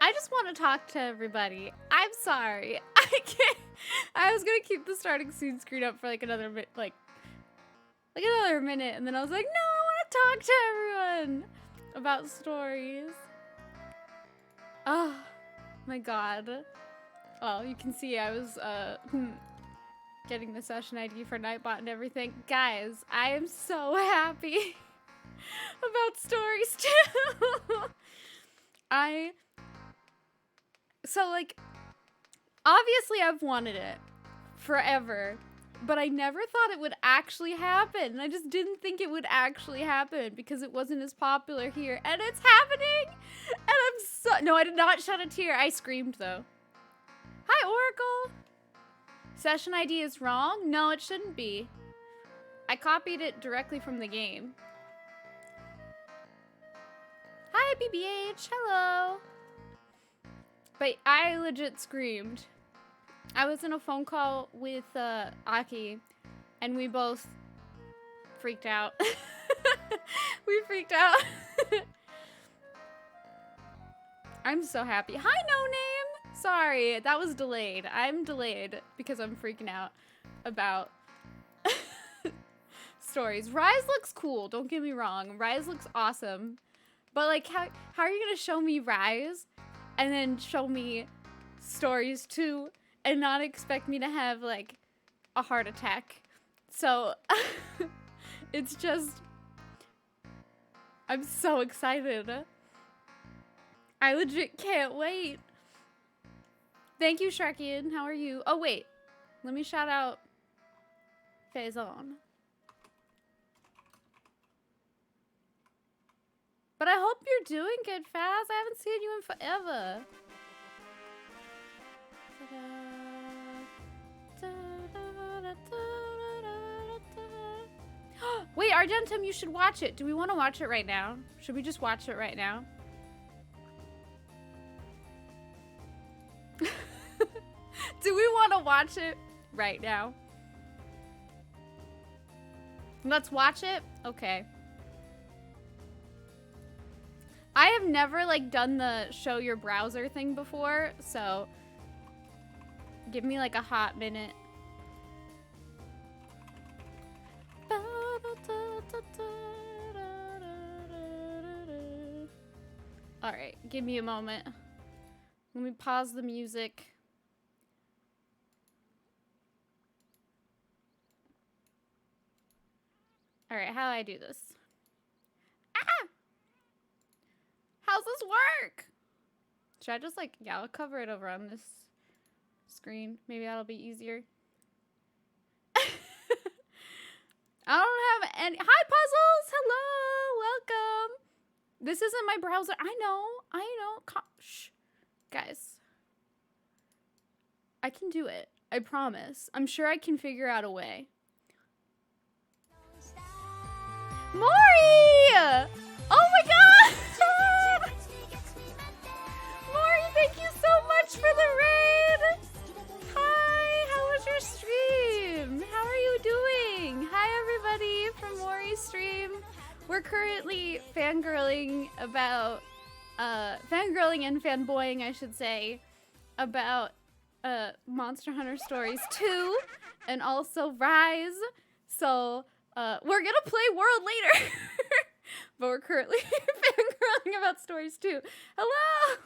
I just want to talk to everybody. I'm sorry. I can't. I was gonna keep the starting scene screen up for like another minute, like another minute, and then I was like, no, I want to talk to everyone about stories. Oh my god. Well, you can see I was getting the session ID for Nightbot and everything. Guys, I am so happy about stories too. So like, obviously I've wanted it forever, but I never thought it would actually happen. I just didn't think it would actually happen because it wasn't as popular here, and it's happening! And I'm so— no, I did not shed a tear. I screamed though. Hi, Oracle! Session ID is wrong? No, it shouldn't be. I copied it directly from the game. Hi, BBH, hello! But I legit screamed. I was in a phone call with Aki, and we both freaked out. We freaked out. I'm so happy. Hi, No Name! Sorry, that was delayed. I'm delayed because I'm freaking out about stories. Rise looks cool, don't get me wrong. Rise looks awesome. But like, how are you gonna show me Rise and then show me stories too and not expect me to have like a heart attack? So it's just, I'm so excited. I legit can't wait. Thank you, Sharkian. How are you? Oh wait, let me shout out Faison. But I hope you're doing good, Faz. I haven't seen you in forever. Wait, Argentum, you should watch it. Do we want to watch it right now? Should we just watch it right now? Do we want to watch it right now? Let's watch it? Okay. I have never like done the show your browser thing before, so give me like a hot minute. All right, give me a moment. Let me pause the music. All right, how do I do this? Ah! How's this work? Should I just like, yeah, I'll cover it over on this screen. Maybe that'll be easier. I don't have any— hi, Puzzles! Hello! Welcome! This isn't my browser. I know. Shh. Guys. I can do it. I promise. I'm sure I can figure out a way. Maury! Oh my god! Maury, thank you so much for the raid! Hi, how was your stream? How are you doing? Hi everybody from Maury's stream. We're currently fangirling about, fangirling and fanboying, I should say, about Monster Hunter Stories 2 and also Rise. So, we're gonna play World later, but we're currently fangirling about Stories 2. Hello!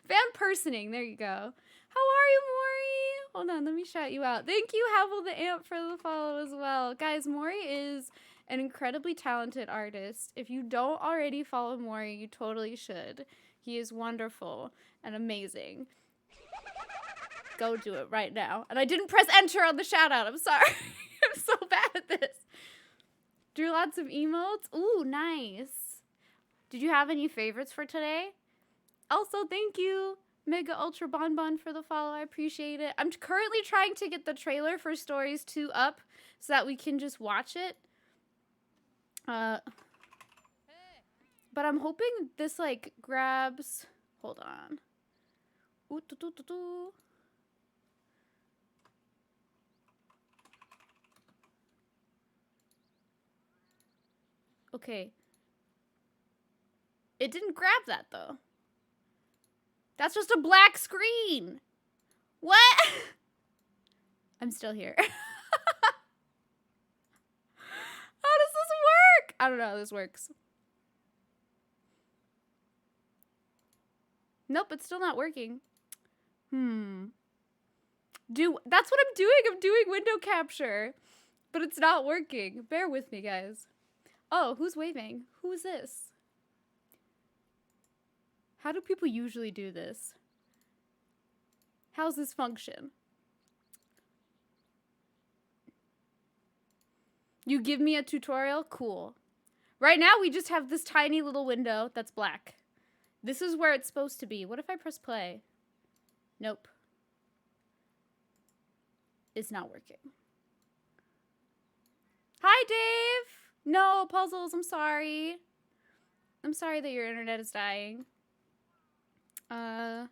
Fan-personing, there you go. How are you, Maury? Hold on, let me shout you out. Thank you, Havel the Amp, for the follow as well. Guys, Maury is an incredibly talented artist. If you don't already follow Maury, you totally should. He is wonderful and amazing. Go do it right now. And I didn't press enter on the shout out. I'm sorry. I'm so bad at this. Drew lots of emotes. Ooh, nice. Did you have any favorites for today? Also, thank you, Mega Ultra Bonbon, for the follow. I appreciate it. I'm currently trying to get the trailer for Stories 2 up so that we can just watch it. But I'm hoping this, like, grabs... hold on. Ooh, doo, doo, doo, doo. Okay. It didn't grab that, though. That's just a black screen. What? I'm still here. How does this work? I don't know how this works. Nope, it's still not working. That's what I'm doing. I'm doing window capture. But it's not working. Bear with me, guys. Oh, who's waving? Who is this? How do people usually do this? How's this function? You give me a tutorial? Cool. Right now, we just have this tiny little window that's black. This is where it's supposed to be. What if I press play? Nope. It's not working. Hi, Dave! No, Puzzles, I'm sorry. I'm sorry that your internet is dying. I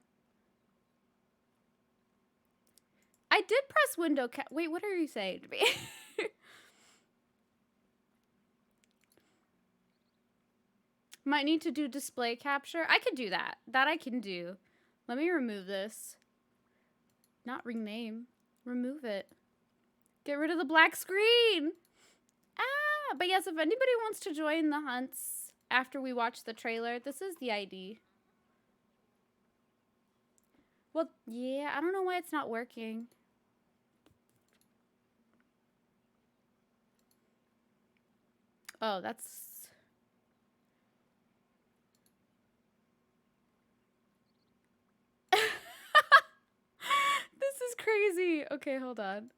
did press window cap- Wait, what are you saying to me? Might need to do display capture. I could do that. That I can do. Let me remove this. Not rename. Remove it. Get rid of the black screen. Ah, but yes, if anybody wants to join the hunts after we watch the trailer, this is the ID. Well, yeah, I don't know why it's not working. Oh, that's... This is crazy. Okay, hold on.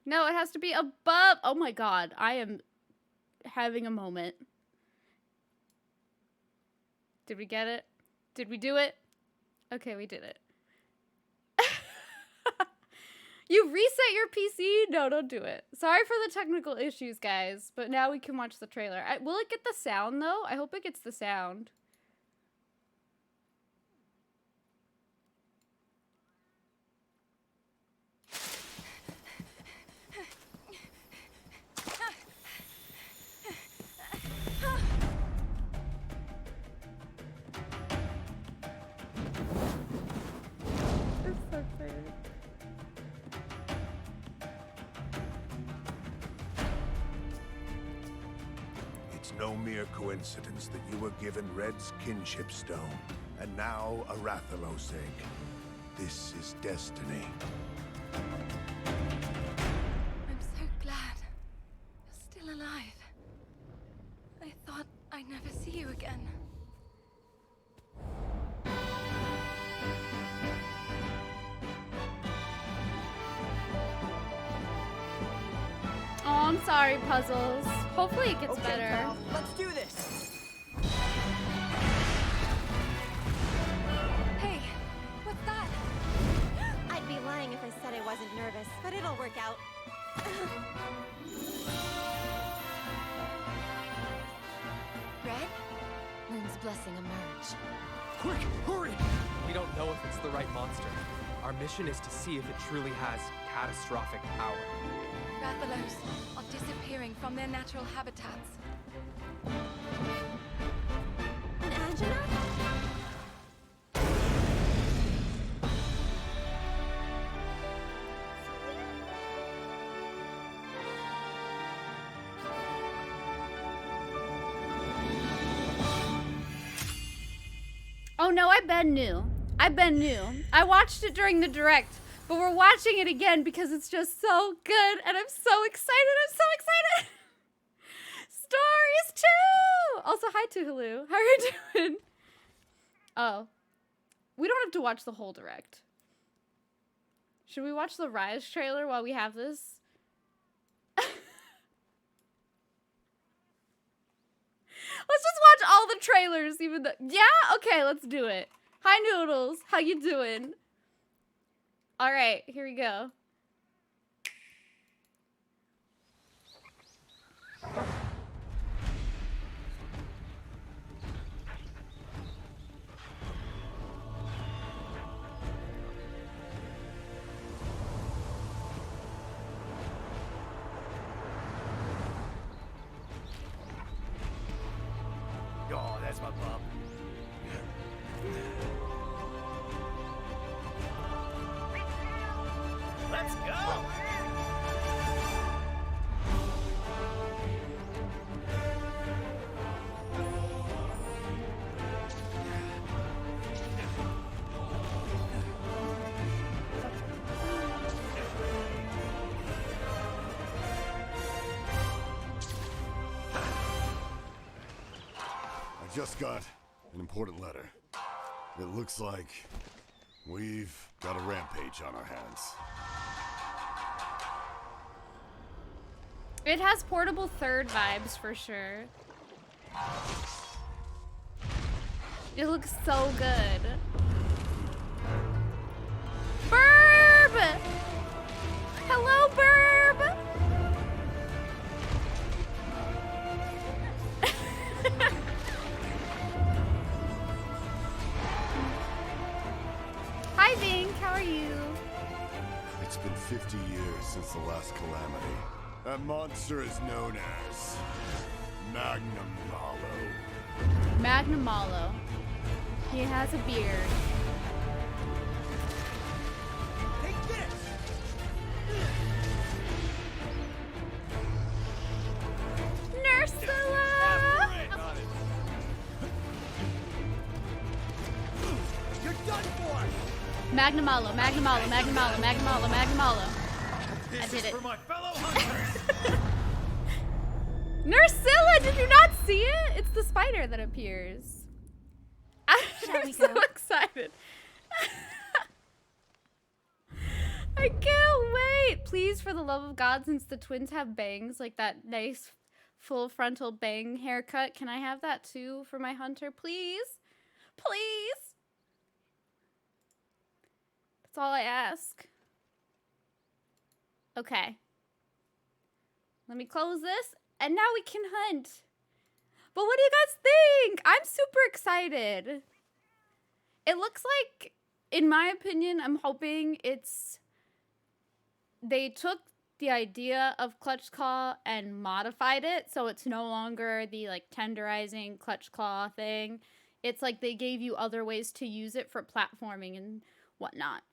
No, it has to be above. Oh my god, I am having a moment. Did we get it? Did we do it? Okay, we did it. You reset your PC? No, don't do it. Sorry for the technical issues, guys, but now we can watch the trailer. Will it get the sound, though? I hope it gets the sound. It's no mere coincidence that you were given Red's kinship stone, and now a Rathalos egg. This is destiny. I'm so glad you're still alive. I thought I'd never see you again. Oh, I'm sorry, Puzzles. Hopefully it gets Okay, better. pal, let's do this. Hey, what's that? I'd be lying if I said I wasn't nervous, but it'll work out. Red? Moon's blessing emerge. Quick, hurry! We don't know if it's the right monster. Our mission is to see if it truly has catastrophic power. Rathalos are disappearing from their natural habitats. An Agena? Oh no, I been new. I watched it during the direct, but we're watching it again because it's just so good, and I'm so excited. Stories too. Also, hi to Hulu. How are you doing? Oh, we don't have to watch the whole direct. Should we watch the Rise trailer while we have this? Let's just watch all the trailers, even though... Yeah? Okay, let's do it. Hi, Noodles. How you doing? All right, here we go. Oh, There's my bum. Let's go! I just got an important letter. It looks like we've got a rampage on our hands. It has portable third vibes for sure. It looks so good. Burb! Hello, Burb! Hi, Vink. How are you? It's been 50 years since the last calamity. That monster is known as Magnum Hollow. Magnum Malo. He has a beard. Take this! Nursula! You're done for! Magnum Malo, Magnum Malo, Magnum Malo, Magnum Malo, Magnum Malo. This I did is it. for my fellow hunters! Nursilla, did you not see it? It's the spider that appears. I'm so excited. I can't wait. Please, for the love of God, since the twins have bangs, like that nice full frontal bang haircut, can I have that too for my hunter, please? Please? That's all I ask. Okay. Let me close this, and now we can hunt. But what do you guys think? I'm super excited. It looks like, in my opinion, I'm hoping they took the idea of Clutch Claw and modified it, so it's no longer the, like, tenderizing Clutch Claw thing. It's like they gave you other ways to use it for platforming and whatnot.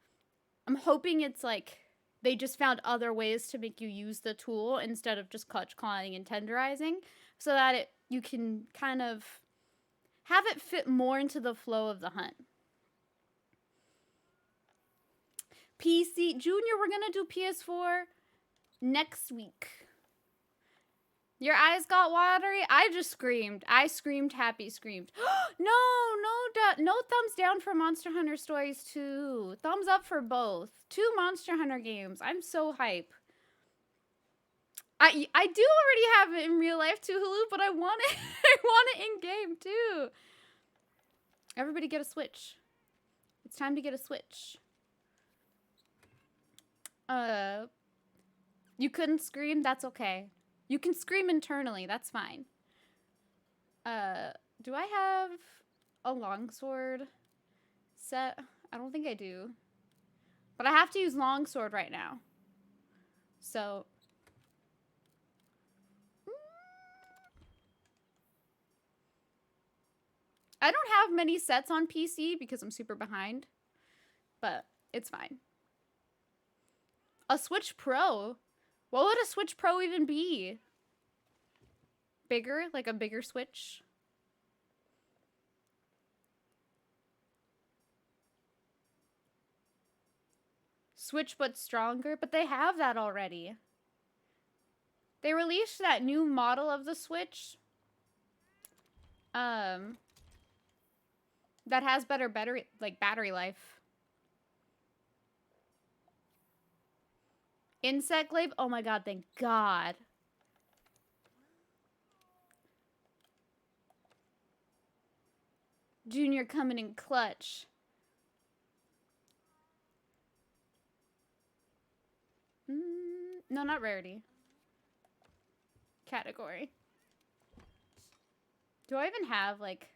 I'm hoping it's like they just found other ways to make you use the tool instead of just clutch clawing and tenderizing, so that you can kind of have it fit more into the flow of the hunt. PC Junior, we're gonna do PS4 next week. Your eyes got watery? I just screamed. I screamed, happy screamed. No thumbs down for Monster Hunter Stories 2. Thumbs up for both. 2 Monster Hunter games. I'm so hype. I do already have it in real life too, Hulu, but I want it. I want it in game too. Everybody get a Switch. It's time to get a Switch. You couldn't scream? That's okay. You can scream internally. That's fine. Do I have a longsword set? I don't think I do. But I have to use longsword right now. So. I don't have many sets on PC because I'm super behind. But it's fine. A Switch Pro? What would a Switch Pro even be? Bigger? Like a bigger Switch? Switch but stronger? But they have that already. They released that new model of the Switch. That has better battery life. Insect Glaive? Oh my god, thank God. Junior coming in clutch. No, not rarity. Category. Do I even have, like...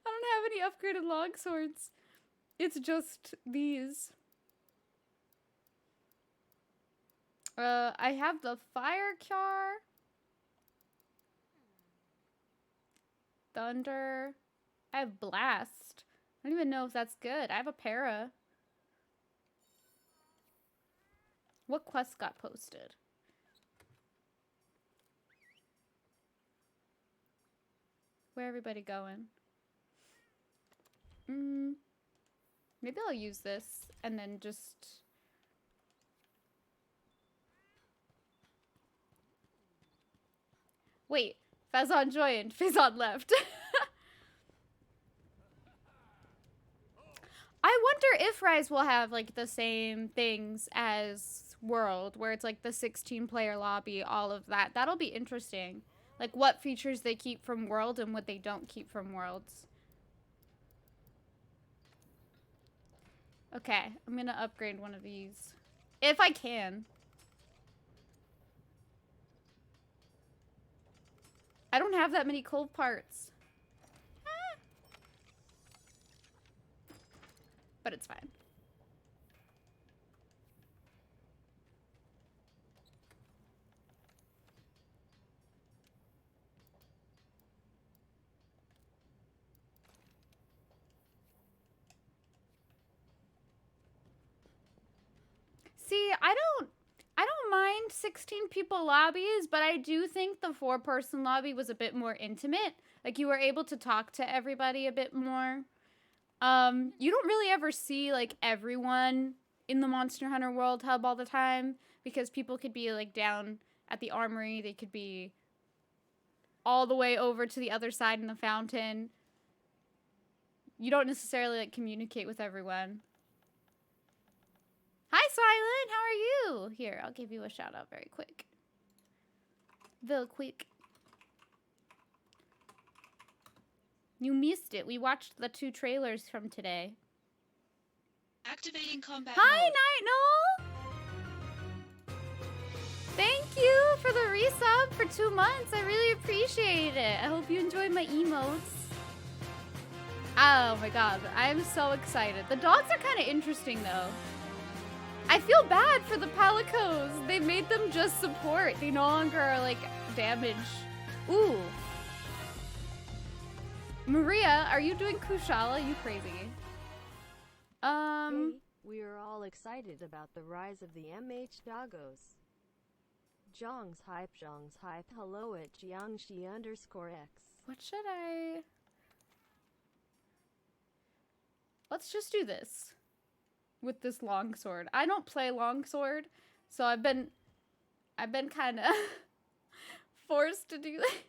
I don't have any upgraded longswords. It's just these. I have the fire car. Thunder. I have Blast. I don't even know if that's good. I have a Para. What quest got posted? Where everybody going? Maybe I'll use this and then just... Wait, Fazon joined. Fazon left. I wonder if Rise will have like the same things as World, where it's like the 16-player lobby, all of that. That'll be interesting. Like what features they keep from World and what they don't keep from Worlds. Okay, I'm gonna upgrade one of these. If I can. I don't have that many cold parts. Ah. But it's fine. See, I don't mind 16 people lobbies, but I do think the 4-person lobby was a bit more intimate. Like you were able to talk to everybody a bit more. You don't really ever see like everyone in the Monster Hunter World Hub all the time because people could be like down at the armory, they could be all the way over to the other side in the fountain. You don't necessarily like communicate with everyone. Hi, Silent. How are you? Here, I'll give you a shout out very quick. Real quick. You missed it. We watched the 2 trailers from today. Activating combat Hi, mode. Night Null. Thank you for the resub for 2 months. I really appreciate it. I hope you enjoyed my emotes. Oh my god, I'm so excited. The dogs are kind of interesting though. I feel bad for the Palicos. They made them just support. They no longer are like damage. Ooh. Maria, are you doing Kushala? You crazy. Hey, we are all excited about the rise of the MHWs. Zhong's hype, hello at Jiangxi_X. What should I... Let's just do this. With this longsword. I don't play longsword, so I've been kind of forced to do this.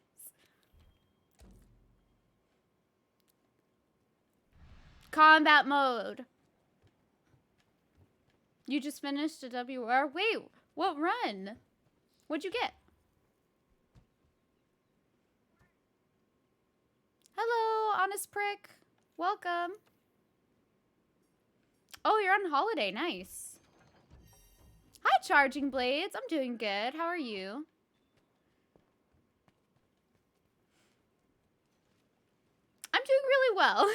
Combat mode. You just finished a WR? Wait, what run? What'd you get? Hello, honest prick. Welcome. Oh, you're on holiday. Nice. Hi, Charging Blades. I'm doing good. How are you? I'm doing really well.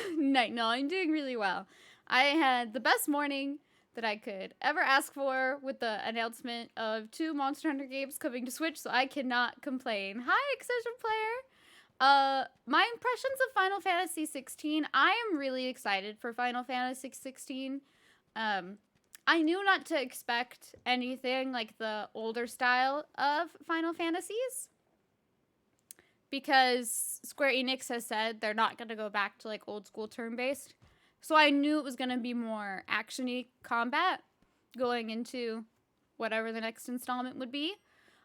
No, I'm doing really well. I had the best morning that I could ever ask for with the announcement of 2 Monster Hunter games coming to Switch, so I cannot complain. Hi, Accession Player. My impressions of Final Fantasy 16. I am really excited for Final Fantasy 16. I knew not to expect anything like the older style of Final Fantasies because Square Enix has said they're not going to go back to like old school turn-based. So I knew it was going to be more action-y combat going into whatever the next installment would be.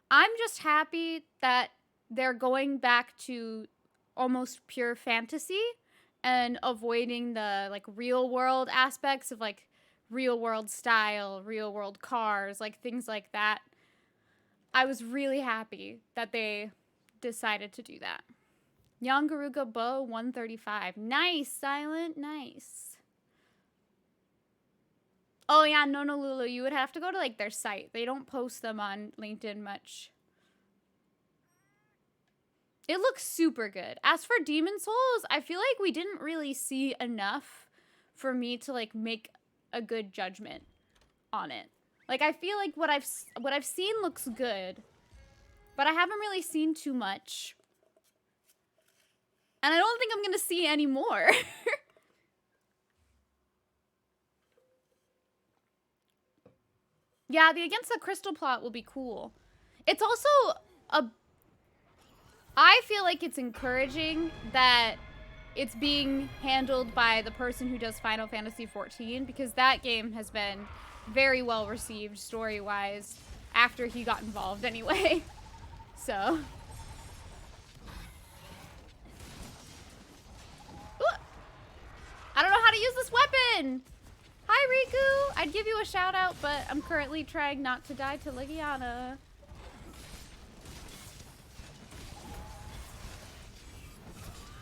I'm just happy that they're going back to almost pure fantasy and avoiding the like real world aspects of like real world style, real world cars, like things like that. I was really happy that they decided to do that. Yangaruga Bow 135. Nice, Silent. Nice. Oh yeah, Nonolulu, you would have to go to like their site. They don't post them on LinkedIn much. It looks super good. As for Demon Souls, I feel like we didn't really see enough for me to like make a good judgment on it. Like I feel like what I've seen looks good, but I haven't really seen too much. And I don't think I'm gonna see any more. Yeah, the Against the Crystal plot will be cool. It's also I feel like it's encouraging that it's being handled by the person who does Final Fantasy XIV, because that game has been very well received story-wise after he got involved anyway. So. Ooh. I don't know how to use this weapon! Hi, Riku! I'd give you a shout out, but I'm currently trying not to die to Legiana.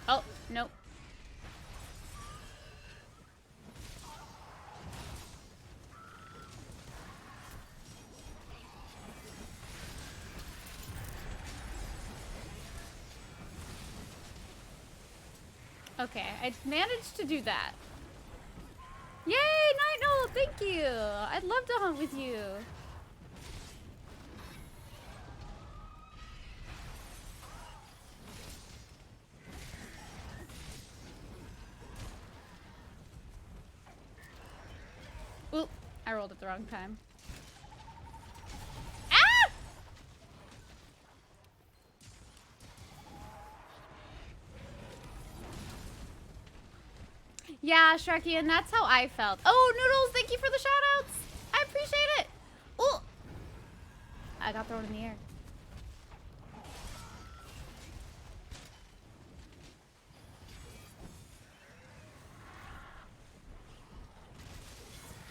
Oh, nope. Okay, I managed to do that. Yay, Night Noel, thank you! I'd love to hunt with you. Oop, I rolled at the wrong time. Ah! Yeah, Shreki, and that's how I felt. Oh, Noodles, thank you for the shoutouts. I appreciate it. Ooh. I got thrown in the air.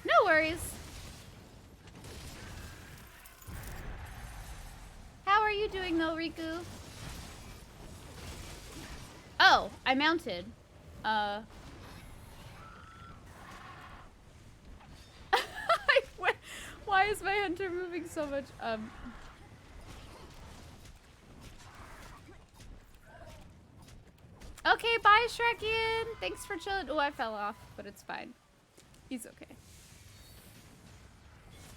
No worries. How are you doing though, Riku? Oh, I mounted. Why is my hunter moving so much? Okay, bye, Shrekian. Thanks for chilling. Oh, I fell off, but it's fine. He's okay.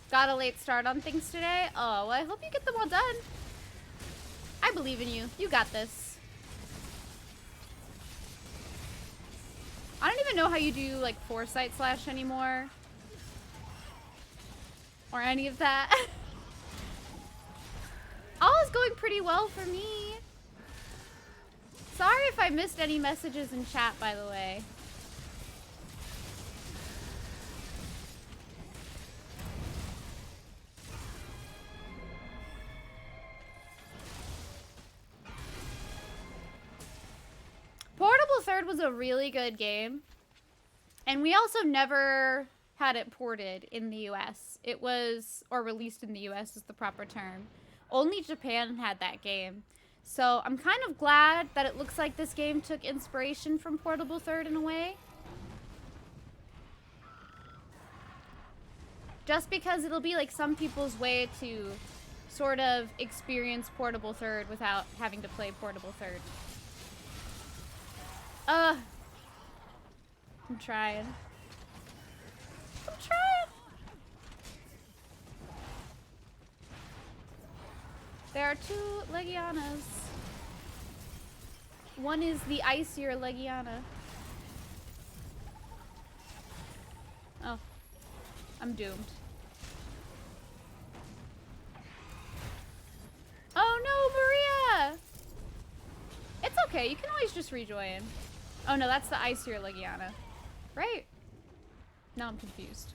Got a late start on things today? Oh, well, I hope you get them all done. I believe in you. You got this. I don't even know how you do, like, Foresight Slash anymore. Or any of that. All is going pretty well for me. Sorry if I missed any messages in chat, by the way. Portable Third was a really good game. And we also never had it ported in the US. It was, or released in the US is the proper term. Only Japan had that game. So I'm kind of glad that it looks like this game took inspiration from Portable Third in a way. Just because it'll be like some people's way to sort of experience Portable Third without having to play Portable Third. I'm trying. I'm trying. There are two Legianas. One is the icier Legiana. Oh. I'm doomed. Oh no, Maria! It's okay, you can always just rejoin. Oh no, that's the icier Legiana. Right? Now I'm confused.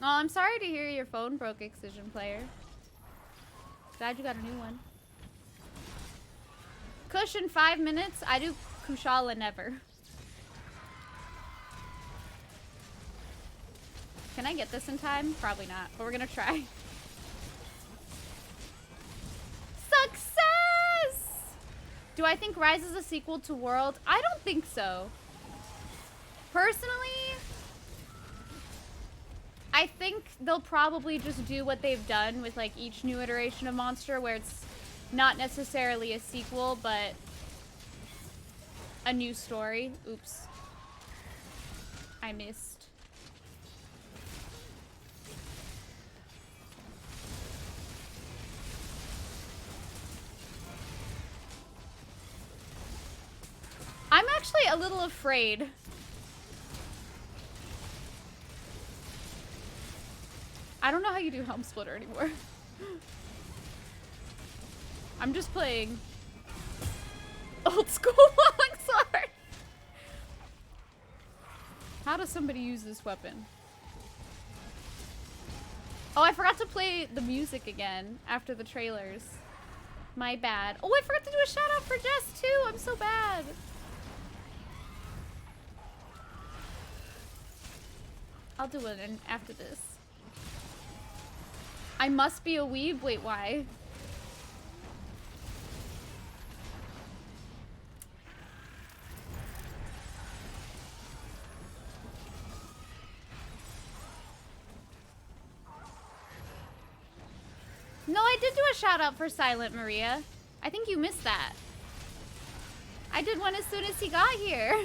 Oh, I'm sorry to hear your phone broke, Excision Player. Glad you got a new one. Cushion 5 minutes. I do Kushala never. Can I get this in time? Probably not, but we're gonna try. Success! Do I think Rise is a sequel to World? I don't think so. Personally, I think they'll probably just do what they've done with like each new iteration of Monster, where it's not necessarily a sequel, but a new story. Oops. I missed. I'm actually a little afraid. I don't know how you do Helm Splitter anymore. I'm just playing old school longsword. How does somebody use this weapon? Oh, I forgot to play the music again after the trailers. My bad. Oh, I forgot to do a shout out for Jess too. I'm so bad. I'll do it after this. I must be a weeb? Wait, why? No, I did do a shout out for Silent Maria. I think you missed that. I did one as soon as he got here.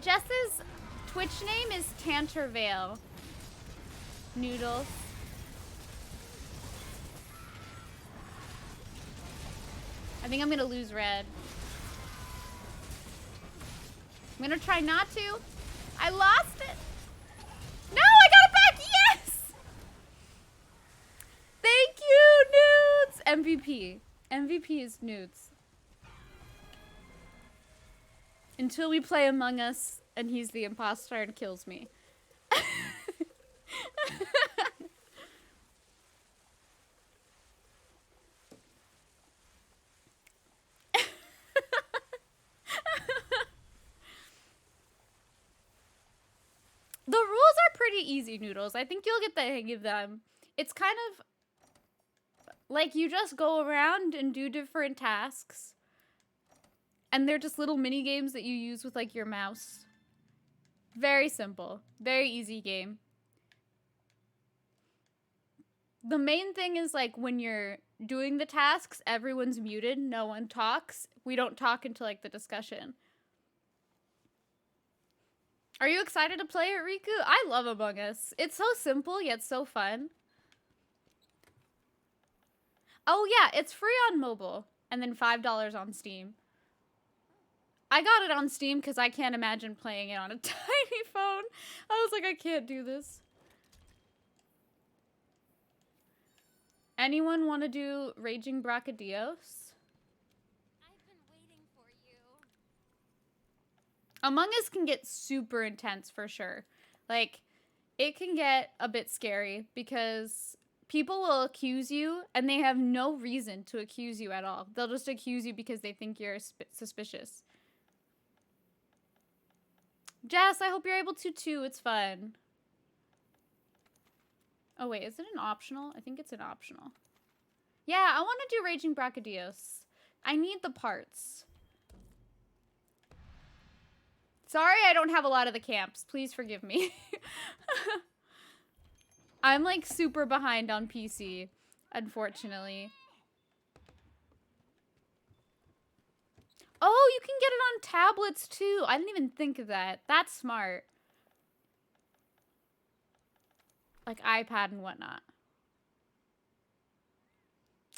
Jess's Twitch name is Tantervale. Noodles. I think I'm gonna lose red. I'm gonna try not to. I lost it. No, I got it back. Yes! Thank you, Nudes. MVP. MVP is Nudes. Until we play Among Us and he's the imposter and kills me. The rules are pretty easy, Noodles. I think you'll get the hang of them. It's kind of like you just go around and do different tasks. And they're just little mini games that you use with like your mouse. Very simple. Very easy game. The main thing is like when you're doing the tasks, everyone's muted. No one talks. We don't talk until like the discussion. Are you excited to play it, Riku? I love Among Us. It's so simple yet so fun. Oh yeah, it's free on mobile and then $5 on Steam. I got it on Steam because I can't imagine playing it on a tiny phone. I was like, I can't do this. Anyone want to do Raging Bracadios? I've been waiting for you. Among Us can get super intense for sure. Like, it can get a bit scary because people will accuse you and they have no reason to accuse you at all. They'll just accuse you because they think you're suspicious. Jess, I hope you're able to too. It's fun. Oh wait, is it an optional? I think it's an optional. Yeah, I want to do Raging Bracadios. I need the parts. Sorry I don't have a lot of the camps. Please forgive me. I'm like super behind on PC, unfortunately. Oh, you can get it on tablets too. I didn't even think of that. That's smart. Like iPad and whatnot.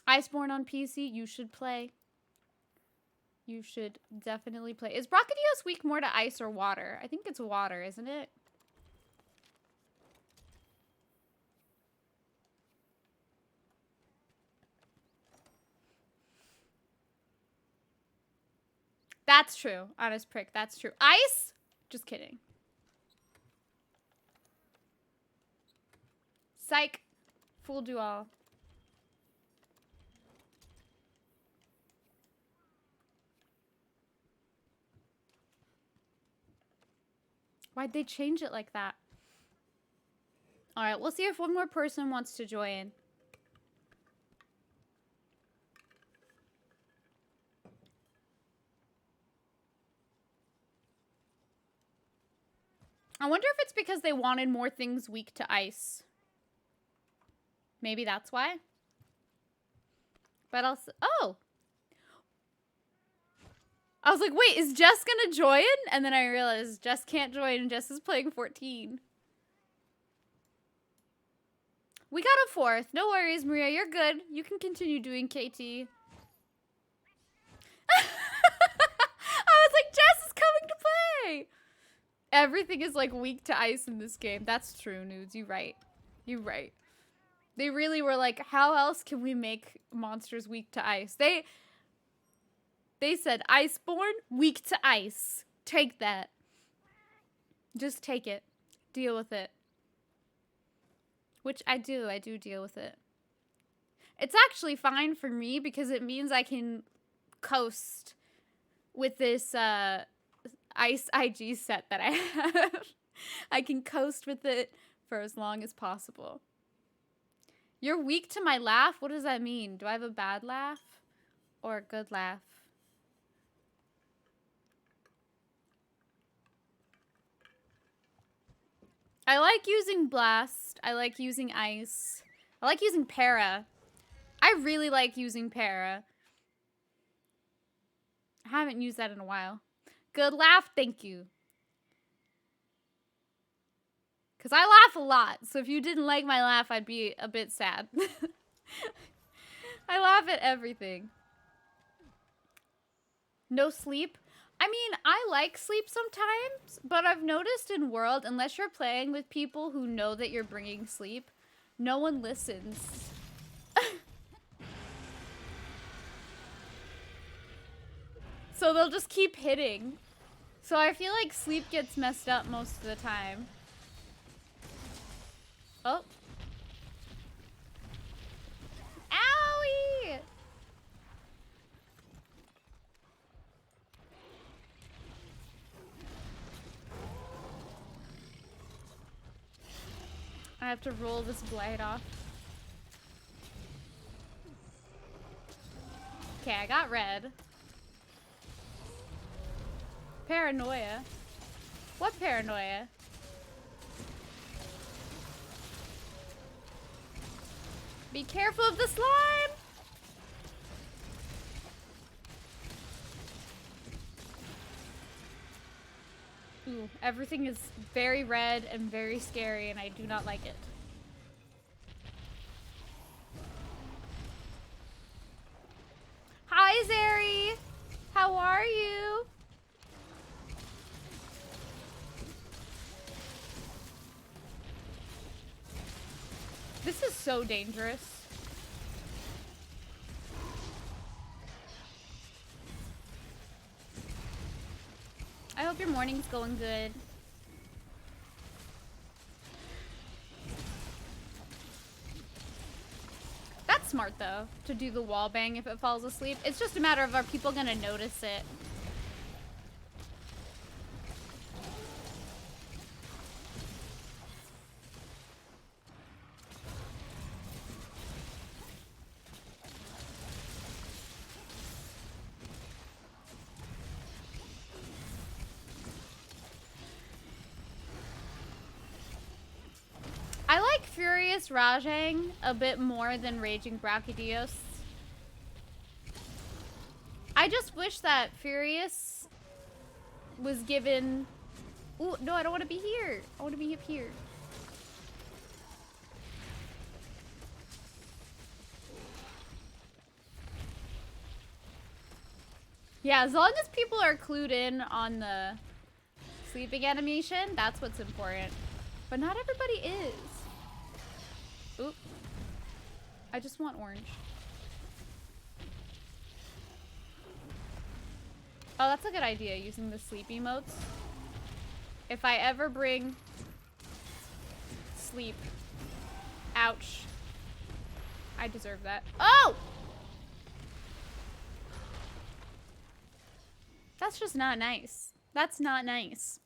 Iceborne on PC, you should play. You should definitely play. Is Bracadios weak more to ice or water? I think it's water, isn't it? That's true. Honest prick. That's true. Ice? Just kidding. Psych. Fooled you all. Why'd they change it like that? Alright, we'll see if one more person wants to join. I wonder if it's because they wanted more things weak to ice. Maybe that's why. But also, oh, I was like, wait, is Jess gonna join? And then I realized Jess can't join and Jess is playing 14. We got a 4th. No worries, Maria. You're good. You can continue doing KT. I was like, Jess is coming to play. Everything is like weak to ice in this game. That's true, Nudes. You're right. You're right. They really were like, how else can we make monsters weak to ice? They said, Iceborne, weak to ice. Take that. Just take it. Deal with it. Which I do. I do deal with it. It's actually fine for me because it means I can coast with this ice IG set that I have. I can coast with it for as long as possible. You're weak to my laugh? What does that mean? Do I have a bad laugh or a good laugh? I like using Blast. I like using Ice. I like using Para. I really like using Para. I haven't used that in a while. Good laugh, thank you. Because I laugh a lot, so if you didn't like my laugh, I'd be a bit sad. I laugh at everything. No sleep? I mean, I like sleep sometimes, but I've noticed in World, unless you're playing with people who know that you're bringing sleep, no one listens. So they'll just keep hitting. So I feel like sleep gets messed up most of the time. Oh. Owie! I have to roll this blade off. Okay, I got red. Paranoia. What paranoia? Be careful of the slime! Ooh, everything is very red and very scary, and I do not like it. Hi, Zeri! How are you? This is so dangerous. I hope your morning's going good. That's smart though, to do the wall bang if it falls asleep. It's just a matter of, are people gonna notice it? I like Furious Rajang a bit more than Raging Brachydios. I just wish that Furious was given... Ooh, no, I don't want to be here. I want to be up here. Yeah, as long as people are clued in on the sleeping animation, that's what's important. But not everybody is. Oop. I just want orange. Oh, that's a good idea, using the sleep emotes. If I ever bring sleep. Ouch. I deserve that. Oh! That's just not nice. That's not nice.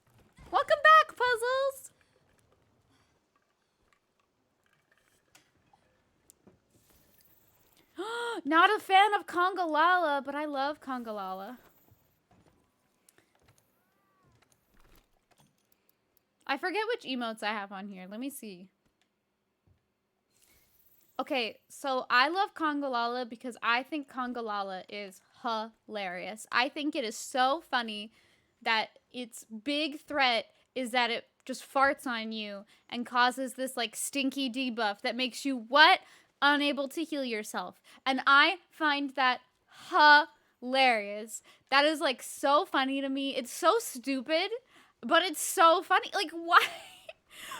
Welcome back, Puzzles! Not a fan of Congalala, but I love Congalala. I forget which emotes I have on here. Let me see. Okay, so I love Congalala because I think Congalala is hilarious. I think it is so funny that its big threat is that it just farts on you and causes this like stinky debuff that makes you what? Unable to heal yourself. And I find that hilarious. That is like so funny to me. It's so stupid, but it's so funny. Like, why?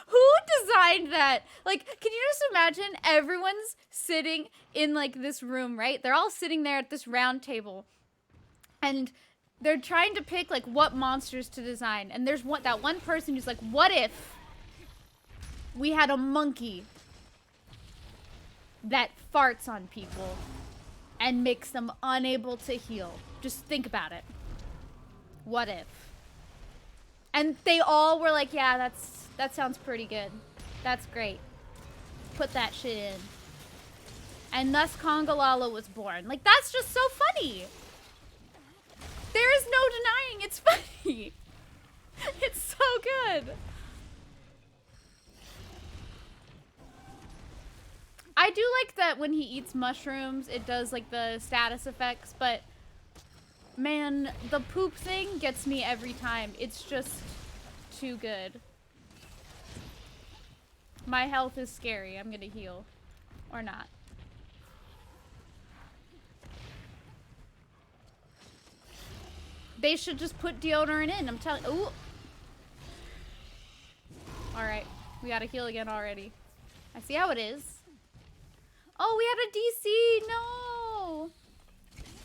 Who designed that? Like, can you just imagine everyone's sitting in like this room, right? They're all sitting there at this round table and they're trying to pick like what monsters to design. And there's that one person who's like, what if we had a monkey that farts on people and makes them unable to heal? Just think about it. What if? And they all were like, yeah, that sounds pretty good. That's great. Put that shit in. And thus Kongalala was born. Like, that's just so funny. There is no denying it's funny. It's so good. I do like that when he eats mushrooms, it does like the status effects, but man, the poop thing gets me every time. It's just too good. My health is scary. I'm gonna heal. Or not. They should just put deodorant in. I'm telling. Ooh. Alright. We gotta heal again already. I see how it is. Oh, we had a DC. No.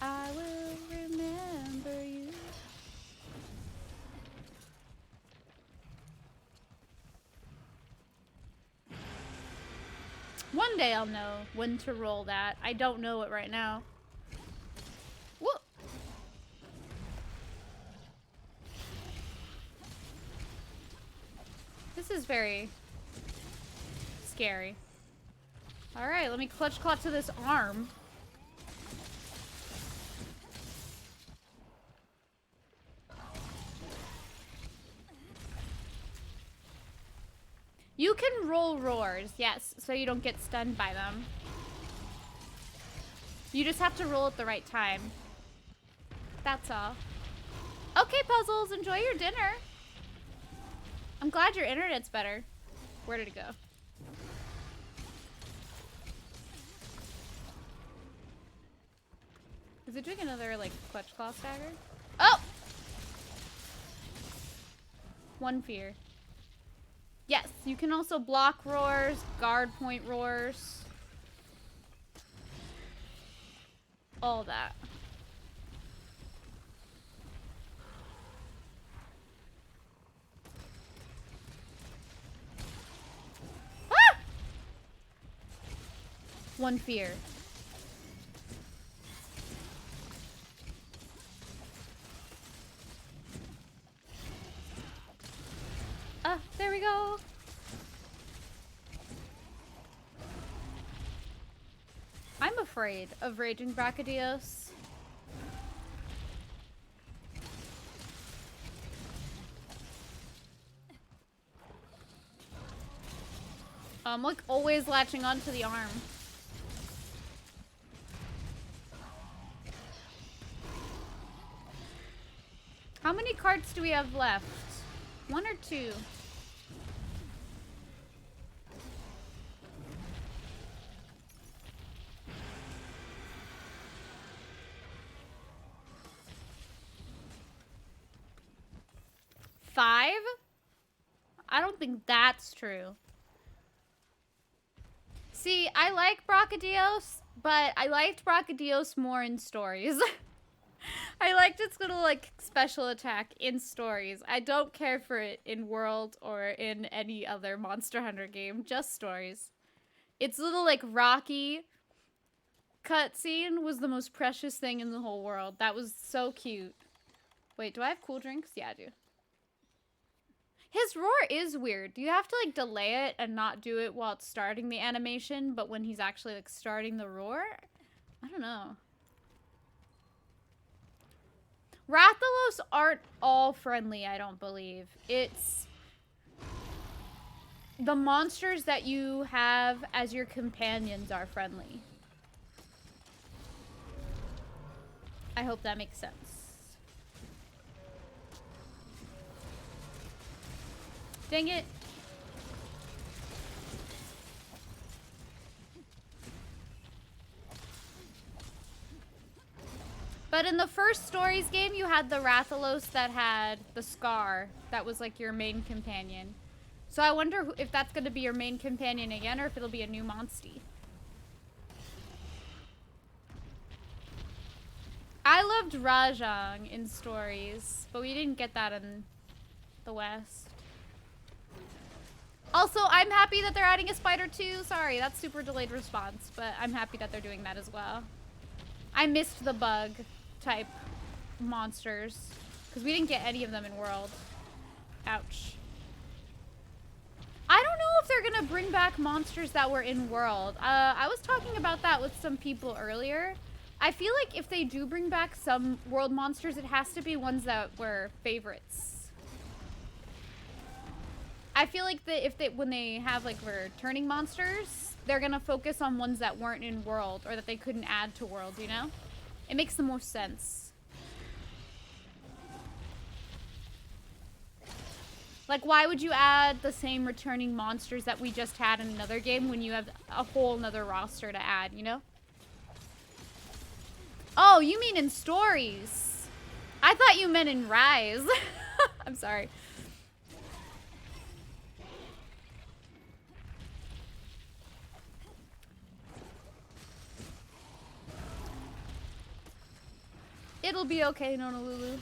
I will remember you. One day I'll know when to roll that. I don't know it right now. Whoa. This is very scary. Alright, let me clutch claw to this arm. You can roll roars, yes, so you don't get stunned by them. You just have to roll at the right time. That's all. Okay, Puzzles, enjoy your dinner. I'm glad your internet's better. Where did it go? Is it doing another, like, clutch claw stagger? Oh! One fear. Yes, you can also block roars, guard point roars. All that. Ah! One fear. Ah, there we go. I'm afraid of Raging Brachydios. I'm like always latching onto the arm. How many cards do we have left? 1 or 2? Five? I don't think that's true. See, I like Brachydios, but I liked Brachydios more in stories. I liked its little, like, special attack in stories. I don't care for it in World or in any other Monster Hunter game, just stories. Its little, like, rocky cutscene was the most precious thing in the whole world. That was so cute. Wait, do I have cool drinks? Yeah, I do. His roar is weird. You have to, like, delay it and not do it while it's starting the animation, but when he's actually, like, starting the roar? I don't know. Rathalos aren't all friendly, I don't believe. It's the monsters that you have as your companions are friendly. I hope that makes sense. Dang it. But in the first Stories game, you had the Rathalos that had the scar. That was like your main companion. So I wonder if that's going to be your main companion again, or if it'll be a new monstie. I loved Rajang in Stories, but we didn't get that in the West. Also, I'm happy that they're adding a spider too. Sorry, that's super delayed response, but I'm happy that they're doing that as well. I missed the bug type monsters because we didn't get any of them in World. Ouch. I don't know if they're gonna bring back monsters that were in World. I was talking about that with some people earlier. I feel like if they do bring back some World monsters, it has to be ones that were favorites. I feel like when they have like returning monsters, they're gonna focus on ones that weren't in World or that they couldn't add to World, you know? It makes the most sense. Like, why would you add the same returning monsters that we just had in another game when you have a whole nother roster to add, you know? Oh, you mean in Stories. I thought you meant in Rise. I'm sorry. It'll be okay, Nonolulu.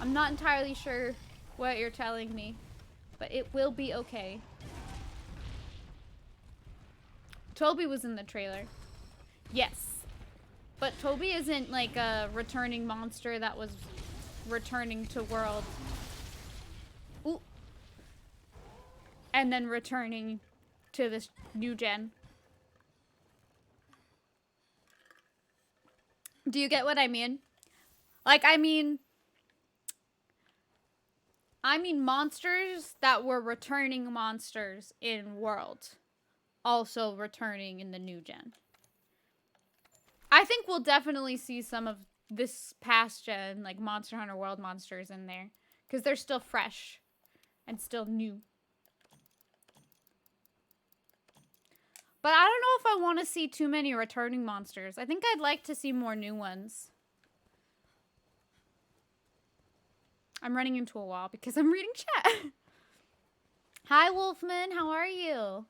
I'm not entirely sure what you're telling me, but it will be okay. Toby was in the trailer. Yes. But Toby isn't like a returning monster that was returning to World. Ooh. And then returning to this new gen. Do you get what I mean? Like, I mean monsters that were returning monsters in World. Also returning in the new gen. I think we'll definitely see some of this past gen, like Monster Hunter World monsters in there. Because they're still fresh. And still new. But I don't know if I want to see too many returning monsters. I think I'd like to see more new ones. I'm running into a wall because I'm reading chat. Hi, Wolfman. How are you?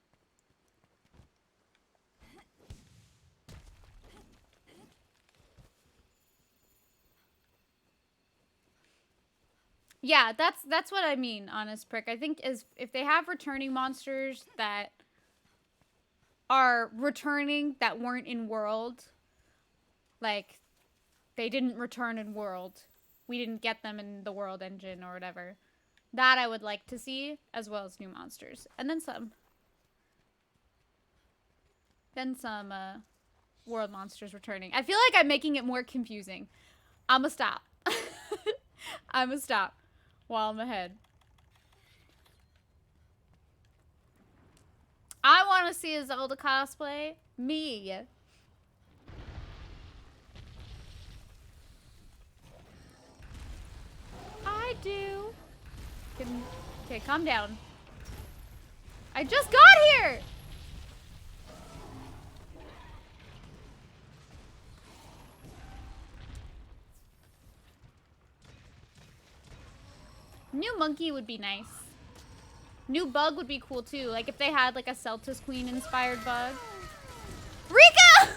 Yeah, that's what I mean, Honest Prick. I think if they have returning monsters that are returning that weren't in World, like they didn't return in World, we didn't get them in the World engine or whatever, that I would like to see, as well as new monsters. And then some. World monsters returning. I feel like I'm making it more confusing. I'ma stop. I'ma stop while I'm ahead. I want to see a Zelda cosplay. Me. I do. Okay, calm down. I just got here! New monkey would be nice. New bug would be cool too. Like if they had like a Celtis Queen inspired bug. Rika!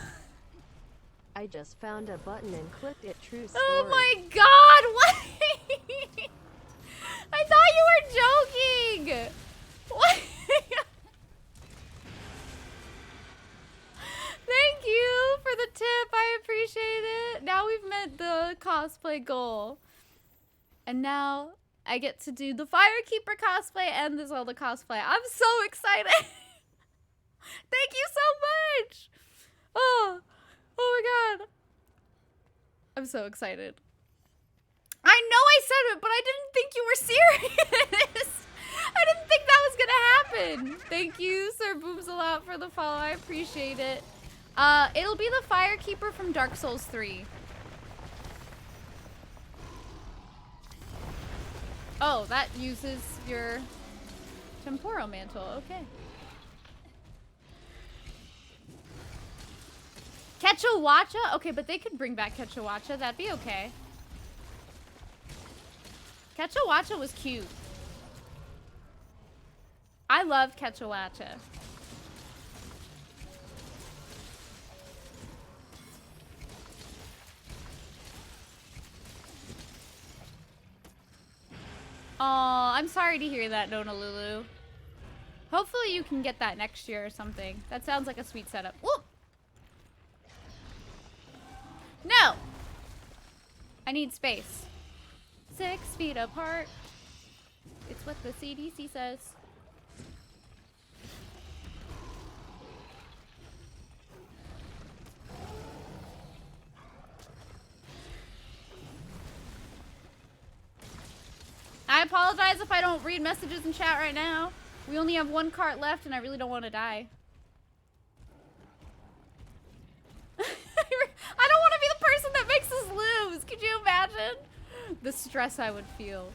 I just found a button and clicked it. True story. Oh my god, what? I thought you were joking. What? Thank you for the tip. I appreciate it. Now we've met the cosplay goal. And now I get to do the Firekeeper cosplay and the Zelda cosplay. I'm so excited. Thank you so much. Oh my god. I'm so excited. I know I said it, but I didn't think you were serious. I didn't think that was gonna happen. Thank you, Sir Booms, a lot for the follow. I appreciate it. It'll be the Firekeeper from Dark Souls 3. Oh, that uses your temporal mantle. Okay. Ketchawacha? Okay, but they could bring back Ketchawacha. That'd be okay. Ketchawacha was cute. I love Ketchawacha. Aw, I'm sorry to hear that, Nonalulu. Hopefully you can get that next year or something. That sounds like a sweet setup. Whoop! No! I need space. 6 feet apart. It's what the CDC says. I apologize if I don't read messages in chat right now. We only have 1 cart left and I really don't want to die. I don't want to be the person that makes us lose. Could you imagine? The stress I would feel.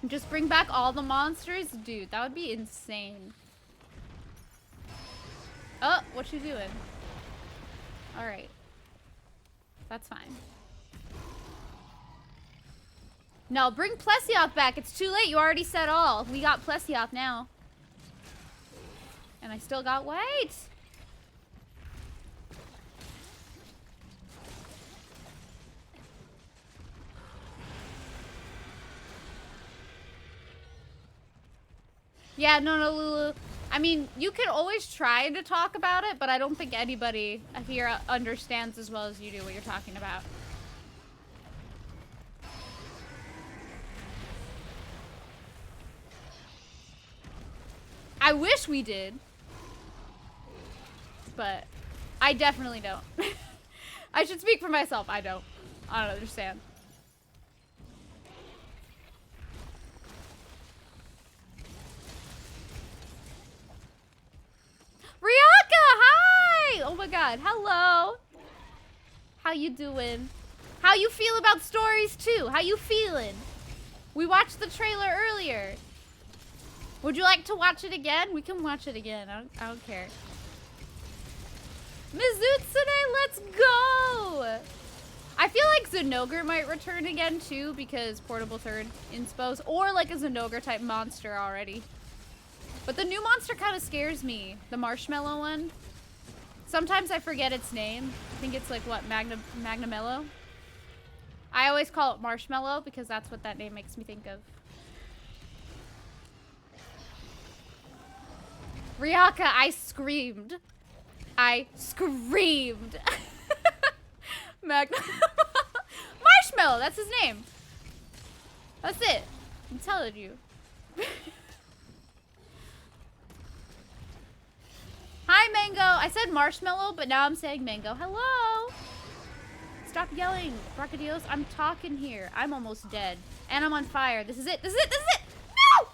Just bring back all the monsters? Dude, that would be insane. Oh, what you doing? Alright. That's fine. No, bring Plesioth back. It's too late. You already said all. We got Plesioth now. And I still got weight. Yeah, no, Lulu. I mean, you can always try to talk about it, but I don't think anybody here understands as well as you do what you're talking about. I wish we did. But I definitely don't. I should speak for myself. I don't understand. Ryaka, hi! Oh my god, hello. How you doing? How you feel about Stories 2? How you feeling? We watched the trailer earlier. Would you like to watch it again? We can watch it again. I don't care. Mizutsune, let's go! I feel like Zenogre might return again too because Portable Third inspos, or like a Zenogre type monster already. But the new monster kind of scares me. The marshmallow one. Sometimes I forget its name. I think it's like what, Magnamello? I always call it Marshmallow because that's what that name makes me think of. Ryaka, I screamed. I screamed. Marshmallow, that's his name. That's it. I'm telling you. Hi, Mango. I said marshmallow, but now I'm saying mango. Hello. Stop yelling, Bracadios. I'm talking here. I'm almost dead. And I'm on fire. This is it. This is it. This is it. No!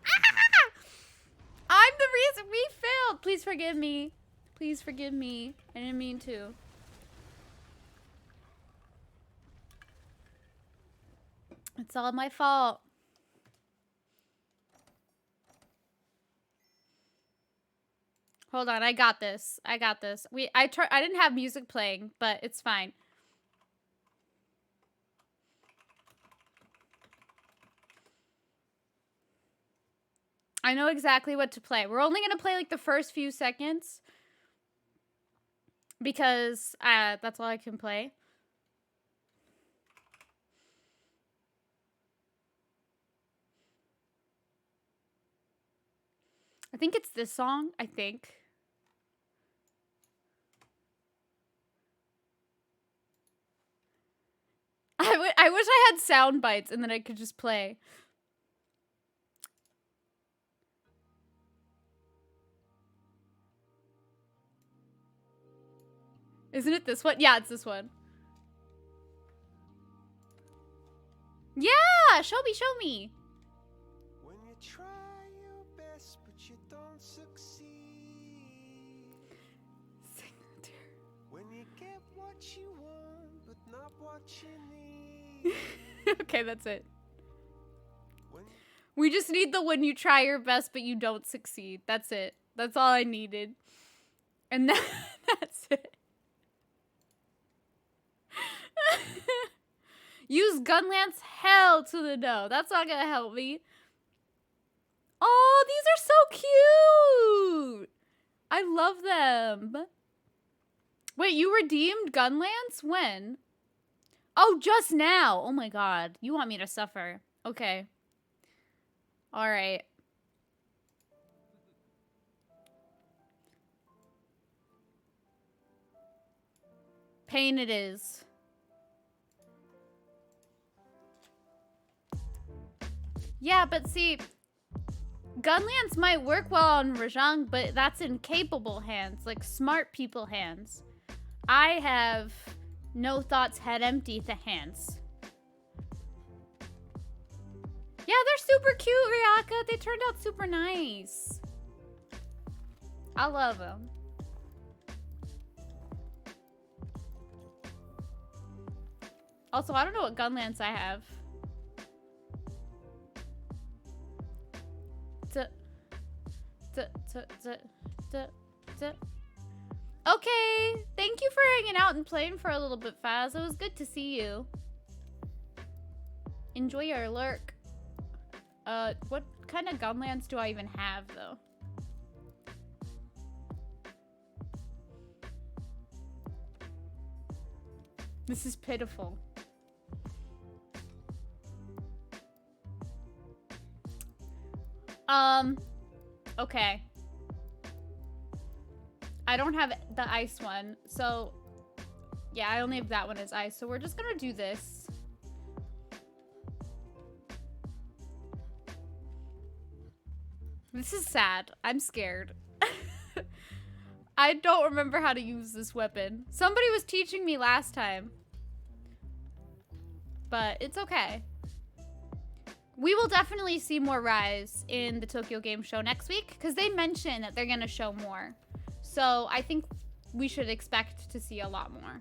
Ah! I'm the reason we failed. Please forgive me. Please forgive me. I didn't mean to. It's all my fault. Hold on, I got this. I got this. I didn't have music playing, but it's fine. I know exactly what to play. We're only gonna play like the first few seconds because that's all I can play. I think it's this song, I think. I wish I had sound bites and then I could just play. Isn't it this one? Yeah, it's this one. Yeah, show me. When you try your best, but you don't succeed. Sing the tear. When you get what you want, but not what you need. Okay, that's it. When We just need the when you try your best but you don't succeed. That's it. That's all I needed. And that's it. Use Gunlance hell to the no. That's not gonna help me. Oh, these are so cute. I love them. Wait, you redeemed Gunlance? When? Oh, just now. Oh my god. You want me to suffer. Okay. Alright. Pain it is. Yeah, but see, Gunlance might work well on Rajang, but that's in capable hands, like smart people hands. I have no thoughts, head empty to hands. Yeah, they're super cute, Ryaka. They turned out super nice. I love them. Also, I don't know what Gunlance I have. Okay, thank you for hanging out and playing for a little bit, Faz. It was good to see you. Enjoy your lurk. What kind of Gunlance do I even have, though? This is pitiful. Okay. I don't have the ice one, so yeah, I only have that one as ice, so we're just gonna do this. This is sad. I'm scared. I don't remember how to use this weapon. Somebody was teaching me last time, but it's okay. We will definitely see more Rise in the Tokyo Game Show next week, because they mentioned that they're going to show more. So I think we should expect to see a lot more.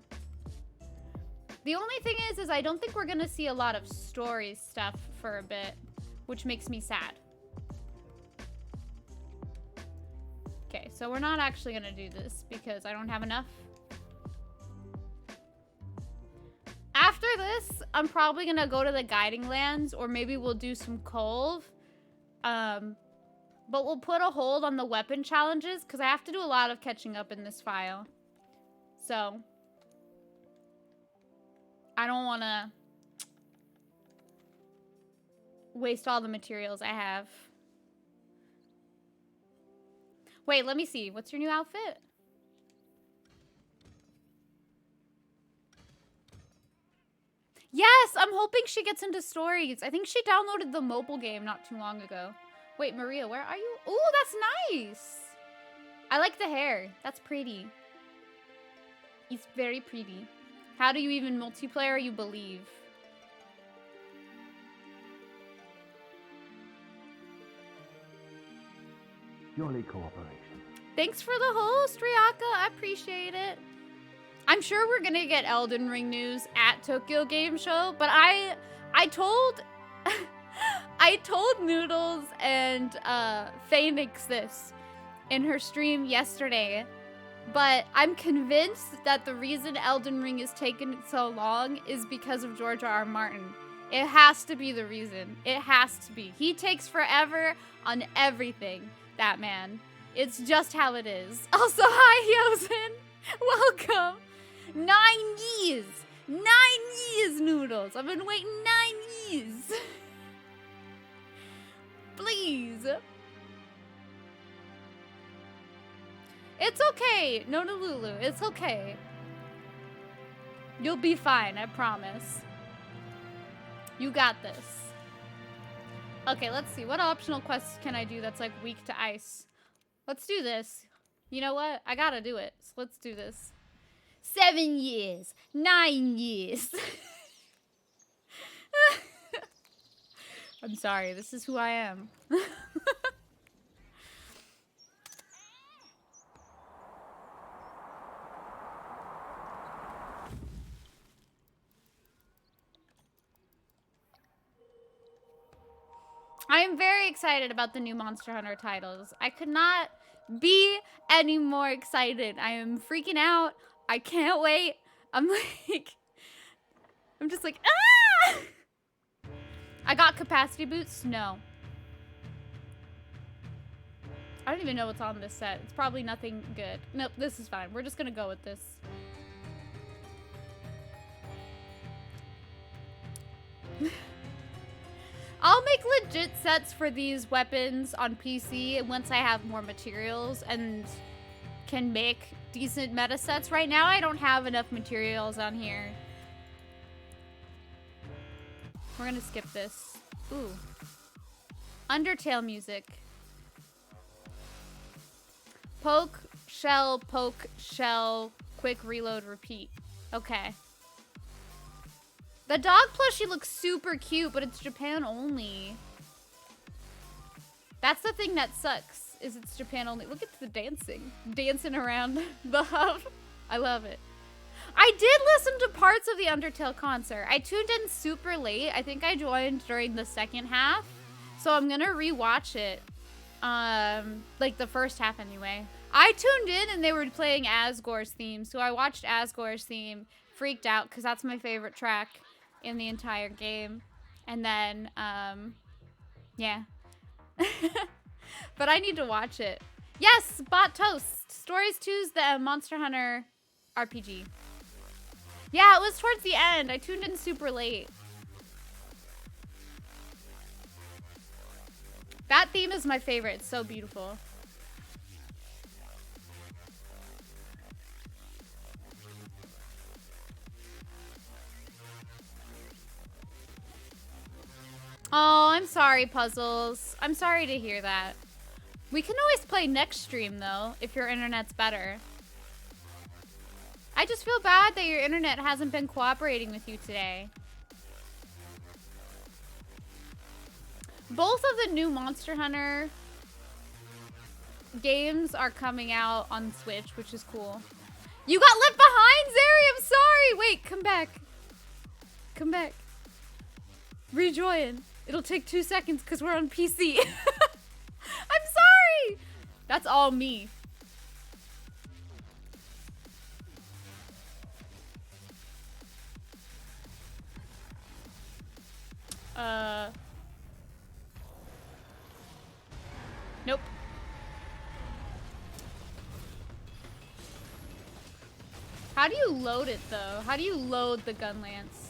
The only thing is I don't think we're going to see a lot of story stuff for a bit, which makes me sad. Okay, so we're not actually going to do this because I don't have enough. After this, I'm probably going to go to the Guiding Lands, or maybe we'll do some Colve. But we'll put a hold on the weapon challenges, because I have to do a lot of catching up in this file. So, I don't want to waste all the materials I have. Wait, let me see. What's your new outfit? Yes, I'm hoping she gets into stories. I think she downloaded the mobile game not too long ago. Wait, Maria, where are you? Ooh, that's nice. I like the hair. That's pretty. It's very pretty. How do you even multiplayer? You believe. Jolly cooperation. Thanks for the host, Ryaka. I appreciate it. I'm sure we're gonna get Elden Ring news at Tokyo Game Show, but I told I told Noodles and Phoenix this in her stream yesterday, but I'm convinced that the reason Elden Ring is taking so long is because of George R.R. Martin. It has to be the reason. It has to be. He takes forever on everything, that man. It's just how it is. Also, hi, Yosin. Welcome. 9 years. 9 years, Noodles. I've been waiting 9 years. Please. It's okay. No, Lulu. It's okay. You'll be fine, I promise. You got this. Okay, let's see. What optional quests can I do that's like weak to ice? Let's do this. You know what? I gotta do it. So let's do this. 7 years. 9 years. I'm sorry. This is who I am. I am very excited about the new Monster Hunter titles. I could not be any more excited. I am freaking out. I can't wait. I'm just like, ah! I got capacity boots? No. I don't even know what's on this set. It's probably nothing good. Nope, this is fine. We're just gonna go with this. I'll make legit sets for these weapons on PC once I have more materials and can make decent meta sets. Right now, I don't have enough materials on here. We're gonna skip this. Ooh. Undertale music. Poke, shell, quick reload, repeat. Okay. The dog plushie looks super cute, but it's Japan only. That's the thing that sucks, is it's Japan only. Look at the dancing. Dancing around the hub. I love it. I did listen to parts of the Undertale concert. I tuned in super late. I think I joined during the second half. So I'm gonna rewatch it. Like the first half anyway. I tuned in and they were playing Asgore's theme. So I watched Asgore's theme, freaked out because that's my favorite track in the entire game. And then, yeah. But I need to watch it. Yes, Bot Toast. Stories 2's the Monster Hunter RPG. Yeah, it was towards the end. I tuned in super late. That theme is my favorite. It's so beautiful. Oh, I'm sorry, Puzzles. I'm sorry to hear that. We can always play next stream, though, if your internet's better. I just feel bad that your internet hasn't been cooperating with you today. Both of the new Monster Hunter games are coming out on Switch, which is cool. You got left behind, Zeri! I'm sorry! Wait, come back. Come back. Rejoin. It'll take 2 seconds because we're on PC. I'm sorry! That's all me. Nope. How do you load it, though? How do you load the gun lance?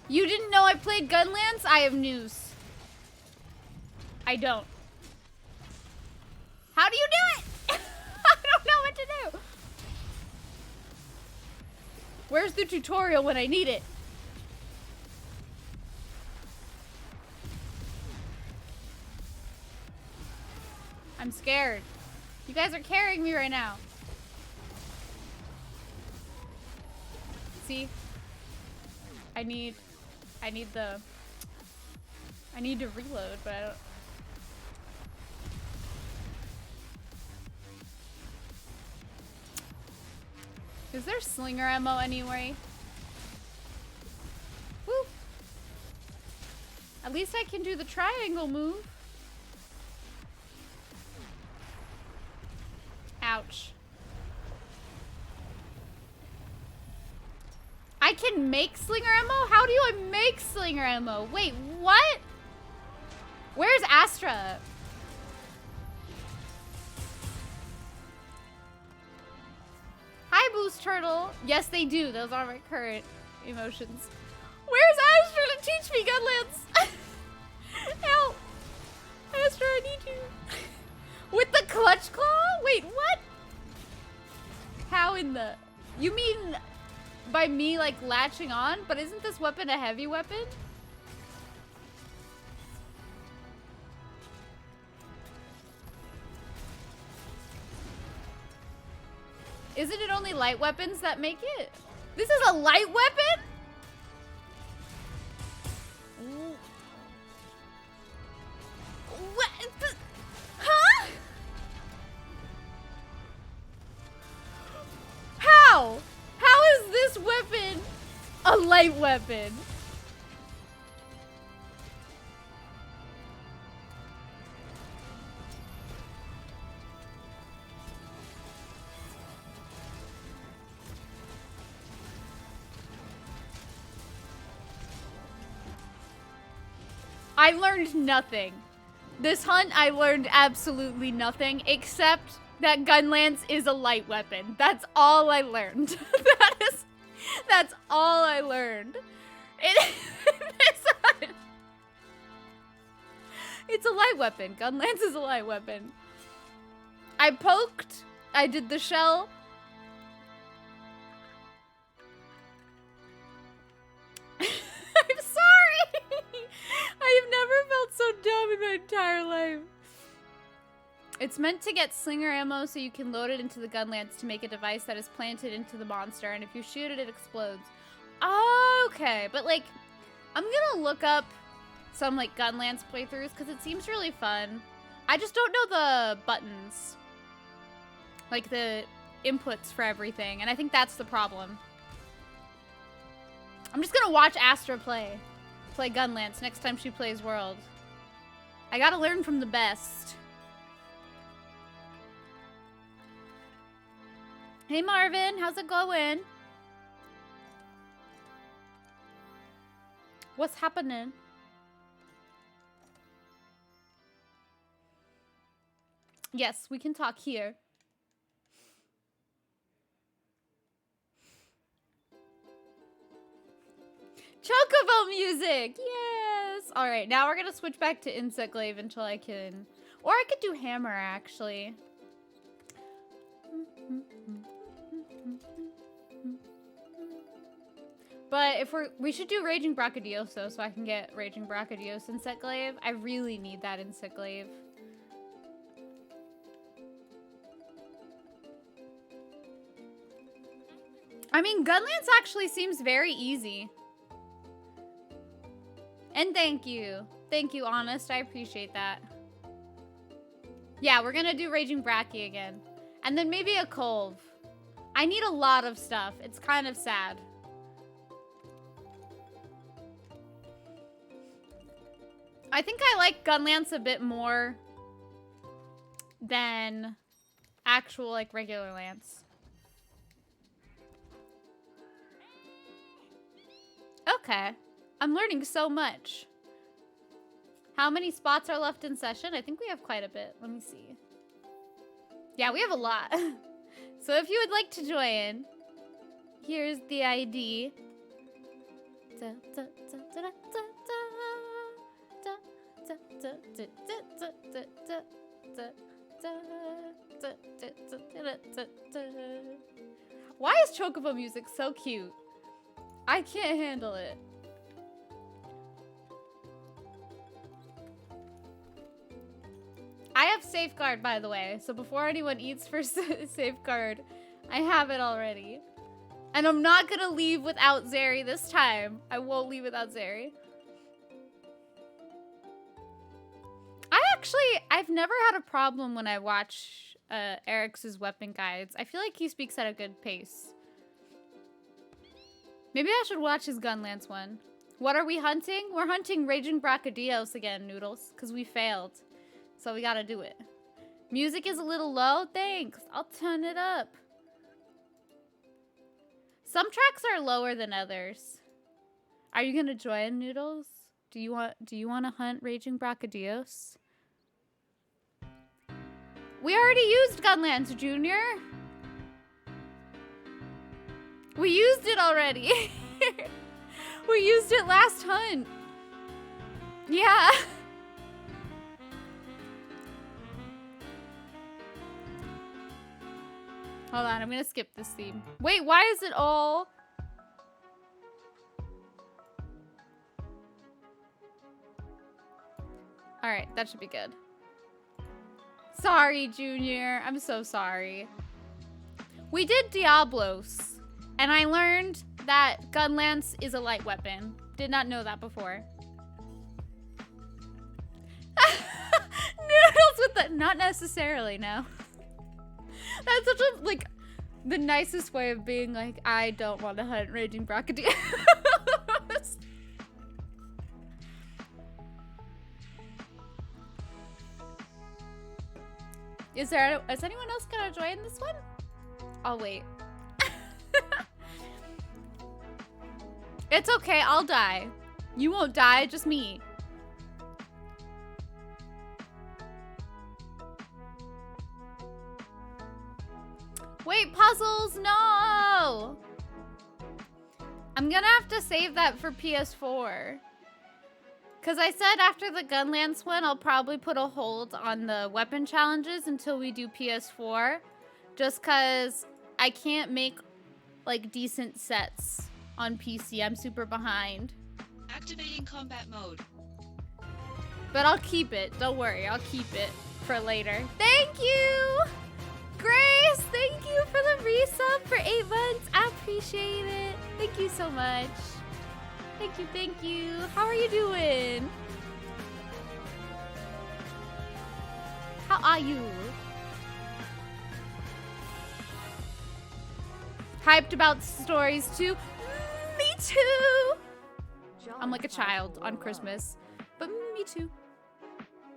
You didn't know I played Gunlance? I have news. I don't. How do you do it? I don't know what to do. Where's the tutorial when I need it? I'm scared. You guys are carrying me right now. See? I need to reload, but I don't. Is there slinger ammo anyway? Woo! At least I can do the triangle move. Ouch. I can make slinger ammo? How do I make slinger ammo? Wait, what? Where's Astra? Hi, Boost Turtle. Yes, they do. Those are my current emotions. Where's Astra to teach me Gunlance? Help. Astra, I need you. With the clutch claw? Wait, what? How in the... You mean by me, like, latching on? But isn't this weapon a heavy weapon? Isn't it only light weapons that make it? This is a light weapon? What? Huh? light weapon. I learned nothing. This hunt, I learned absolutely nothing, except that Gunlance is a light weapon. That's all I learned. That's all I learned. It's a light weapon. Gunlance is a light weapon. I poked. I did the shell. I'm sorry. I have never felt so dumb in my entire life. It's meant to get slinger ammo so you can load it into the gunlance to make a device that is planted into the monster, and if you shoot it, it explodes. Okay, but like, I'm gonna look up some like gunlance playthroughs because it seems really fun. I just don't know the buttons, like the inputs for everything, and I think that's the problem. I'm just gonna watch Astra play Gunlance next time she plays World. I gotta learn from the best. Hey Marvin, how's it going? What's happening? Yes, we can talk here. Chocobo music! Yes! Alright, now we're gonna switch back to Insect Glaive until I can... Or I could do Hammer, actually. But if we should do Raging Brachydioso so I can get Raging Brachydioso Insect Glaive. I really need that Insect Glaive. I mean, Gunlance actually seems very easy. And thank you. Thank you, Honest. I appreciate that. Yeah, we're gonna do Raging Brachy again. And then maybe a Colv. I need a lot of stuff. It's kind of sad. I think I like Gunlance a bit more than actual, like, regular Lance. Okay. I'm learning so much. How many spots are left in session? I think we have quite a bit. Let me see. Yeah, we have a lot. So if you would like to join, here's the ID. Why is Chocobo music so cute? I can't handle it. I have Safeguard, by the way, so before anyone eats for Safeguard, I have it already. And I'm not gonna leave without Zeri this time. I won't leave without Zeri. I've never had a problem when I watch Eric's weapon guides. I feel like he speaks at a good pace. Maybe I should watch his Gunlance one. What are we hunting? We're hunting Raging Brachydioso again, Noodles, because we failed. So we gotta do it. Music is a little low? Thanks. I'll turn it up. Some tracks are lower than others. Are you gonna join, Noodles? Do you want to hunt Raging Brachydioso? We already used Gunlance, Junior. We used it already. We used it last hunt. Yeah. Hold on, I'm gonna skip this theme. Wait, why is it all... Alright, that should be good. Sorry, Junior. I'm so sorry. We did Diablos, and I learned that Gunlance is a light weapon. Did not know that before. Noodles with the... Not necessarily, no. That's such a, like, the nicest way of being like, I don't want to hunt Raging Brachydioso. Is anyone else gonna join this one? I'll wait. It's okay, I'll die. You won't die, just me. Wait, puzzles, no! I'm gonna have to save that for PS4. Because I said after the Gunlance one, I'll probably put a hold on the weapon challenges until we do PS4. Just because I can't make, like, decent sets on PC. I'm super behind. Activating combat mode. But I'll keep it. Don't worry. I'll keep it for later. Thank you! Grace, thank you for the resub for 8 months. I appreciate it. Thank you so much. Thank you, thank you. How are you doing? How are you? Hyped about stories too? Me too! I'm like a child on Christmas. But me too.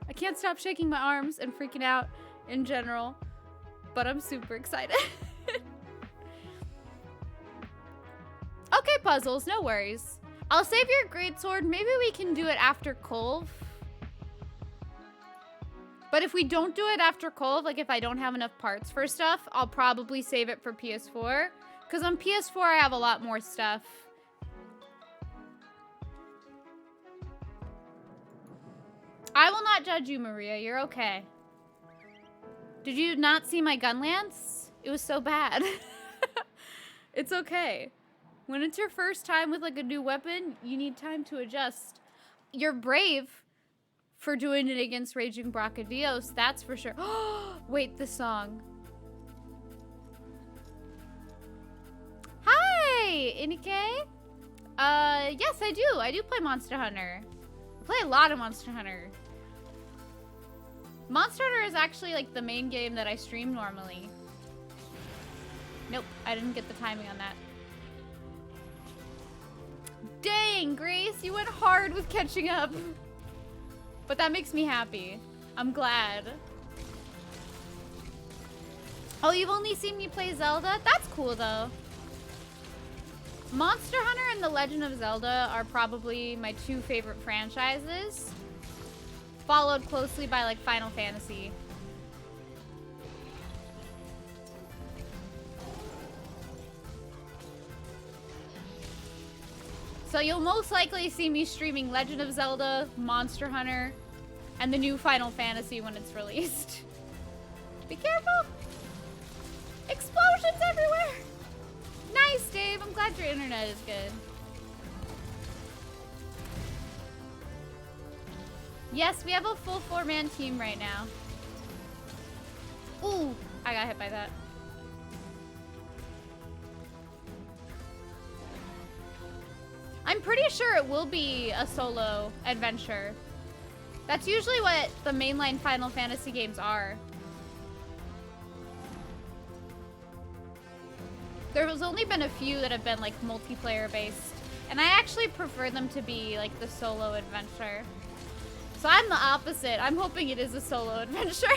I can't stop shaking my arms and freaking out in general. But I'm super excited. Okay, puzzles, no worries. I'll save your greatsword. Maybe we can do it after Kolv. But if we don't do it after Kolv, like if I don't have enough parts for stuff, I'll probably save it for PS4. Because on PS4, I have a lot more stuff. I will not judge you, Maria. You're okay. Did you not see my gun lance? It was so bad. It's okay. When it's your first time with like a new weapon, you need time to adjust. You're brave for doing it against Raging Bracadios, that's for sure. Wait, this song. Hi, Inike. Yes, I do. I do play Monster Hunter. I play a lot of Monster Hunter. Monster Hunter is actually like the main game that I stream normally. Nope, I didn't get the timing on that. Dang, Grace, you went hard with catching up. But that makes me happy. I'm glad. Oh, you've only seen me play Zelda? That's cool, though. Monster Hunter and The Legend of Zelda are probably my 2 favorite franchises. Followed closely by, like, Final Fantasy. So you'll most likely see me streaming Legend of Zelda, Monster Hunter, and the new Final Fantasy when it's released. Be careful! Explosions everywhere! Nice, Dave. I'm glad your internet is good. Yes, we have a full 4-man team right now. Ooh, I got hit by that. I'm pretty sure it will be a solo adventure. That's usually what the mainline Final Fantasy games are. There's only been a few that have been like multiplayer based, and I actually prefer them to be like the solo adventure. So I'm the opposite. I'm hoping it is a solo adventure.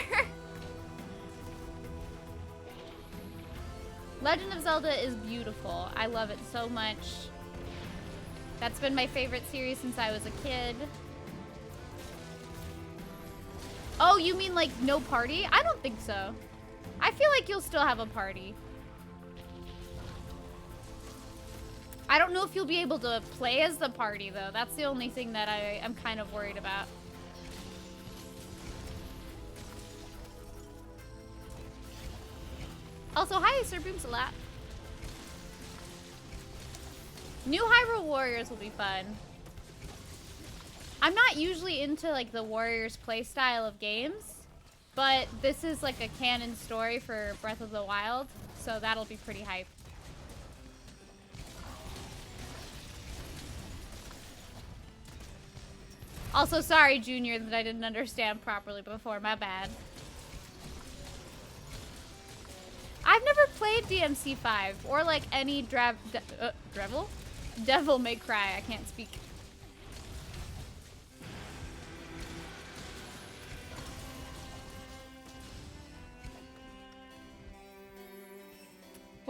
Legend of Zelda is beautiful. I love it so much. That's been my favorite series since I was a kid. Oh, you mean like no party? I don't think so. I feel like you'll still have a party. I don't know if you'll be able to play as the party though. That's the only thing that I'm kind of worried about. Also, hi, Sir Boomsalap. New Hyrule Warriors will be fun. I'm not usually into like the Warriors playstyle of games, but this is like a canon story for Breath of the Wild, so that'll be pretty hype. Also, sorry, Junior, that I didn't understand properly before. My bad. I've never played DMC5 or like any Devil May Cry. I can't speak.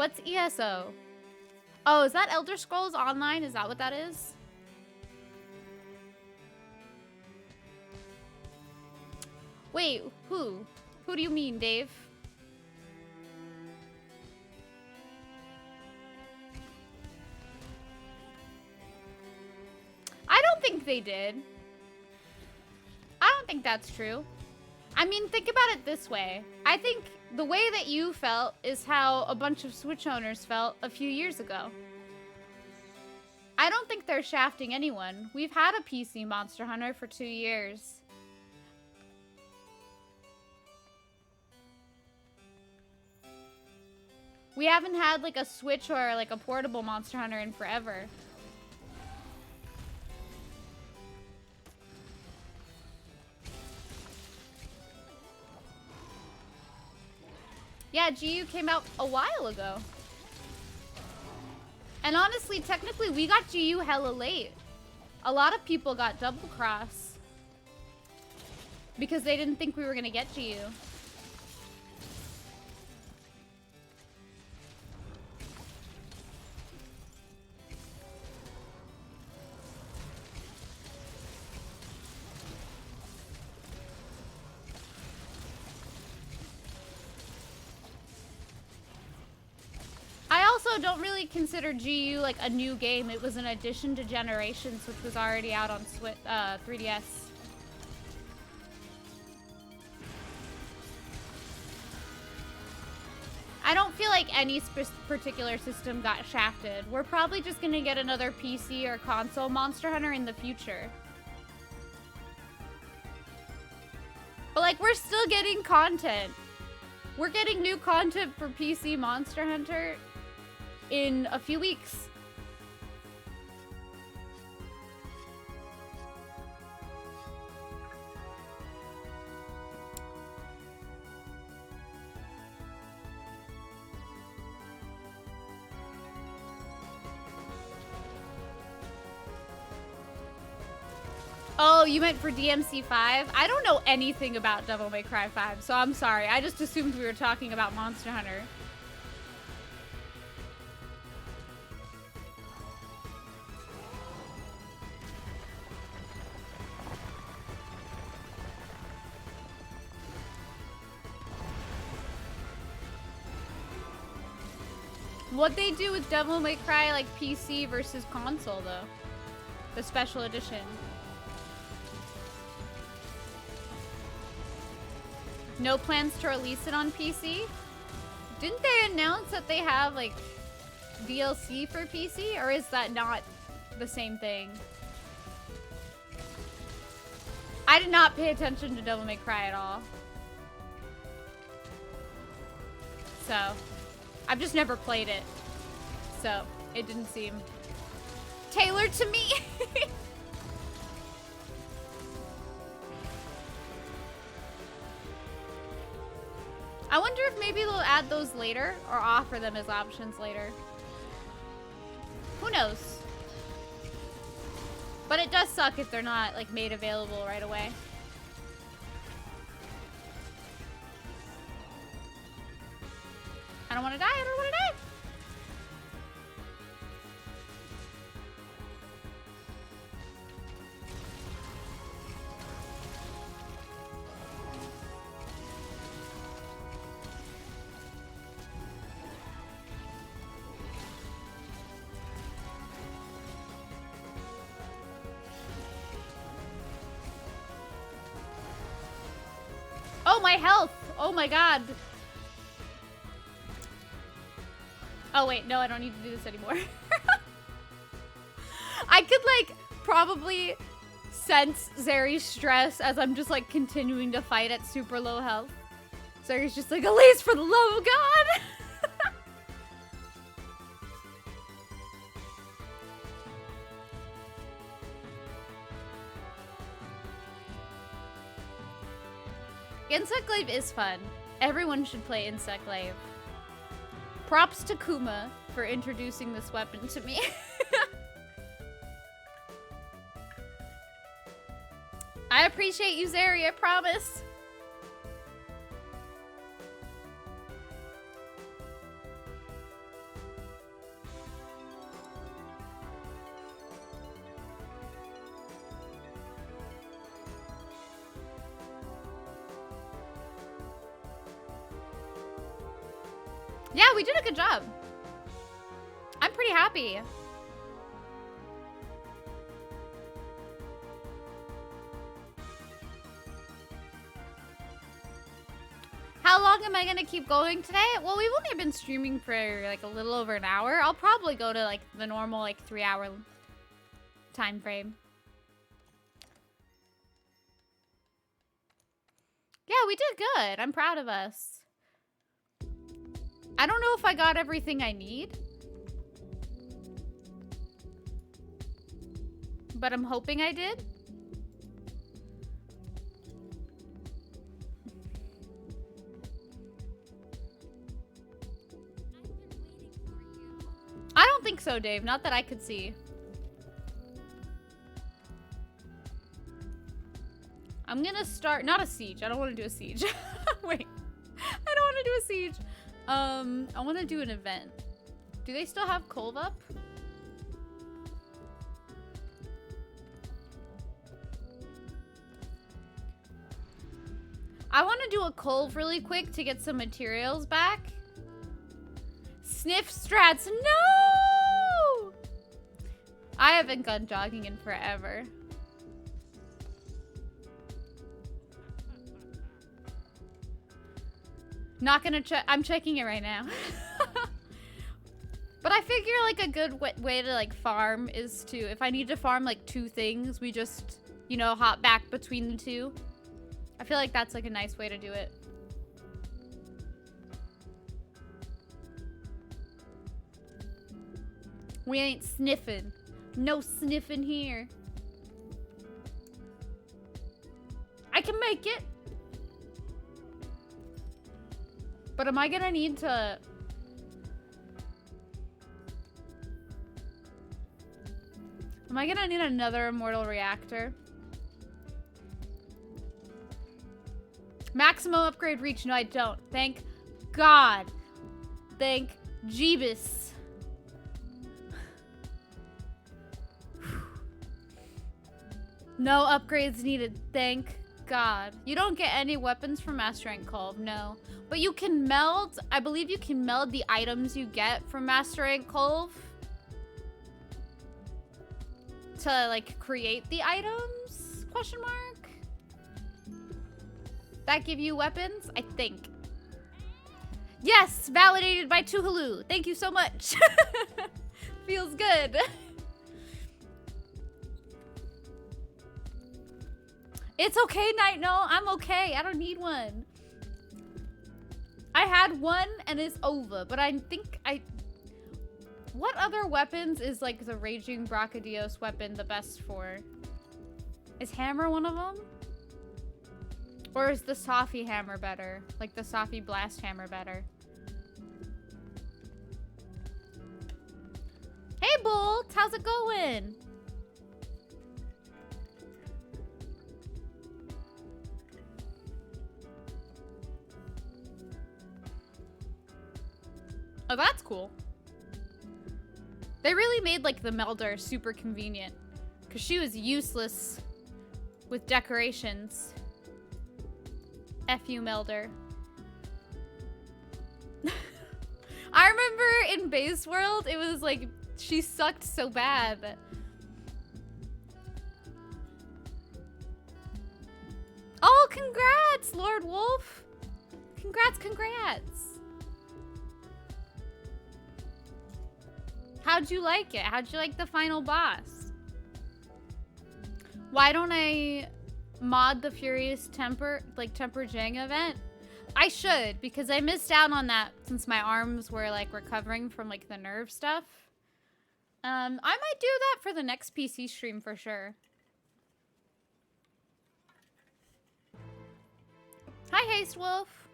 What's ESO? Oh, is that Elder Scrolls Online? Is that what that is? Wait, who? Who do you mean, Dave? I don't think they did. I don't think that's true. I mean, think about it this way. I think the way that you felt is how a bunch of Switch owners felt a few years ago. I don't think they're shafting anyone. We've had a PC Monster Hunter for 2 years. We haven't had like a Switch or like a portable Monster Hunter in forever. Yeah, GU came out a while ago. And honestly, technically, we got GU hella late. A lot of people got Double Cross because they didn't think we were gonna get GU. I also don't really consider GU like a new game. It was an addition to Generations, which was already out on 3DS. I don't feel like any particular system got shafted. We're probably just gonna get another PC or console Monster Hunter in the future. But like, we're still getting content. We're getting new content for PC Monster Hunter in a few weeks. Oh, you meant for DMC5? I don't know anything about Devil May Cry 5, so I'm sorry. I just assumed we were talking about Monster Hunter. What'd they do with Devil May Cry, like, PC versus console, though? The special edition. No plans to release it on PC? Didn't they announce that they have, like, DLC for PC? Or is that not the same thing? I did not pay attention to Devil May Cry at all. So, I've just never played it. So, it didn't seem tailored to me. I wonder if maybe they'll add those later or offer them as options later. Who knows? But it does suck if they're not like made available right away. I don't want to die. I don't want to die. Oh, my health. Oh my god. Oh wait, no, I don't need to do this anymore. I could like probably sense Zeri's stress as I'm just like continuing to fight at super low health. Zeri's just like, Elise, for the love of God. Insect Glaive is fun. Everyone should play Insect Glaive. Props to Kuma for introducing this weapon to me. I appreciate you, Zeri, I promise. Yeah, we did a good job. I'm pretty happy. How long am I gonna keep going today? Well, we've only been streaming for like a little over an hour. I'll probably go to like the normal like 3-hour time frame. Yeah, we did good. I'm proud of us. I don't know if I got everything I need, but I'm hoping I did. I don't think so, Dave. Not that I could see. I'm gonna start, not a siege. I don't want to do a siege. Wait, I don't want to do a siege. I want to do an event. Do they still have Colv up? I want to do a Colv really quick to get some materials back. Sniff strats, no! I haven't gone jogging in forever. Not gonna check. I'm checking it right now. But I figure like a good way to like farm is to, if I need to farm like 2 things, we just, you know, hop back between the 2. I feel like that's like a nice way to do it. We ain't sniffing. No sniffing here. I can make it. But am I gonna need to... Am I gonna need another immortal reactor? Maximum upgrade reach. No, I don't. Thank God. Thank Jeebus. No upgrades needed. Thank God. You don't get any weapons from Master Rank Colv, no. But you can meld, I believe you can meld the items you get from Master Rank Colv to like create the items? Question mark? That give you weapons? I think. Yes, validated by Tuhalu. Thank you so much. Feels good. It's okay, Night. No, I'm okay. I don't need one. I had one and it's over, but I think what other weapons is like the Raging Brachydios weapon the best for? Is hammer one of them? Or is the Safi hammer better? Like the Safi blast hammer better? Hey, Bolt, how's it going? Oh, that's cool. They really made like the melder super convenient because she was useless with decorations. F you, melder. I remember in Base World, it was like she sucked so bad. Oh, congrats, Lord Wolf. Congrats, congrats. How'd you like it? How'd you like the final boss? Why don't I mod the Furious Temper, like Temper Jang event? I should, because I missed out on that since my arms were like recovering from like the nerve stuff. I might do that for the next PC stream for sure. Hi, Haste Wolf.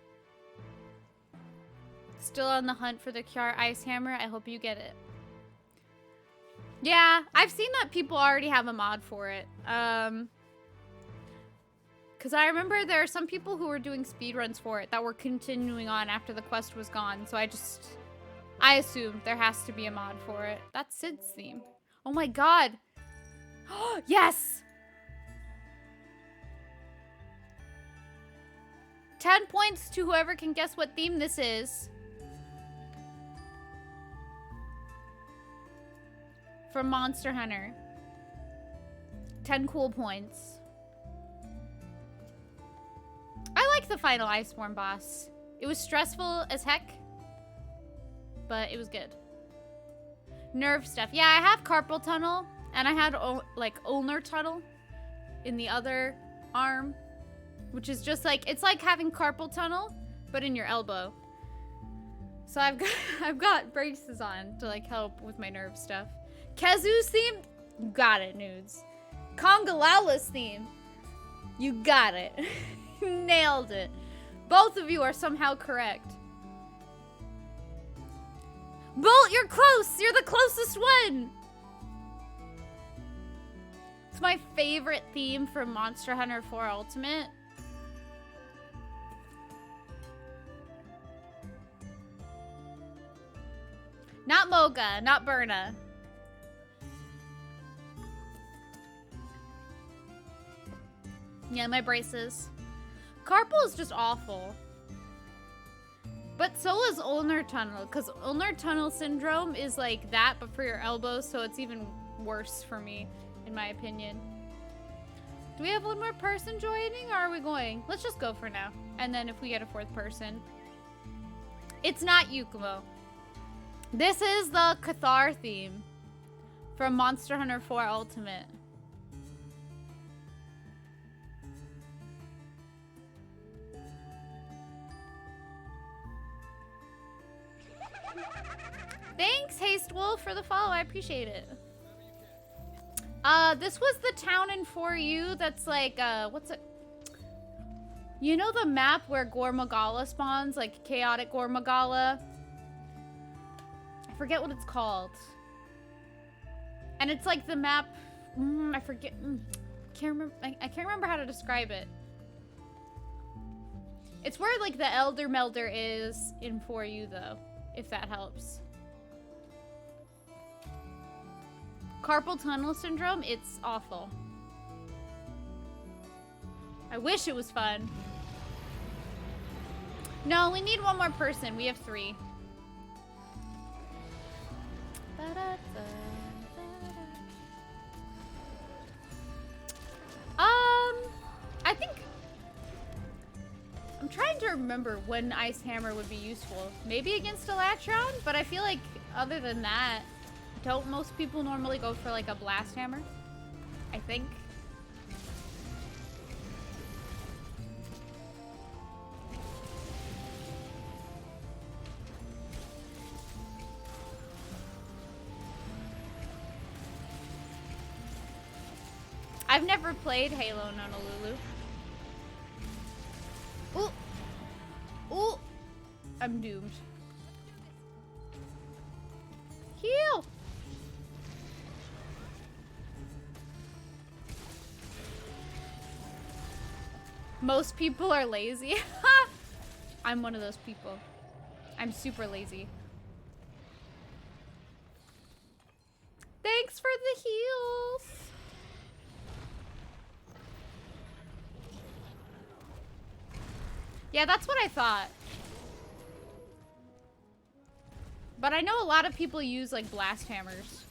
Still on the hunt for the Kiar Ice Hammer. I hope you get it. Yeah, I've seen that people already have a mod for it. Because I remember there are some people who were doing speedruns for it that were continuing on after the quest was gone. So I assumed there has to be a mod for it. That's Sid's theme. Oh my God. Yes! 10 points to whoever can guess what theme this is. from Monster Hunter. 10 cool points. I like the final Iceborne boss. It was stressful as heck, but it was good. Nerve stuff. Yeah, I have carpal tunnel, and I had like ulnar tunnel in the other arm, which is just like, it's like having carpal tunnel, but in your elbow. So I've got braces on to like help with my nerve stuff. Kazu's theme, you got it, nudes. Congalala's theme, you got it. You nailed it. Both of you are somehow correct. Bolt, you're close. You're the closest one. It's my favorite theme from Monster Hunter 4 Ultimate. Not Moga, not Berna. Yeah, my braces. Carpal is just awful. But so is ulnar tunnel, because ulnar tunnel syndrome is like that, but for your elbows, so it's even worse for me, in my opinion. Do we have one more person joining, or are we going? Let's just go for now. And then if we get a fourth person. It's not Yukumo. This is the Cathar theme from Monster Hunter 4 Ultimate. Thanks, Haste Wolf, for the follow. I appreciate it. This was the town in 4U that's like, what's it? You know the map where Gormagala spawns? Like, Chaotic Gormagala? I forget what it's called. And it's like the map... I forget... can't remember. I can't remember how to describe it. It's where, like, the Elder Melder is in 4U, though. If that helps. Carpal tunnel syndrome, it's awful. I wish it was fun. No, we need one more person. We have 3. I think... I'm trying to remember when Ice Hammer would be useful. Maybe against Elatron, but I feel like other than that, don't most people normally go for like a Blast Hammer? I think. I've never played Halo Honolulu. Ooh. Ooh. I'm doomed. Heal. Most people are lazy. I'm one of those people. I'm super lazy. Thanks for the heals. Yeah, that's what I thought. But I know a lot of people use like blast hammers.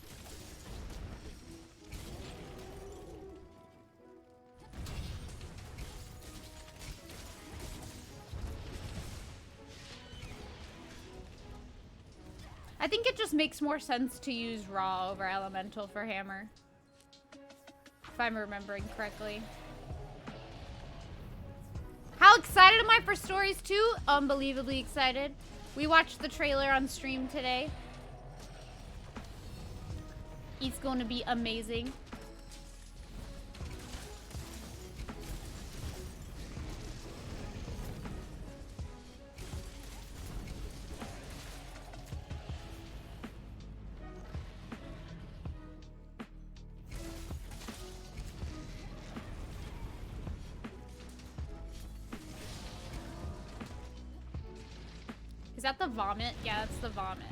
I think it just makes more sense to use raw over elemental for hammer. If I'm remembering correctly. How excited am I for Stories 2? Unbelievably excited. We watched the trailer on stream today. It's going to be amazing. Is that the vomit? Yeah, that's the vomit.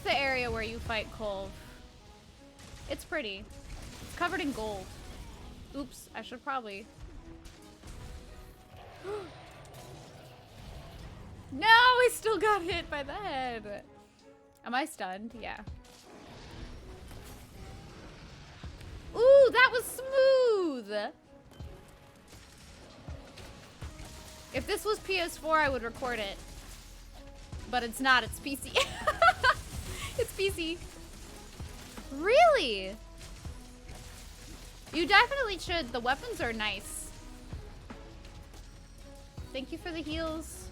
like the area where you fight Kolv. It's pretty. It's covered in gold. Oops, I should probably... No, I still got hit by the head. Am I stunned? Yeah. Ooh, that was smooth. If this was PS4, I would record it. But it's not, it's PC. It's PC. Really? You definitely should. The weapons are nice. Thank you for the heals.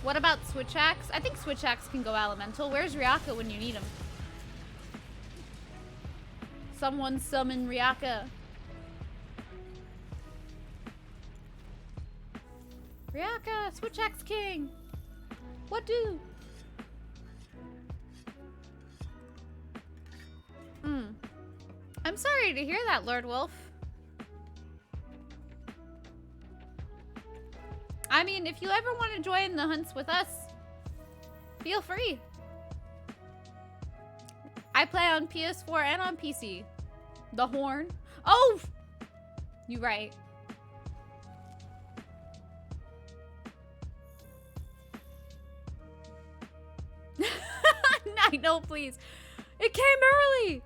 What about Switch Axe? I think Switch Axe can go elemental. Where's Ryaka when you need him? Someone summon Ryaka. Ryaka, Switch Axe King. What do? I'm sorry to hear that, Lord Wolf. I mean, if you ever want to join the hunts with us, feel free. I play on PS4 and on PC. The horn. Oh! You right. No, please. It came early.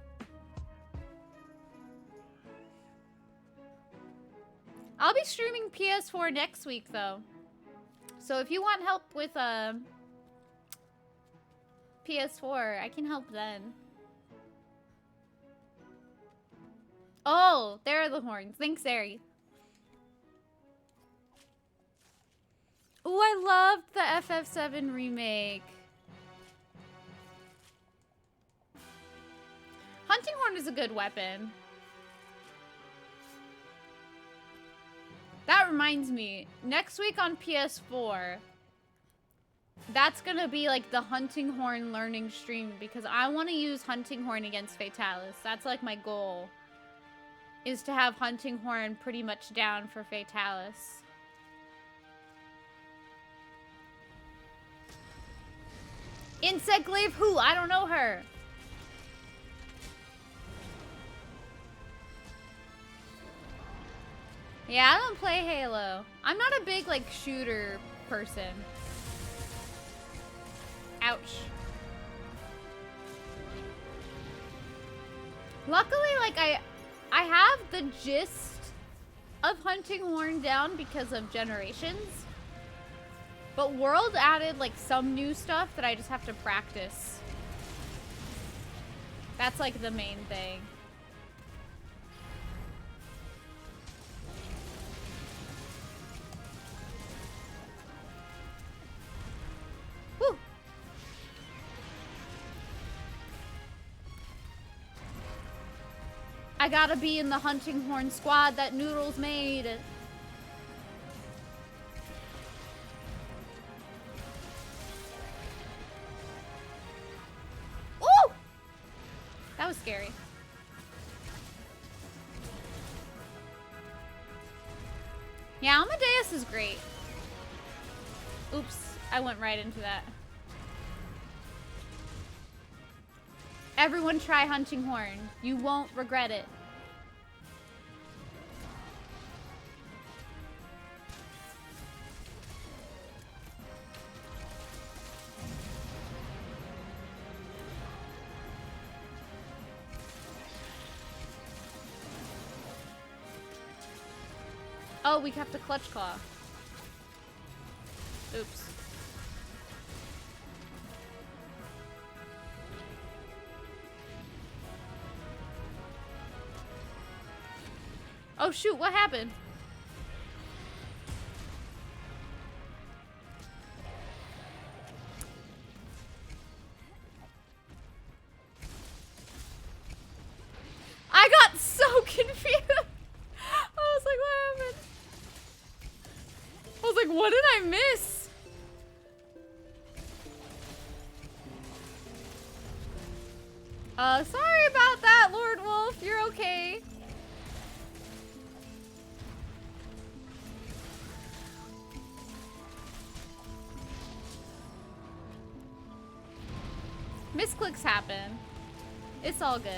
I'll be streaming PS4 next week, though. So if you want help with PS4, I can help then. Oh, there are the horns. Thanks, Ari. Ooh, I loved the FF7 remake. Hunting horn is a good weapon. That reminds me, next week on PS4, that's gonna be like the hunting horn learning stream because I want to use hunting horn against Fatalis. That's like my goal, is to have hunting horn pretty much down for Fatalis. Insect Glaive who? I don't know her. Yeah, I don't play Halo. I'm not a big, like, shooter person. Ouch. Luckily, like, I have the gist of hunting horn down because of Generations. But World added, like, some new stuff that I just have to practice. That's, like, the main thing. Woo! I gotta be in the hunting horn squad that Noodles made. Ooh! That was scary. Yeah, Amadeus is great. Oops, I went right into that. Everyone try hunting horn. You won't regret it. Oh, we have to clutch claw. Oops. Oh shoot, what happened? I got so confused. I was like, what happened? I was like, what did I miss? Sorry about that, Lord Wolf. You're okay. Misclicks happen. It's all good.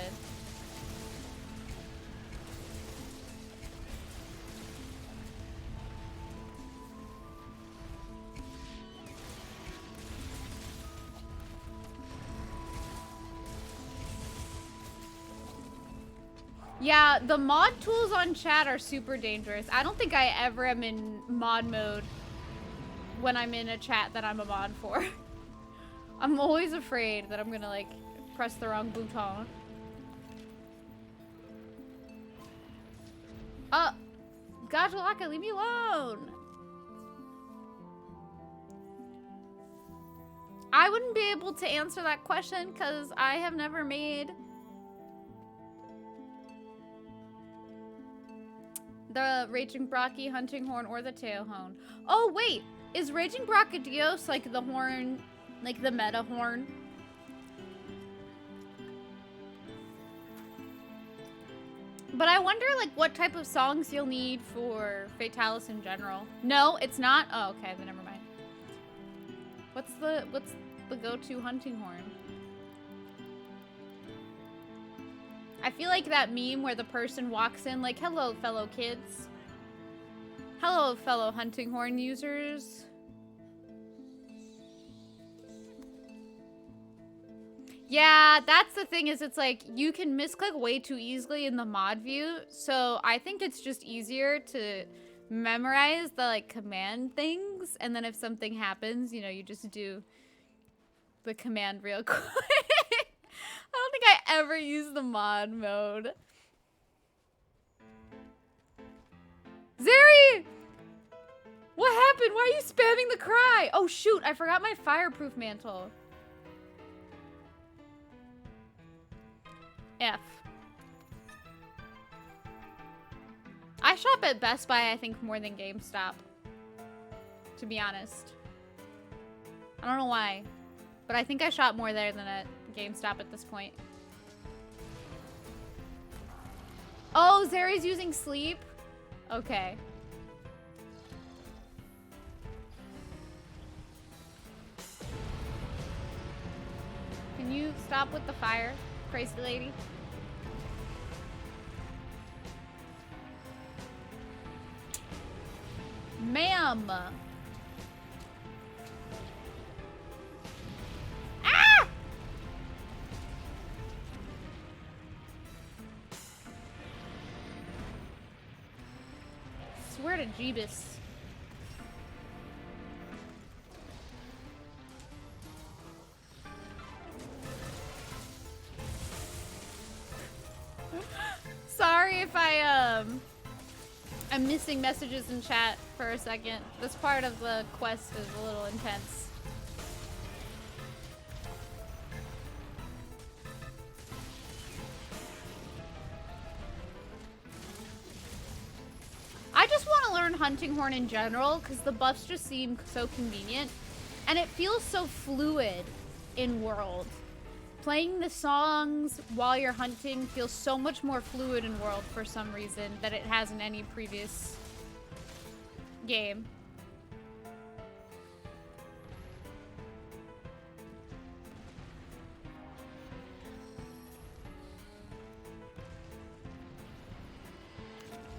Yeah, the mod tools on chat are super dangerous. I don't think I ever am in mod mode when I'm in a chat that I'm a mod for. I'm always afraid that I'm gonna, like, press the wrong button. Gajalaka, leave me alone! I wouldn't be able to answer that question because I have never made the Raging Brocky hunting horn or the tail horn. Oh, wait! Is Raging Brachadios like the horn, like the meta horn? But I wonder, like, what type of songs you'll need for Fatalis in general. No, it's not? Oh, okay, then never mind. What's the go-to hunting horn? I feel like that meme where the person walks in like, hello, fellow kids. Hello, fellow hunting horn users. Yeah, that's the thing is it's like, you can misclick way too easily in the mod view. So I think it's just easier to memorize the, like, command things. And then if something happens, you know, you just do the command real quick. I don't think I ever use the mod mode. Zeri! What happened? Why are you spamming the cry? Oh shoot, I forgot my fireproof mantle. F. I shop at Best Buy, I think, more than GameStop. To be honest. I don't know why. But I think I shop more there than at GameStop at this point. Oh, Zeri's using sleep? Okay. Can you stop with the fire, crazy lady? Ma'am! Ah! Swear to Jeebus. Sorry if I'm missing messages in chat for a second. This part of the quest is a little intense. I just want to learn hunting horn in general because the buffs just seem so convenient and it feels so fluid in world. Playing the songs while you're hunting feels so much more fluid in world for some reason than it has in any previous game.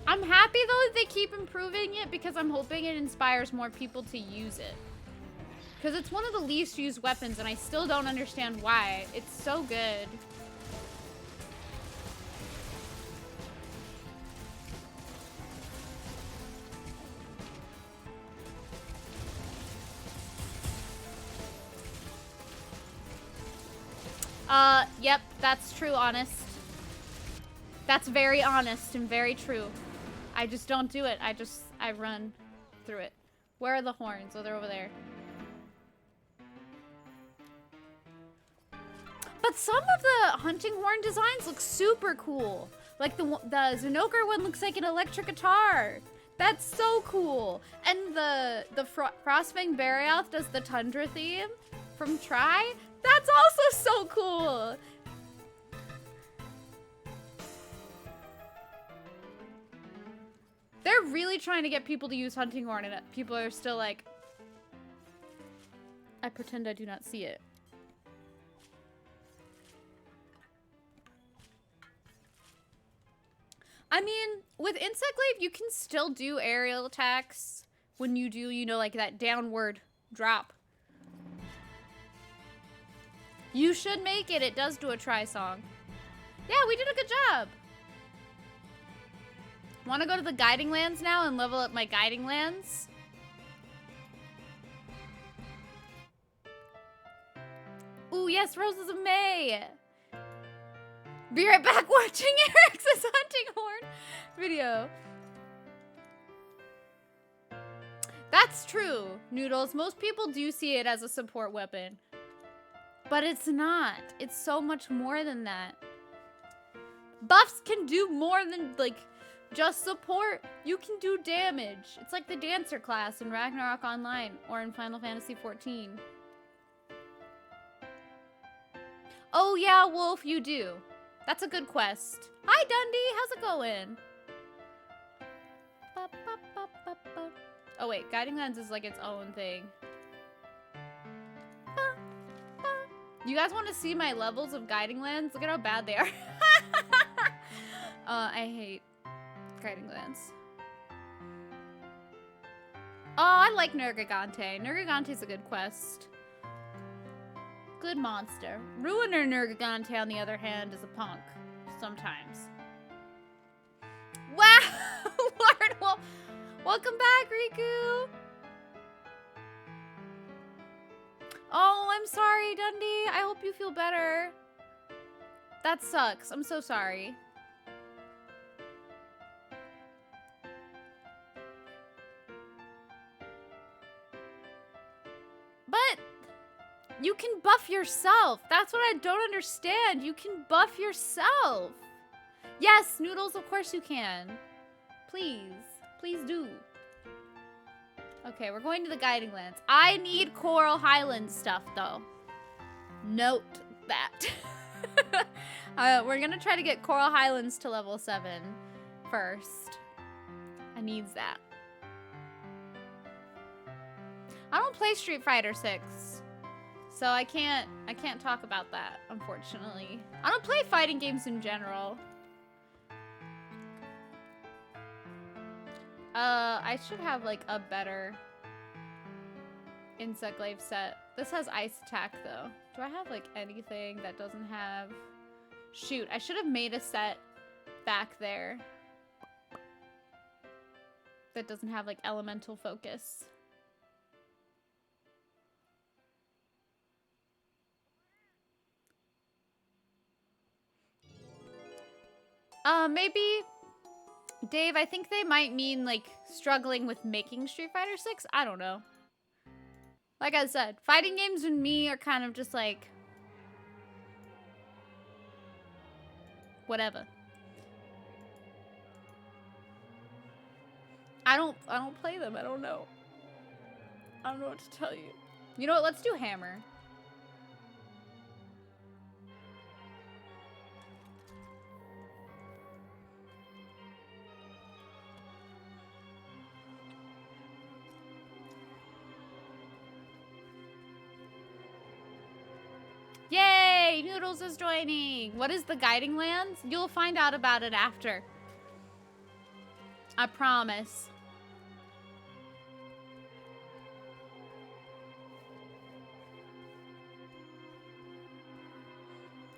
I'm happy though that they keep improving it because I'm hoping it inspires more people to use it. Because it's one of the least used weapons and I still don't understand why. It's so good. Yep, that's true, honest. That's very honest and very true. I just don't do it. I run through it. Where are the horns? Oh, they're over there. But some of the hunting horn designs look super cool. Like the Zinogre one looks like an electric guitar. That's so cool. And the Frostfang Barioth does the Tundra theme from Try. That's also so cool. They're really trying to get people to use hunting horn and people are still like, I pretend I do not see it. I mean, with Insect Glaive, you can still do aerial attacks when you do, you know, like that downward drop. You should make it. It does do a try song. Yeah, we did a good job. Want to go to the Guiding Lands now and level up my Guiding Lands? Ooh, yes, Roses of May. Be right back watching Eric's hunting horn video. That's true, Noodles. Most people do see it as a support weapon. But it's not. It's so much more than that. Buffs can do more than, like, just support. You can do damage. It's like the Dancer class in Ragnarok Online or in Final Fantasy XIV. Oh yeah, Wolf, you do. That's a good quest. Hi, Dundee. How's it going? Oh, wait. Guiding Lands is like its own thing. You guys want to see my levels of Guiding Lands? Look at how bad they are. I hate Guiding Lands. Oh, I like Nergigante. Nergigante's a good quest. Good monster. Ruiner Nergigante, on the other hand, is a punk. Sometimes. Wow! Lord, well, welcome back, Riku! Oh, I'm sorry, Dundee. I hope you feel better. That sucks. I'm so sorry. But you can buff yourself. That's what I don't understand. You can buff yourself. Yes, Noodles, of course you can. Please. Please do. Okay, we're going to the Guiding Lands. I need Coral Highlands stuff, though. Note that. We're gonna try to get Coral Highlands to level 7 first. I needs that. I don't play Street Fighter 6. So I can't talk about that, unfortunately. I don't play fighting games in general. I should have like a better Insect Glaive set. This has ice attack though. Do I have like anything that doesn't have... Shoot, I should have made a set back there that doesn't have like elemental focus. Maybe, Dave, I think they might mean, like, struggling with making Street Fighter 6? I don't know. Like I said, fighting games and me are kind of just, like, whatever. I don't play them. I don't know. I don't know what to tell you. You know what? Let's do Hammer. Yay! Noodles is joining! What is the Guiding Lands? You'll find out about it after. I promise.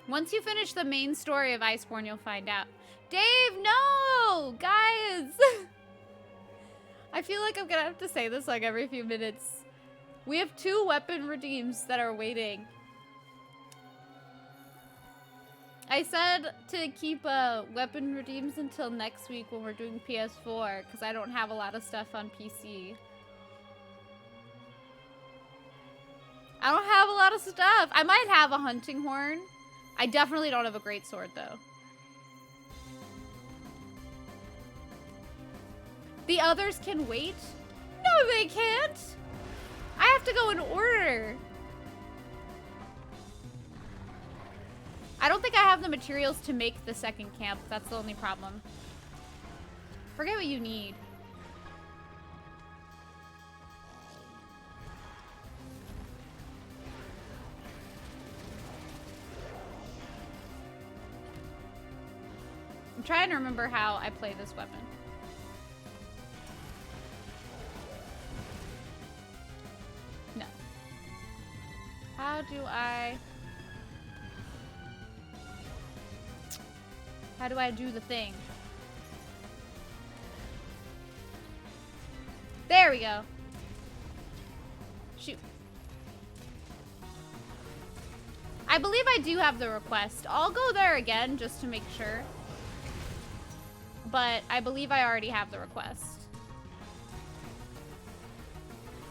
Once you finish the main story of Iceborne, you'll find out. Dave, no! Guys! I feel like I'm gonna have to say this like every few minutes. We have 2 weapon redeems that are waiting. I said to keep weapon redeems until next week when we're doing PS4, because I don't have a lot of stuff on PC. I don't have a lot of stuff. I might have a hunting horn. I definitely don't have a great sword, though. The others can wait? No, they can't! I have to go in order. I don't think I have the materials to make the second camp. That's the only problem. Forget what you need. trying to remember how I play this weapon. No. How do I do the thing? There we go. Shoot. I believe I do have the request. I'll go there again just to make sure. But I believe I already have the request.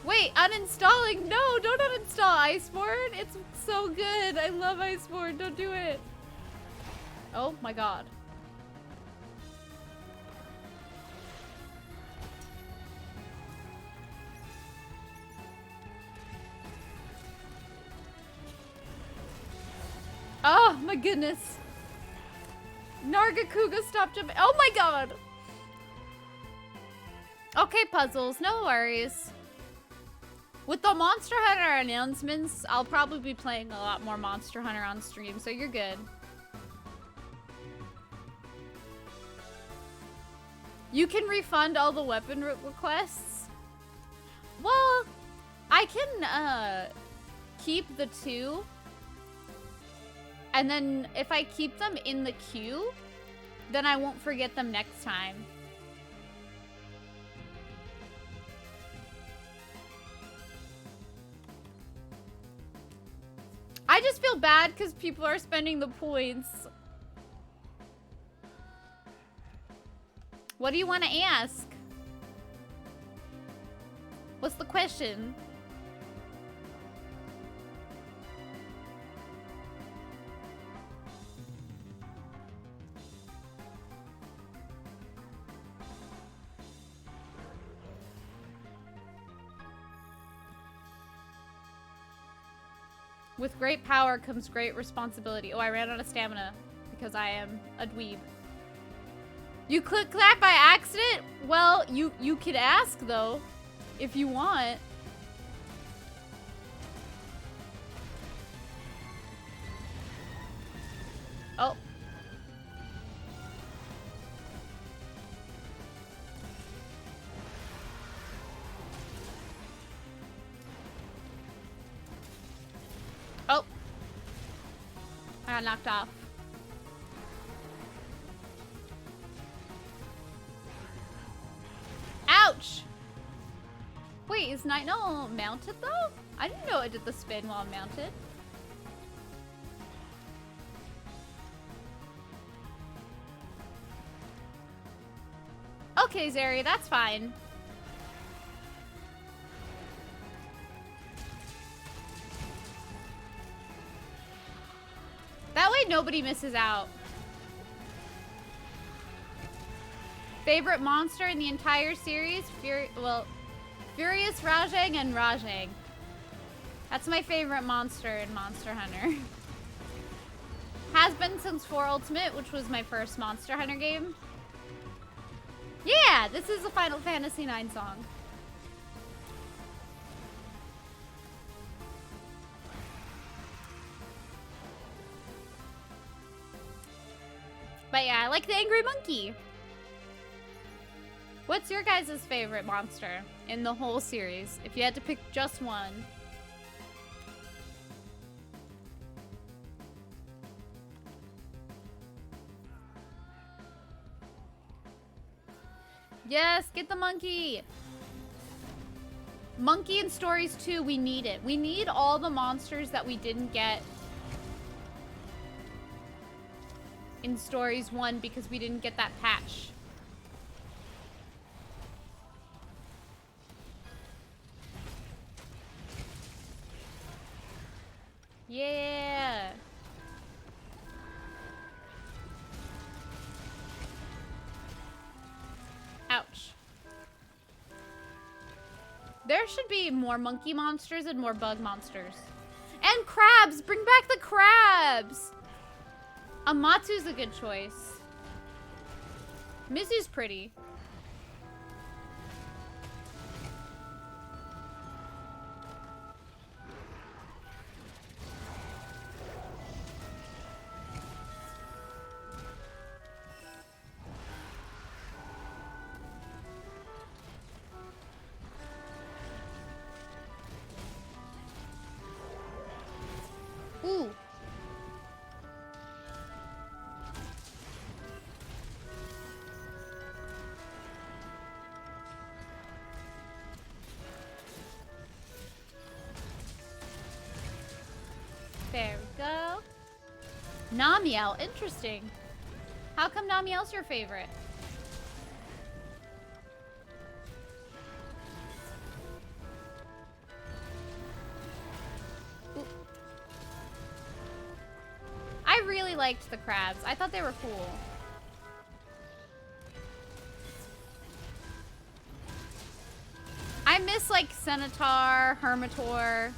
Wait, uninstalling. No, don't uninstall Iceborne. It's so good. I love Iceborne. Don't do it. Oh my god. Oh my goodness. Nargacuga stopped jumping. Oh my god. Okay, puzzles. No worries. With the Monster Hunter announcements, I'll probably be playing a lot more Monster Hunter on stream, so you're good. You can refund all the weapon requests? Well, I can keep the 2. And then if I keep them in the queue, then I won't forget them next time. I just feel bad because people are spending the points. What do you want to ask? What's the question? With great power comes great responsibility. Oh, I ran out of stamina because I am a dweeb. You clicked that by accident? Well, you could ask though, if you want. Oh. Oh. I got knocked off. Ouch! Wait, is Night Null mounted though? I didn't know it did the spin while mounted. Okay, Zeri, that's fine. That way nobody misses out. Favorite monster in the entire series? Furious Rajang and Rajang. That's my favorite monster in Monster Hunter. Has been since 4 Ultimate, which was my first Monster Hunter game. Yeah, this is a Final Fantasy IX song. But yeah, I like the Angry Monkey. What's your guys' favorite monster in the whole series? If you had to pick just one. Yes, get the monkey. Monkey in Stories 2, we need it. We need all the monsters that we didn't get in Stories 1 because we didn't get that patch. Yeah. Ouch. There should be more monkey monsters and more bug monsters. And crabs! Bring back the crabs! Amatsu's a good choice. Mizu's pretty. Namiel, interesting. How come Namiel's your favorite? I really liked the crabs. I thought they were cool. I miss like Centaur, Hermitor.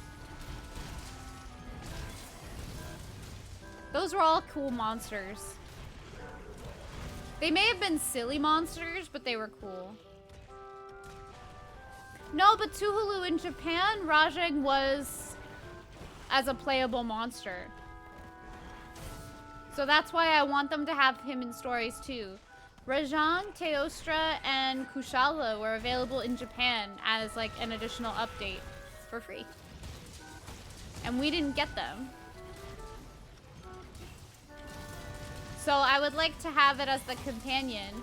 Those were all cool monsters. They may have been silly monsters, but they were cool. No, but Tuhulu in Japan, Rajang was as a playable monster. So that's why I want them to have him in stories too. Rajang, Teostra, and Kushala were available in Japan as like an additional update for free. And we didn't get them. So I would like to have it as the companion,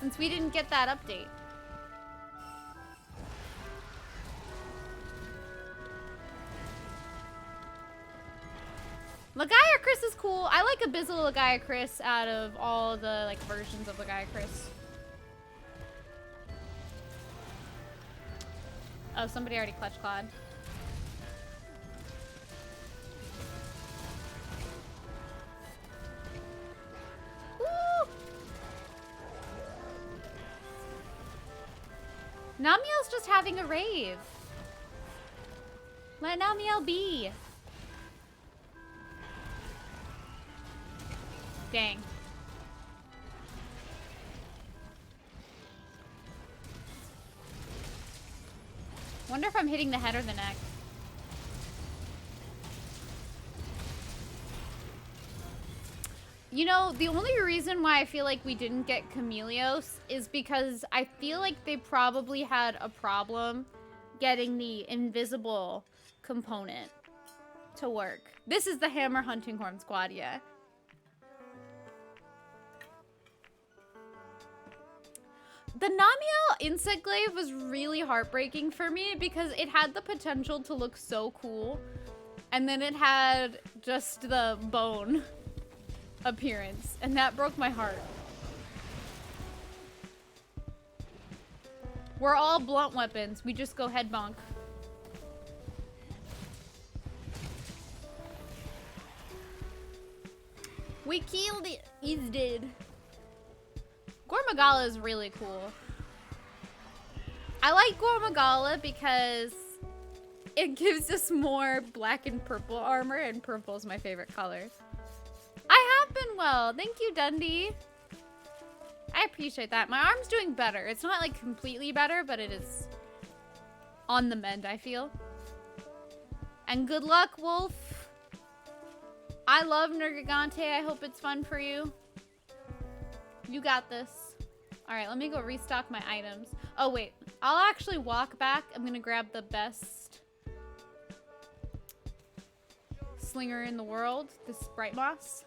since we didn't get that update. Lagaya Chris is cool. I like Abyssal Lagaya Chris out of all the like versions of Lagaya Chris. Oh, somebody already clutch clawed. Woo! Namiel's just having a rave. Let Namiel be. Dang. Wonder if I'm hitting the head or the neck. You know, the only reason why I feel like we didn't get Chameleos is because I feel like they probably had a problem getting the invisible component to work. This is the Hammer Hunting Horn Squad, yeah. The Namiel Insect Glaive was really heartbreaking for me because it had the potential to look so cool. And then it had just the bone appearance. And that broke my heart. We're all blunt weapons. We just go head bonk. We killed it. He's dead. Gormagala is really cool. I like Gormagala because it gives us more black and purple armor, and purple is my favorite color. I have been well. Thank you, Dundee. I appreciate that. My arm's doing better. It's not like completely better, but it is on the mend, I feel. And good luck, Wolf. I love Nergigante. I hope it's fun for you. You got this. All right, let me go restock my items. Oh, wait. I'll actually walk back. I'm going to grab the best slinger in the world, this Bright Moss.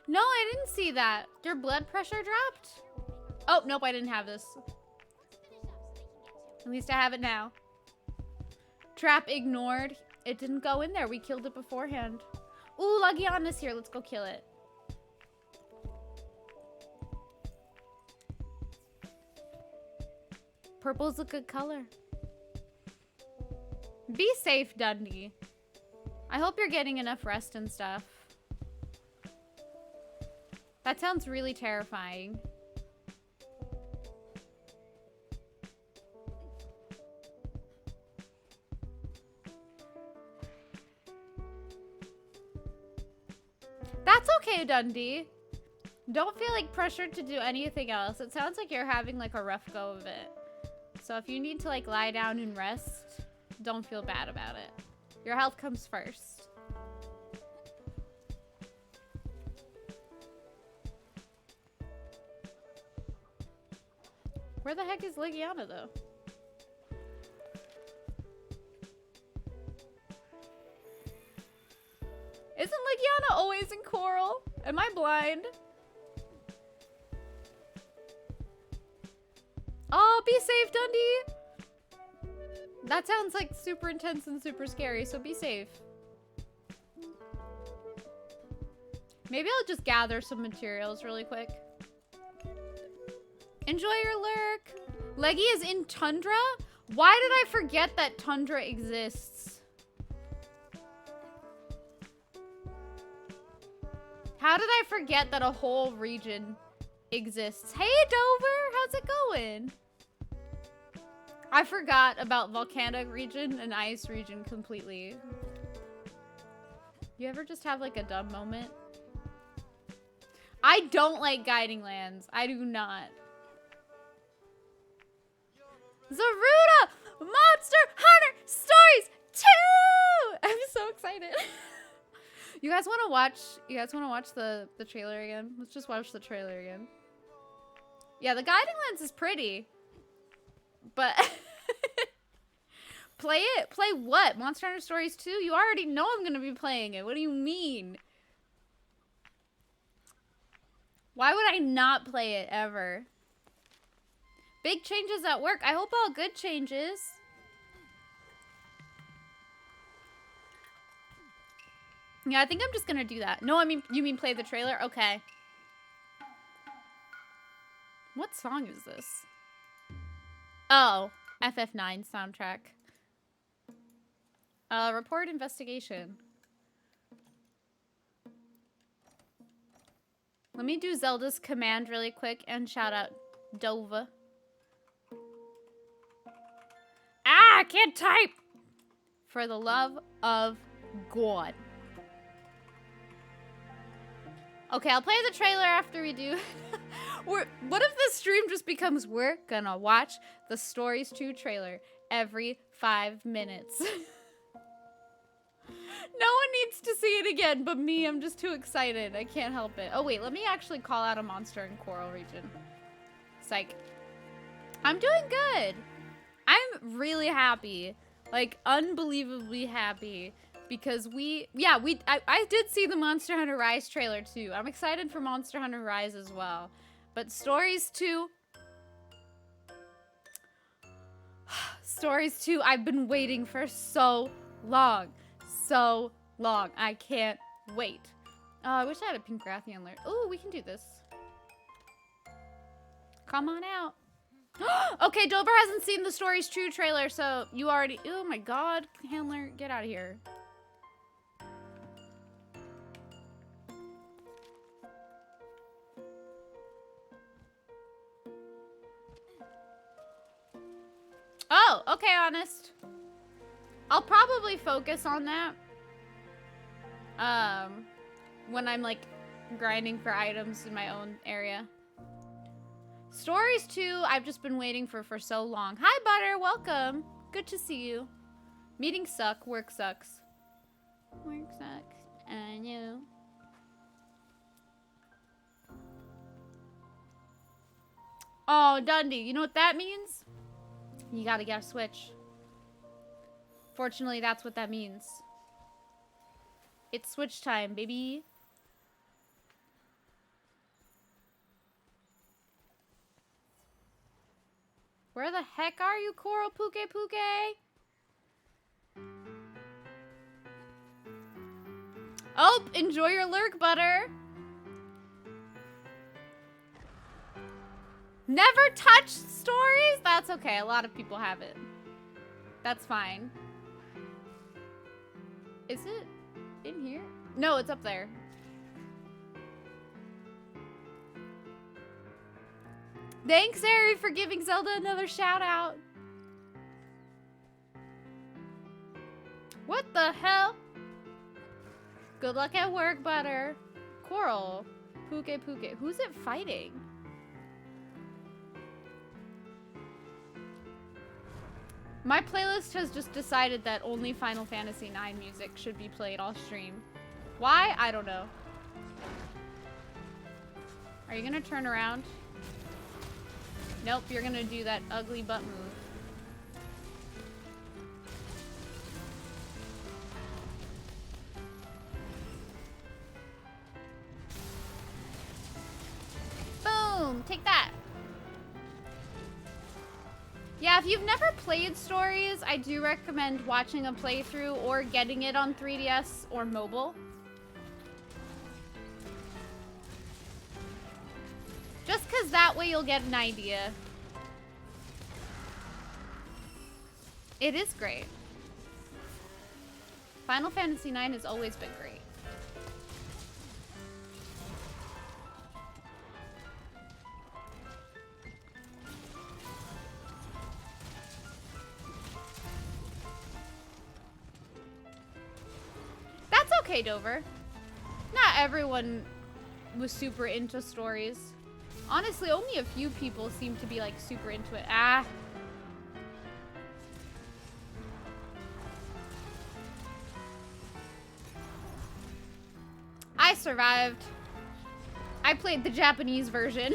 No, I didn't see that. Your blood pressure dropped? Oh, nope, I didn't have this. At least I have it now. Trap ignored. It didn't go in there. We killed it beforehand. Ooh, Lagiana's here. Let's go kill it. Purple's a good color. Be safe, Dundee. I hope you're getting enough rest and stuff. That sounds really terrifying. That's okay, Dundee. Don't feel like pressured to do anything else. It sounds like you're having like a rough go of it. So if you need to like lie down and rest, don't feel bad about it. Your health comes first. Where the heck is Legiana, though? Isn't Legiana always Am I blind? Oh, be safe, Dundee. That sounds like super intense and super scary, so be safe. Maybe I'll just gather some materials really quick. Enjoy your lurk. Leggy is in Tundra? Why did I forget that Tundra exists? How did I forget that a whole region exists? Hey, Dover, how's it going? I forgot about volcanic region and ice region completely. You ever just have like a dumb moment? I don't like guiding lands. I do not. Zaruda! Monster Hunter Stories 2! I'm so excited. You guys want to watch the trailer again? Let's just watch the trailer again. Yeah, the guiding lens is pretty. But play it. Play what? Monster Hunter Stories 2? You already know I'm going to be playing it. What do you mean? Why would I not play it ever? Big changes at work. I hope all good changes. Yeah, I think I'm just gonna do that. No, I mean, you mean play the trailer? Okay. What song is this? Oh, FF9 soundtrack. Report investigation. Let me do Zelda's command really quick and shout out Dova. Ah, I can't type! For the love of God. Okay, I'll play the trailer after we do. What if this stream just becomes we're gonna watch the Stories 2 trailer every 5 minutes? No one needs to see it again but me. I'm just too excited. I can't help it. Oh, wait. Let me actually call out a monster in Coral region. Psych. I'm doing good. I'm really happy. Like, unbelievably happy. Because I did see the Monster Hunter Rise trailer too. I'm excited for Monster Hunter Rise as well. But Stories 2... Stories 2, I've been waiting for so long. So long. I can't wait. I wish I had a pink Rathian alert. Oh, we can do this. Come on out. Okay, Dober hasn't seen the Stories 2 trailer, so you already... Oh my god, handler, get out of here. Oh, okay, honest. I'll probably focus on that. When I'm like grinding for items in my own area. Stories 2, I've just been waiting for so long. Hi, Butter, welcome. Good to see you. Meetings suck, work sucks. Work sucks, I know. Oh, Dundee, you know what that means? You gotta get a Switch. Fortunately, that's what that means. It's Switch time, baby. Where the heck are you, Coral Puke Puke? Oh, enjoy your lurk, Butter. Never touched Stories? That's okay. A lot of people have it. That's fine. Is it in here? No, it's up there. Thanks, Ari, for giving Zelda another shout out. What the hell? Good luck at work, Butter. Coral. Puke Puke. Who's it fighting? My playlist has just decided that only Final Fantasy IX music should be played all stream. Why? I don't know. Are you gonna turn around? Nope, you're gonna do that ugly butt move. Boom! Take that. Yeah, if you've never played Stories, I do recommend watching a playthrough or getting it on 3DS or mobile. Just because that way you'll get an idea. It is great. Final Fantasy IX has always been great. That's okay, Dover. Not everyone was super into Stories. Honestly, only a few people seem to be like super into it. Ah. I survived. I played the Japanese version.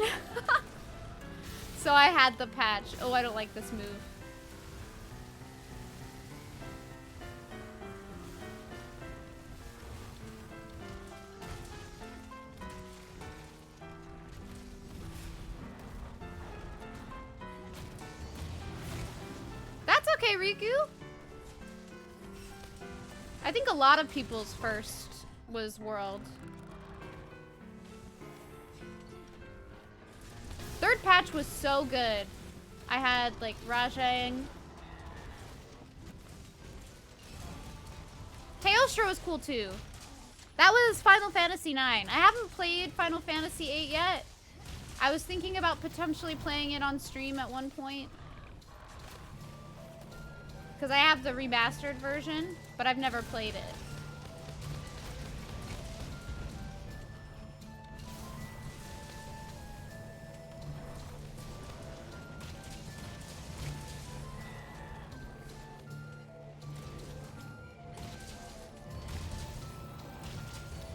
So I had the patch. Oh, I don't like this move. That's okay, Riku. I think a lot of people's first was World. Third patch was so good. I had like Rajang. Teostra was cool too. That was Final Fantasy IX. I haven't played Final Fantasy VIII yet. I was thinking about potentially playing it on stream at one point. Because I have the remastered version, but I've never played it.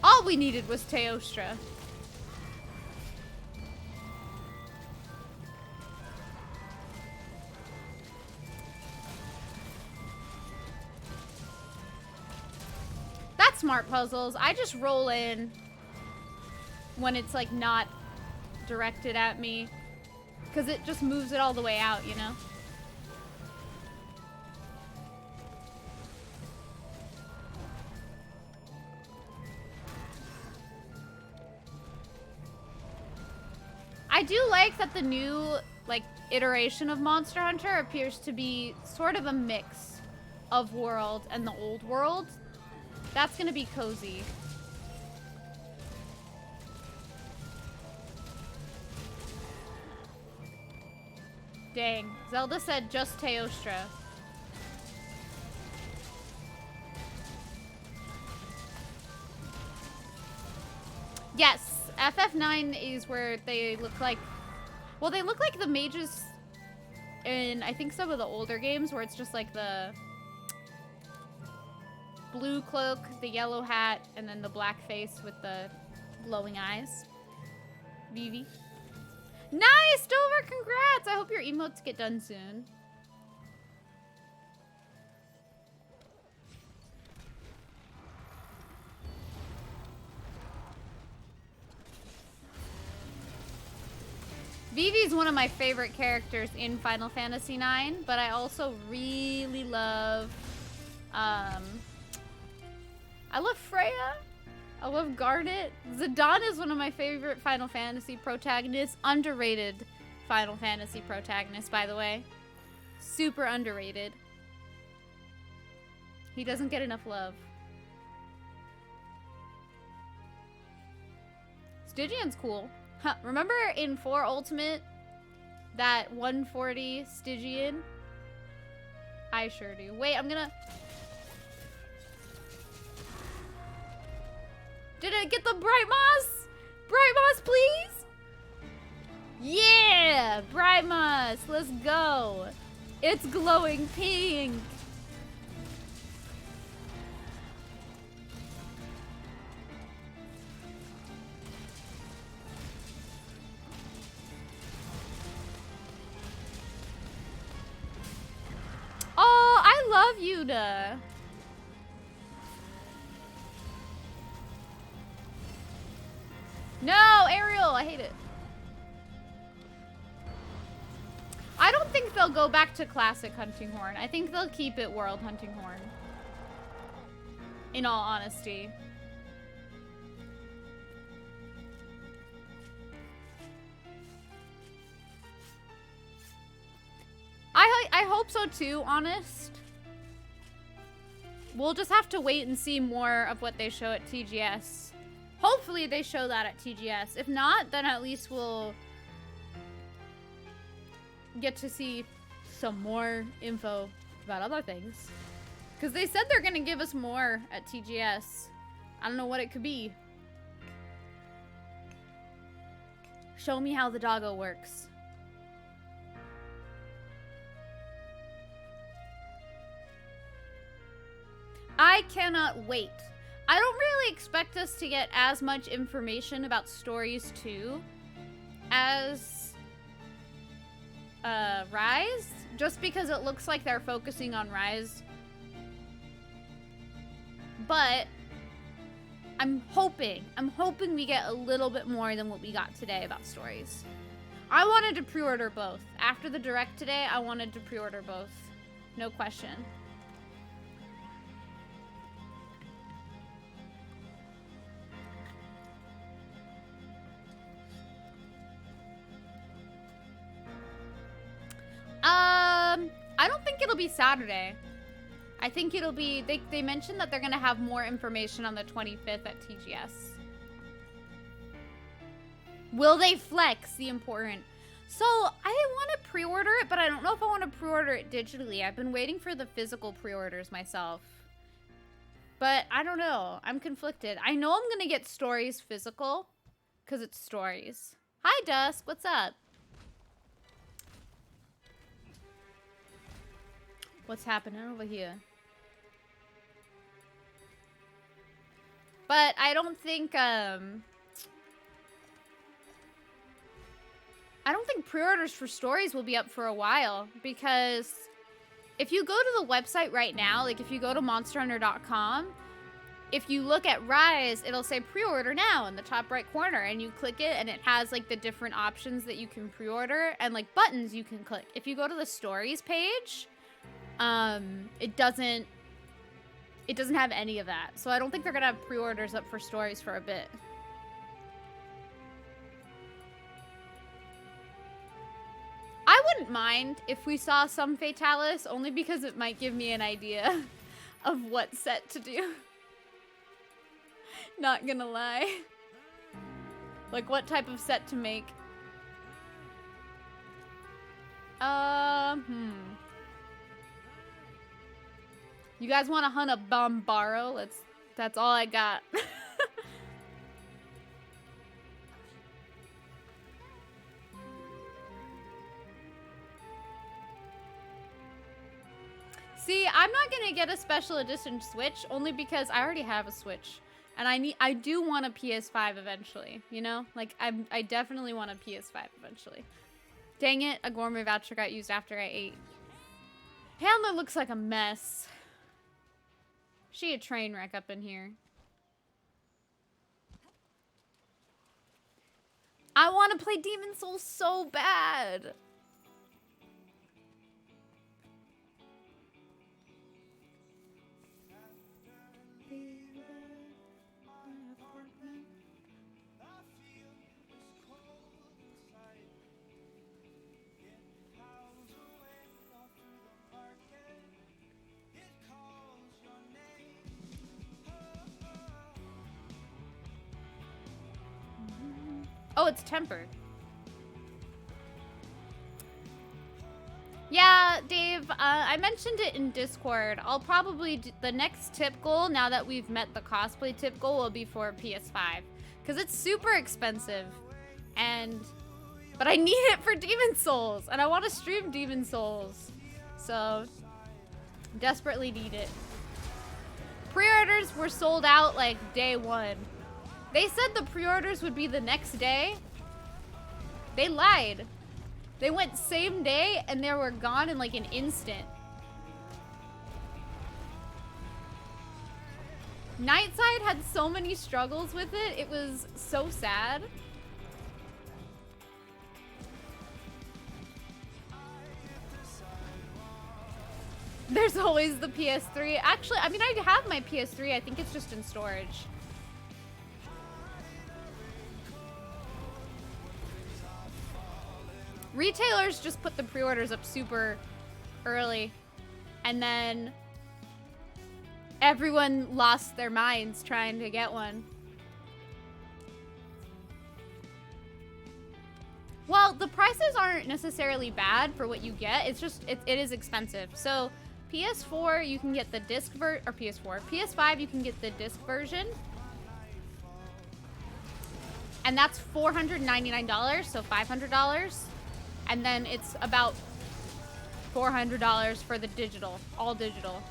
All we needed was Teostra. That's smart puzzles. I just roll in when it's like not directed at me, because it just moves it all the way out, you know? I do like that the new, like, iteration of Monster Hunter appears to be sort of a mix of World and the old world. That's gonna be cozy. Dang. Zelda said just Teostra. Yes. FF9 is where they look like... Well, they look like the mages in, I think, some of the older games where it's just like the blue cloak, the yellow hat, and then the black face with the glowing eyes. Vivi. Nice, Dover! Congrats! I hope your emotes get done soon. Vivi's one of my favorite characters in Final Fantasy IX, but I also really love, I love Freya. I love Garnet. Zidane is one of my favorite Final Fantasy protagonists. Underrated Final Fantasy protagonist, by the way. Super underrated. He doesn't get enough love. Stygian's cool. Huh, remember in 4 Ultimate, that 140 Stygian? I sure do. Wait, I'm gonna... Did I get the Bright Moss? Bright Moss, please? Yeah! Bright Moss, let's go. It's glowing pink. Oh, I love Yuda. No, Ariel, I hate it. they'll go back to classic Hunting Horn. I think they'll keep it World Hunting Horn. In all honesty. I hope so too, honest. We'll just have to wait and see more of what they show at TGS. Hopefully they show that at TGS. If not, then at least we'll get to see some more info about other things. Because they said they're going to give us more at TGS. I don't know what it could be. Show me how the doggo works. I cannot wait. I don't really expect us to get as much information about Stories 2 as Rise, just because it looks like they're focusing on Rise. But I'm hoping we get a little bit more than what we got today about Stories. I wanted to pre-order both. After the direct today, I wanted to pre-order both. No question. I don't think it'll be Saturday. I think it'll be, they mentioned that they're gonna have more information on the 25th at TGS. Will they flex the important? So, I want to pre-order it, but I don't know if I want to pre-order it digitally. I've been waiting for the physical pre-orders myself. But I don't know. I'm conflicted. I know I'm gonna get Stories physical, because it's Stories. Hi, Dusk. What's up? What's happening over here? But I don't think pre-orders for Stories will be up for a while, because if you go to the website right now, like if you go to monsterhunter.com, if you look at Rise, it'll say pre-order now in the top right corner, and you click it and it has like the different options that you can pre-order and like buttons you can click. If you go to the Stories page, it doesn't have any of that. So I don't think they're gonna have pre-orders up for Stories for a bit. I wouldn't mind if we saw some Fatalis, only because it might give me an idea of what set to do. Not gonna lie. Like what type of set to make. You guys want to hunt a Bombaro? That's all I got. See, I'm not gonna get a special edition Switch only because I already have a Switch, and I do want a PS5 eventually. You know, like I definitely want a PS5 eventually. Dang it, a gourmet voucher got used after I ate. Handler looks like a mess. She a train wreck up in here. I want to play Demon Souls so bad. Oh, it's tempered. Yeah, Dave, I mentioned it in Discord. I'll probably do the next tip goal, now that we've met the cosplay tip goal, will be for PS5. Because it's super expensive. But I need it for Demon Souls. And I want to stream Demon Souls. So, desperately need it. Pre-orders were sold out like day one. They said the pre-orders would be the next day. They lied. They went same day and they were gone in like an instant. Nightside had so many struggles with it. It was so sad. There's always the PS3. Actually, I mean, I have my PS3. I think it's just in storage. Retailers just put the pre-orders up super early, and then everyone lost their minds trying to get one. Well, the prices aren't necessarily bad for what you get. It's just, it is expensive. So PS4, you can get the disc or PS4. PS5, you can get the disc version. And that's $499, so $500. And then it's about $400 for the digital, all digital.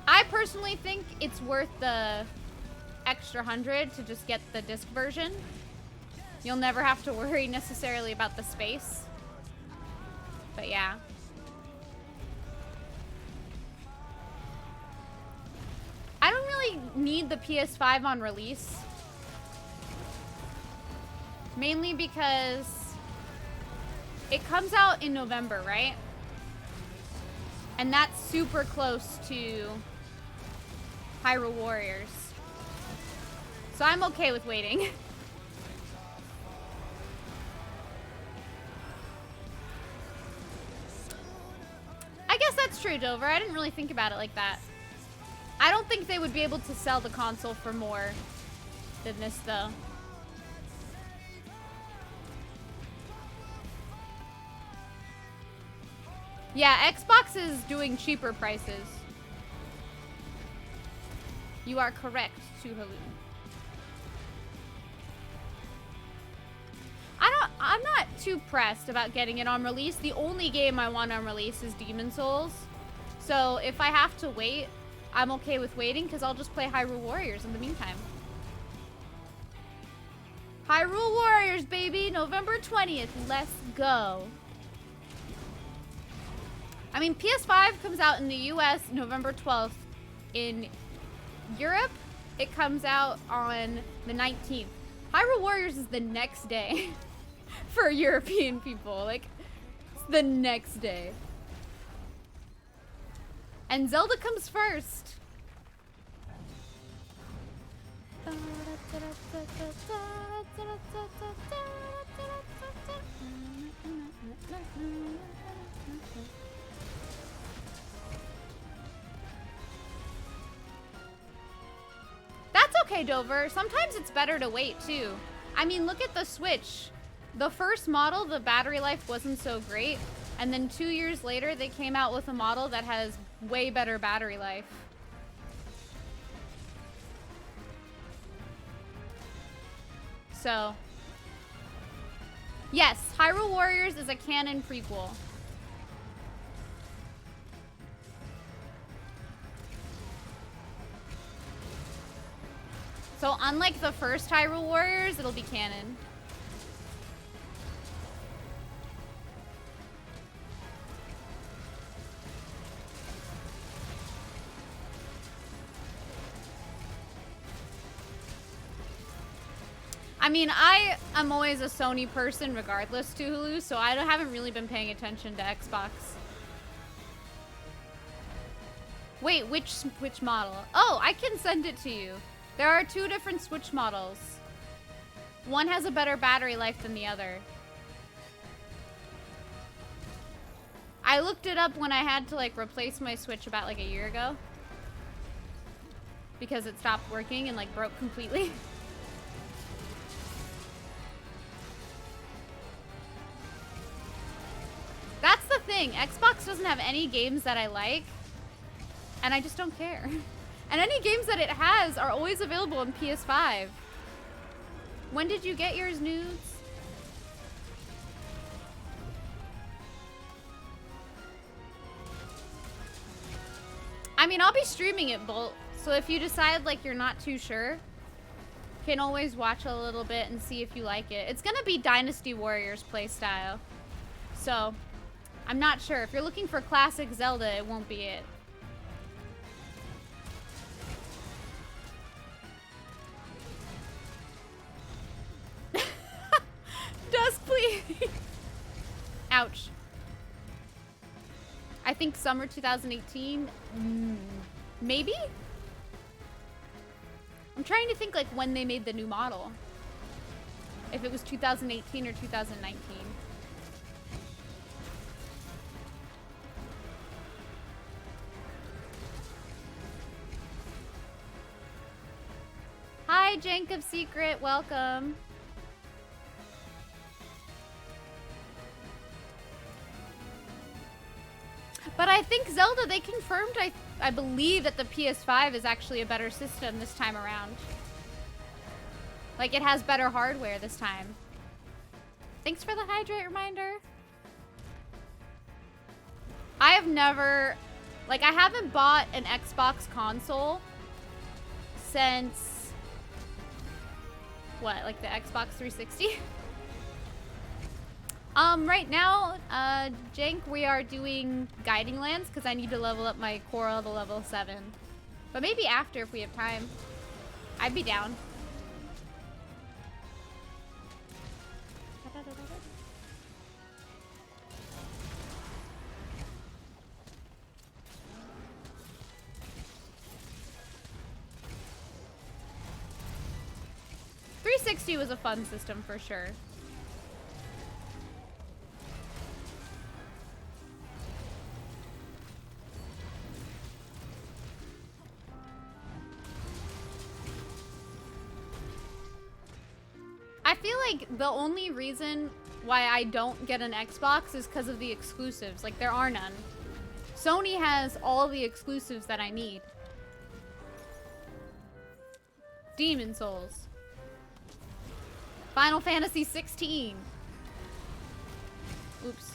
I personally think it's worth the extra $100 to just get the disc version. You'll never have to worry necessarily about the space. But yeah. I don't really need the PS5 on release. Mainly because it comes out in November, right? And that's super close to Hyrule Warriors. So I'm okay with waiting. I guess that's true, Dover. I didn't really think about it like that. I don't think they would be able to sell the console for more than this, though. Yeah, Xbox is doing cheaper prices. You are correct, Suhalu. I'm not too pressed about getting it on release. The only game I want on release is Demon's Souls. So if I have to wait, I'm okay with waiting because I'll just play Hyrule Warriors in the meantime. Hyrule Warriors, baby! November 20th. Let's go. I mean, PS5 comes out in the US November 12th. In Europe, it comes out on the 19th. Hyrule Warriors is the next day for European people. Like, it's the next day. And Zelda comes first. That's okay, Dover. Sometimes it's better to wait, too. I mean, look at the Switch. The first model, the battery life wasn't so great. And then 2 years later, they came out with a model that has way better battery life. So, yes, Hyrule Warriors is a canon prequel. So unlike the first Hyrule Warriors, it'll be canon. I mean, I am always a Sony person regardless, to Hulu, so I haven't really been paying attention to Xbox. Wait, which model? Oh, I can send it to you. There are 2 different Switch models. One has a better battery life than the other. I looked it up when I had to like replace my Switch about like a year ago. Because it stopped working and like broke completely. That's the thing. Xbox doesn't have any games that I like. And I just don't care. And any games that it has are always available on PS5. When did you get yours, Nudes? I mean, I'll be streaming it, Bolt. So if you decide like you're not too sure, you can always watch a little bit and see if you like it. It's gonna be Dynasty Warriors playstyle. So, I'm not sure. If you're looking for classic Zelda, it won't be it. Dusk, please. Ouch. I think summer 2018, maybe? I'm trying to think like when they made the new model. If it was 2018 or 2019. Hi, Jank of Secret, welcome. But I think Zelda, they confirmed, I believe that the PS5 is actually a better system this time around. Like, it has better hardware this time. Thanks for the hydrate reminder. I have never, like, I haven't bought an Xbox console since, what, like the Xbox 360? Right now, Jank, we are doing Guiding Lands because I need to level up my Coral to level 7. But maybe after if we have time. I'd be down. .360 was a fun system for sure. I feel like the only reason why I don't get an Xbox is because of the exclusives. Like, there are none. Sony has all the exclusives that I need. Demon Souls. Final Fantasy 16. Oops.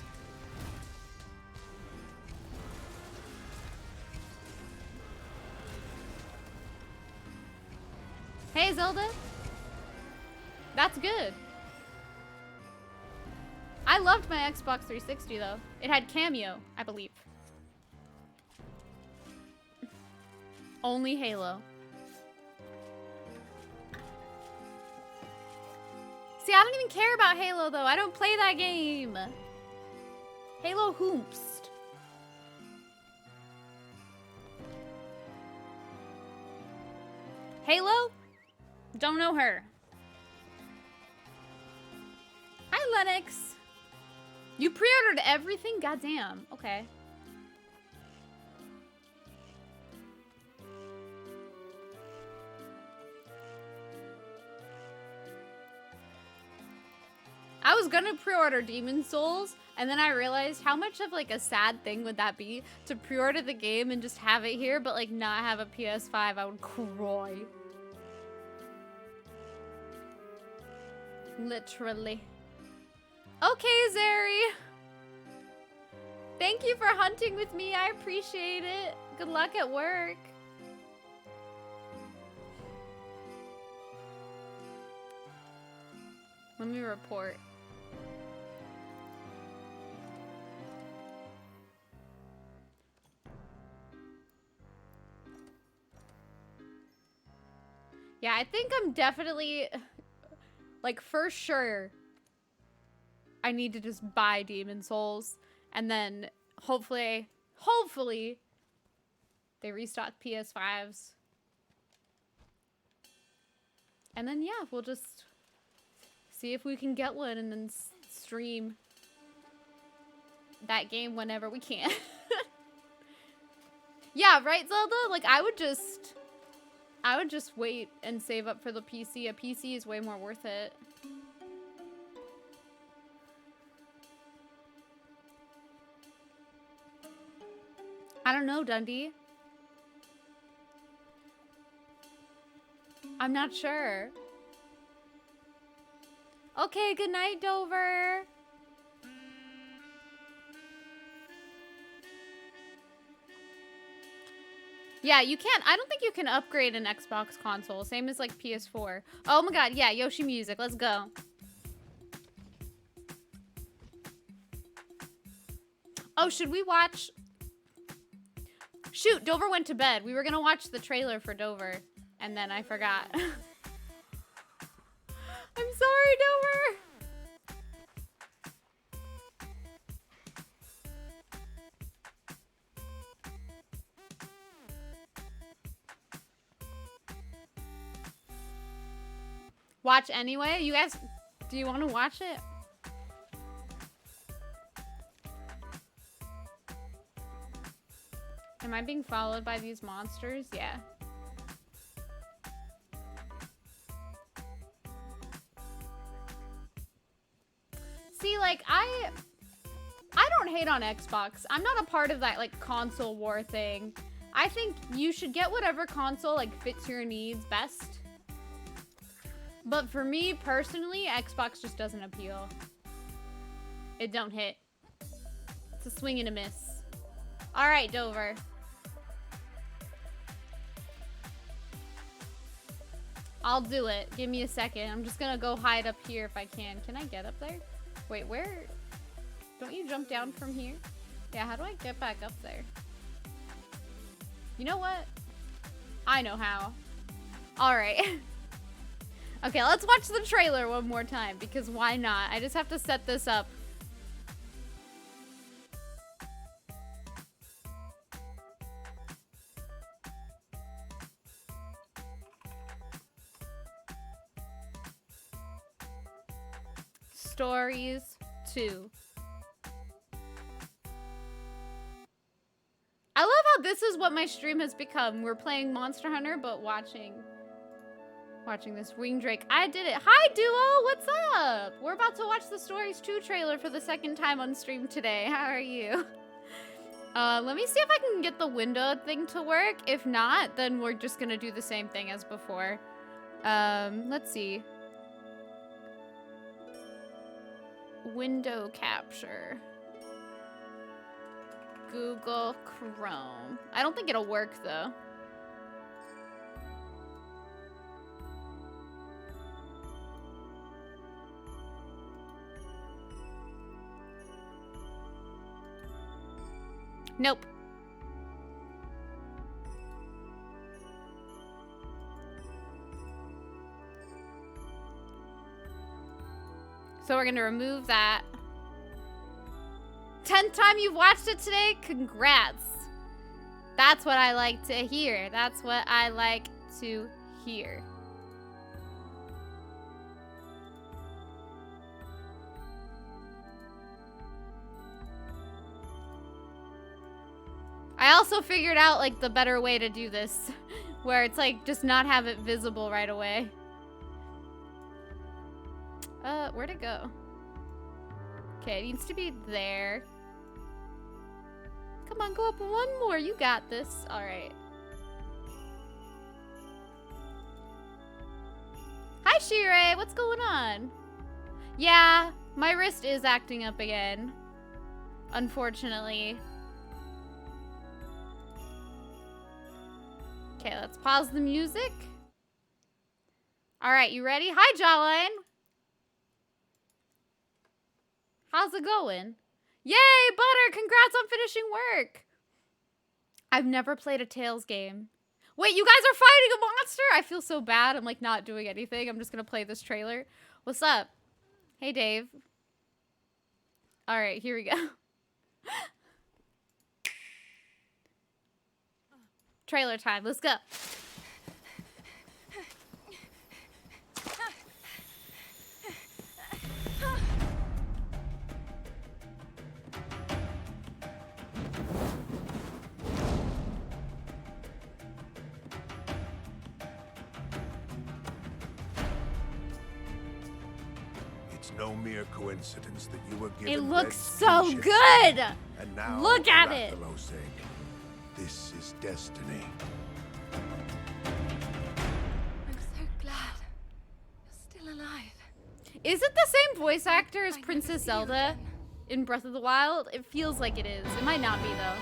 Hey, Zelda. That's good. I loved my Xbox 360 though. It had Cameo, I believe. Only Halo. See, I don't even care about Halo though. I don't play that game. Halo Hoomst. Halo? Don't know her. Hi, Lennox. You pre-ordered everything? Goddamn. Okay. I was gonna pre-order Demon Souls, and then I realized how much of like a sad thing would that be to pre-order the game and just have it here, but like not have a PS5. I would cry. Literally. Okay, Zeri. Thank you for hunting with me. I appreciate it. Good luck at work. Let me report. Yeah, I think I'm definitely, like, for sure, I need to just buy Demon Souls, and then hopefully, they restock PS5s. And then, yeah, we'll just see if we can get one and then stream that game whenever we can. Yeah, right, Zelda? Like, I would just wait and save up for the PC. A PC is way more worth it. I don't know, Dundee. I'm not sure. Okay, good night, Dover. Yeah, you can't. I don't think you can upgrade an Xbox console. Same as like PS4. Oh my god, yeah, Yoshi Music. Let's go. Oh, should we watch? Shoot, Dover went to bed. We were gonna watch the trailer for Dover, and then I forgot. I'm sorry, Dover. Watch anyway? You guys, do you want to watch it? Am I being followed by these monsters? Yeah. See, like, I don't hate on Xbox. I'm not a part of that, like, console war thing. I think you should get whatever console, like, fits your needs best. But for me, personally, Xbox just doesn't appeal. It don't hit. It's a swing and a miss. Alright, Dover. I'll do it. Give me a second. I'm just gonna go hide up here if I can. Can I get up there? Wait, where? Don't you jump down from here? Yeah, how do I get back up there? You know what? I know how. Alright. Okay, let's watch the trailer one more time, because why not? I just have to set this up. Stories 2. I love how this is what my stream has become. We're playing Monster Hunter, but watching this Wing Drake. I did it. Hi, Duo. What's up? We're about to watch the Stories 2 trailer for the second time on stream today. How are you? Let me see if I can get the window thing to work. If not, then we're just gonna do the same thing as before. Let's see. Window capture. Google Chrome. I don't think it'll work though. Nope. So we're gonna remove that. 10th time you've watched it today? Congrats. That's what I like to hear. That's what I like to hear. I also figured out like the better way to do this, where it's like just not have it visible right away. Where'd it go? Okay, it needs to be there. Come on, go up one more. You got this. All right. Hi, Shire. What's going on? Yeah, my wrist is acting up again. Unfortunately. Okay, let's pause the music. All right, you ready? Hi, Jawline. How's it going? Yay, Butter! Congrats on finishing work! I've never played a Tales game. Wait, you guys are fighting a monster? I feel so bad. I'm like not doing anything. I'm just gonna play this trailer. What's up? Hey, Dave. Alright, here we go. Trailer time. Let's go. It's no mere coincidence that you were given. It looks Red's so kinship good. stone, and now Look at it. Rathalos egg. This is destiny. I'm so glad you're still alive. Is it the same voice actor as I'd never Princess see you Zelda again. in Breath of the Wild? It feels like it is. It might not be, though.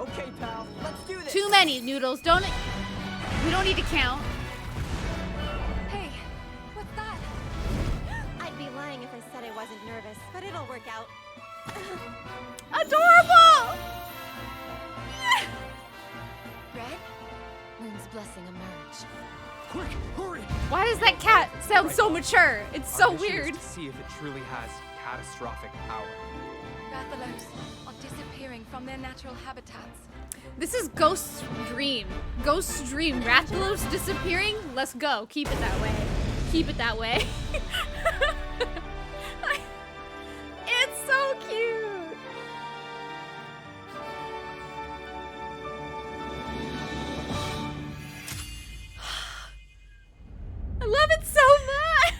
Okay, pal, let's do this. Too many noodles. We don't need to count. Hey, what's that? I'd be lying if I said I wasn't nervous, but it'll work out. Adorable! Red? Moon's blessing emerge. Quick, hurry! Why does that cat sound so mature? It's Our so mission is weird. to see if it truly has catastrophic power. Rathalos are disappearing from their natural habitats. This is Ghost's dream. Ghost's dream. Rathalos disappearing? Let's go. Keep it that way. Keep it that way. It's so cute. I love it so much.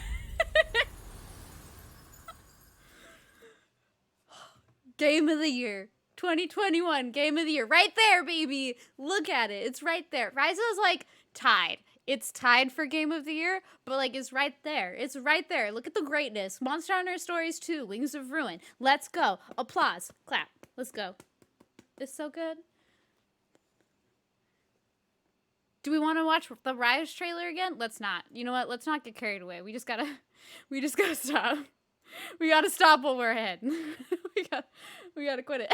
Game of the year. 2021 game of the year. Right there, baby. Look at it. It's right there. Ryza is like tied. It's tied for game of the year, but like it's right there. It's right there. Look at the greatness. Monster Hunter Stories 2, Wings of Ruin. Let's go. Applause. Clap. Let's go. It's so good. Do we want to watch the Rise trailer again? Let's not. You know what? Let's not get carried away. We just gotta stop. We gotta stop while we're ahead. we gotta quit it.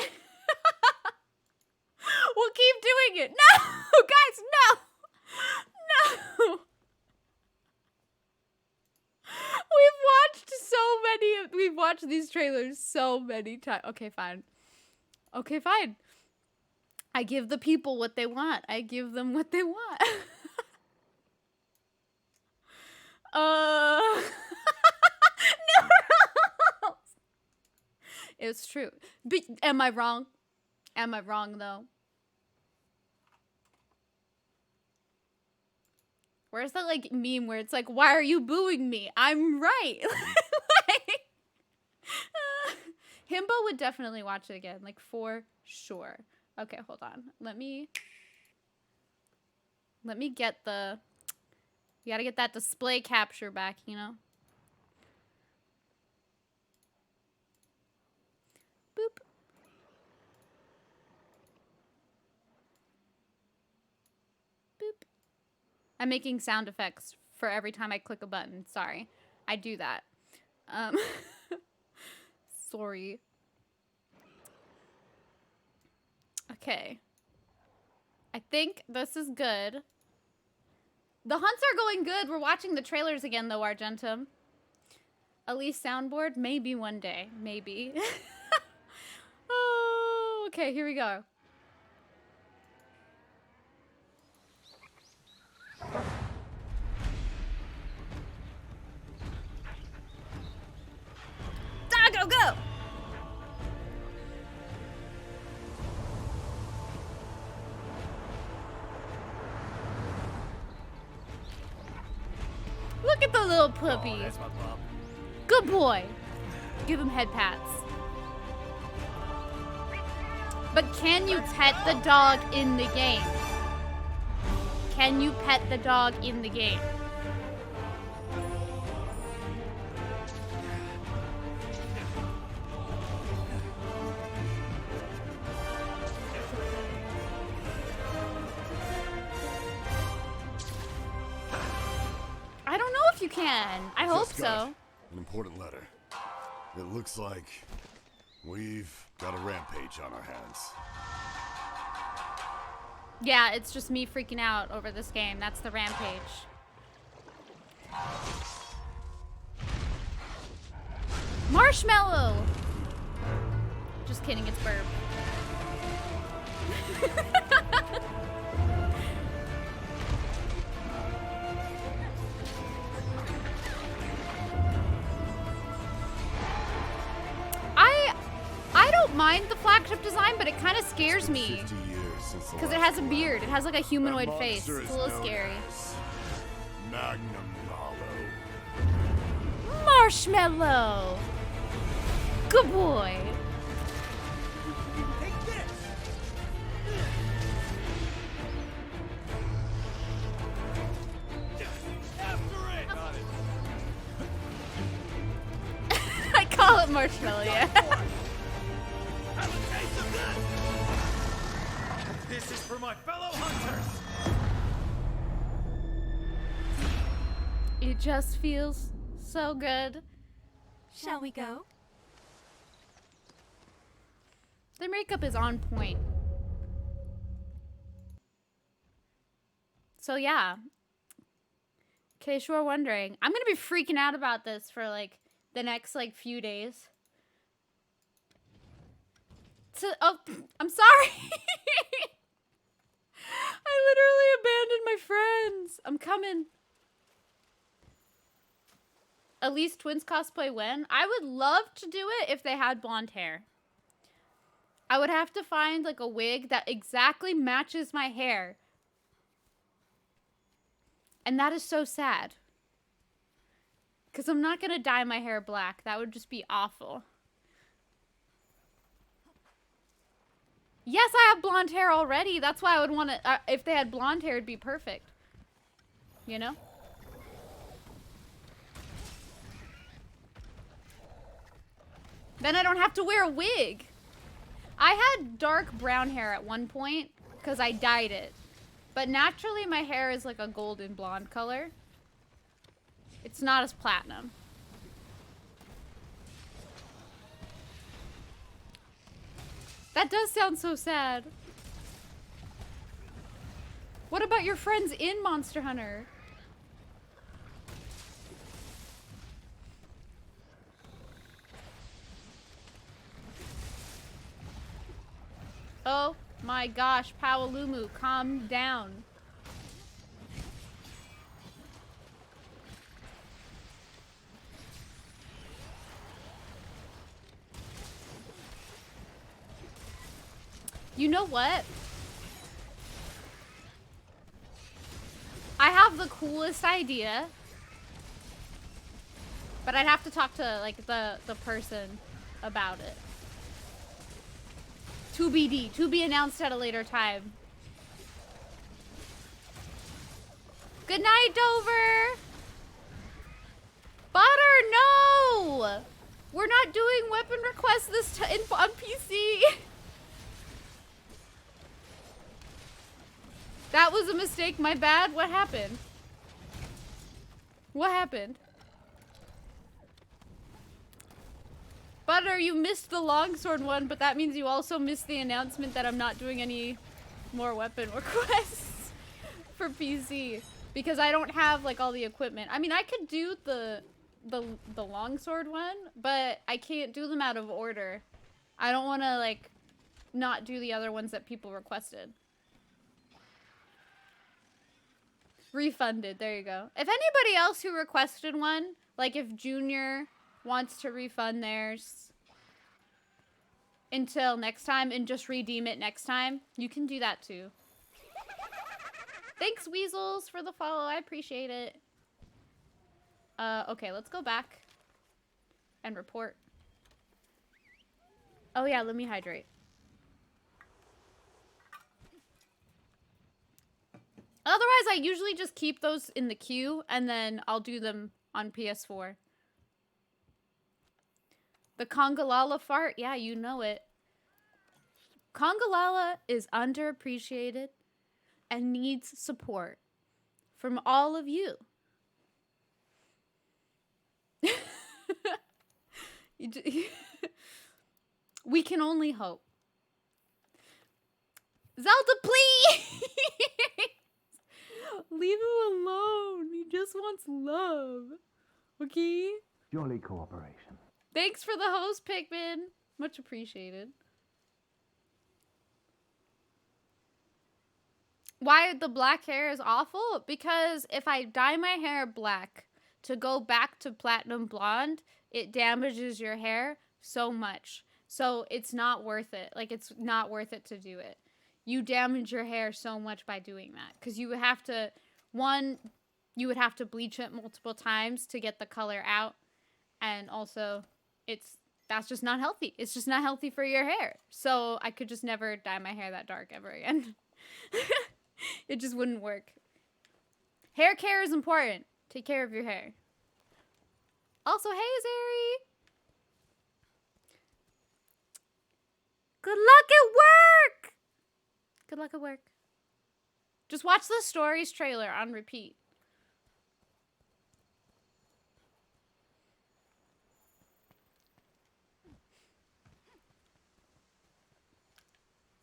We'll keep doing it. No, guys, no. We've watched these trailers so many times. Okay, fine. Okay, fine. I give the people what they want. I give them what they want. No rules. It's true. But am I wrong? Am I wrong though? Where's that like meme where it's like, why are you booing me? I'm right. Like, Himbo would definitely watch it again, like for sure. Okay, hold on. Let me get the, we gotta get that display capture back, you know? Boop. Boop. I'm making sound effects for every time I click a button. Sorry. I do that. Sorry. Okay. I think this is good. The hunts are going good. We're watching the trailers again, though, Argentum. Elise soundboard? Maybe one day. Maybe. Oh, okay, here we go. Go, go! Look at the little puppy. Oh, that's my pup. Good boy. Give him head pats. But can you pet the dog in the game? Can you pet the dog in the game? I don't know if you can. I hope Just got so. An important letter. It looks like we've got a rampage on our hands. Yeah, it's just me freaking out over this game. That's the rampage. Marshmallow! Just kidding, it's Burb. I don't mind the flagship design, but it kind of scares me. Because it has a beard. It has like a humanoid face. It's a little scary. Magnum Hollow. Marshmallow! Good boy. Take this! After it! Got it. I call it marshmallow, yeah. Have a taste of this! This is for my fellow hunters! It just feels so good. Shall we go? Their makeup is on point. So yeah. In case you were wondering, I'm gonna be freaking out about this for like the next like few days. Oh, I'm sorry. I literally abandoned my friends. I'm coming. Elise Twins cosplay when? I would love to do it if they had blonde hair. I would have to find like a wig that exactly matches my hair. And that is so sad. Because I'm not going to dye my hair black. That would just be awful. Yes, I have blonde hair already. That's why I would want to... if they had blonde hair, it'd be perfect. You know? Then I don't have to wear a wig. I had dark brown hair at one point because I dyed it. But naturally, my hair is like a golden blonde color. It's not as platinum. That does sound so sad. What about your friends in Monster Hunter? Oh my gosh, Pawalumu, calm down. You know what? I have the coolest idea. But I'd have to talk to like the person about it. TBD, to be announced at a later time. Good night, Dover. Butter, no! We're not doing weapon requests this time on PC. That was a mistake, my bad. What happened? What happened? Butter, you missed the longsword one, but that means you also missed the announcement that I'm not doing any more weapon requests for PC. Because I don't have, like, all the equipment. I mean, I could do the longsword one, but I can't do them out of order. I don't want to, like, not do the other ones that people requested. Refunded, there you go. If anybody else who requested one, like if Junior wants to refund theirs until next time and just redeem it next time, you can do that too. Thanks, Weasels, for the follow. I appreciate it. Okay, let's go back and report. Oh yeah, let me hydrate. Otherwise, I usually just keep those in the queue, and then I'll do them on PS4. The Congalala fart? Yeah, you know it. Congalala is underappreciated and needs support from all of you. We can only hope. Zelda, please! Leave him alone. He just wants love. Okay? Jolly cooperation. Thanks for the host, Pikmin. Much appreciated. Why the black hair is awful? Because if I dye my hair black to go back to platinum blonde, it damages your hair so much. So it's not worth it. Like, it's not worth it to do it. You damage your hair so much by doing that. Because you would have to, you would have to bleach it multiple times to get the color out. And also, that's just not healthy. It's just not healthy for your hair. So I could just never dye my hair that dark ever again. It just wouldn't work. Hair care is important. Take care of your hair. Also, hey, Zeri. Good luck at work! Good luck at work. Just watch the stories trailer on repeat.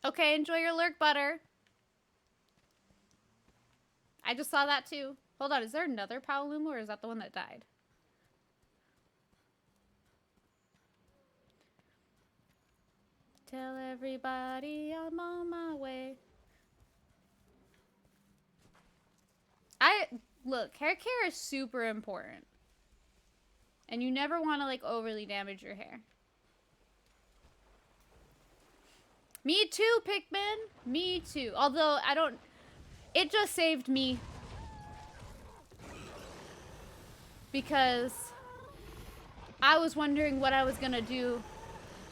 Okay, enjoy your lurk, Butter. I just saw that too. Hold on, is there another Paolumu or is that the one that died? tell everybody I'm on my way. Look, hair care is super important. And you never want to like overly damage your hair. Me too, Pikmin. Me too. Although it just saved me. Because I was wondering what I was gonna do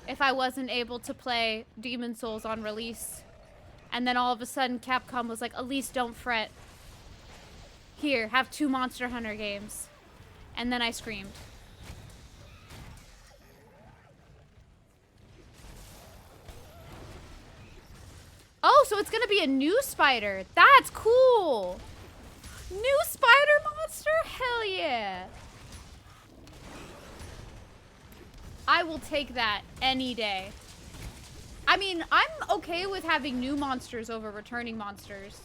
if I wasn't able to play Demon Souls on release. And then all of a sudden Capcom was like, Elise, don't fret. Here, have 2 Monster Hunter games. And then I screamed. Oh, so it's gonna be a new spider. That's cool. New spider monster? Hell yeah. I will take that any day. I mean, I'm okay with having new monsters over returning monsters.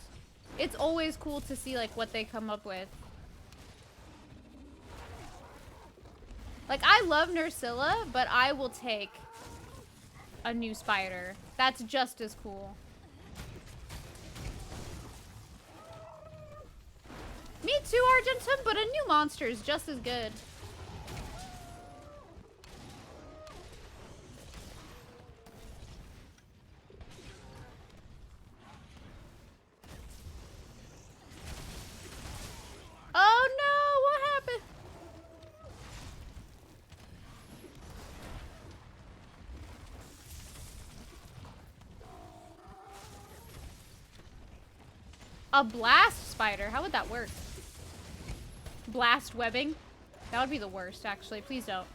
It's always cool to see like what they come up with. Like, I love Nursilla, but I will take a new spider. That's just as cool. Me too, Argentum, but a new monster is just as good. Oh no, what happened? A blast spider? How would that work? Blast webbing? That would be the worst, actually. Please don't.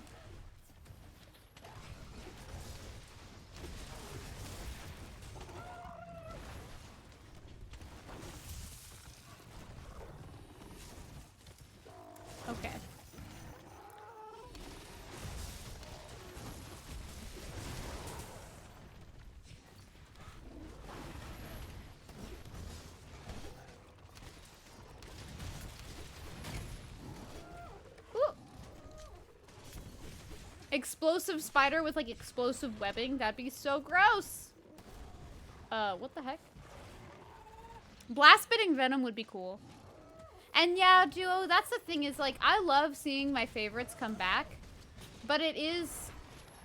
Okay. Explosive spider with like explosive webbing. That'd be so gross. What the heck? Blast spitting venom would be cool. And yeah, Duo, that's the thing is like, I love seeing my favorites come back, but it is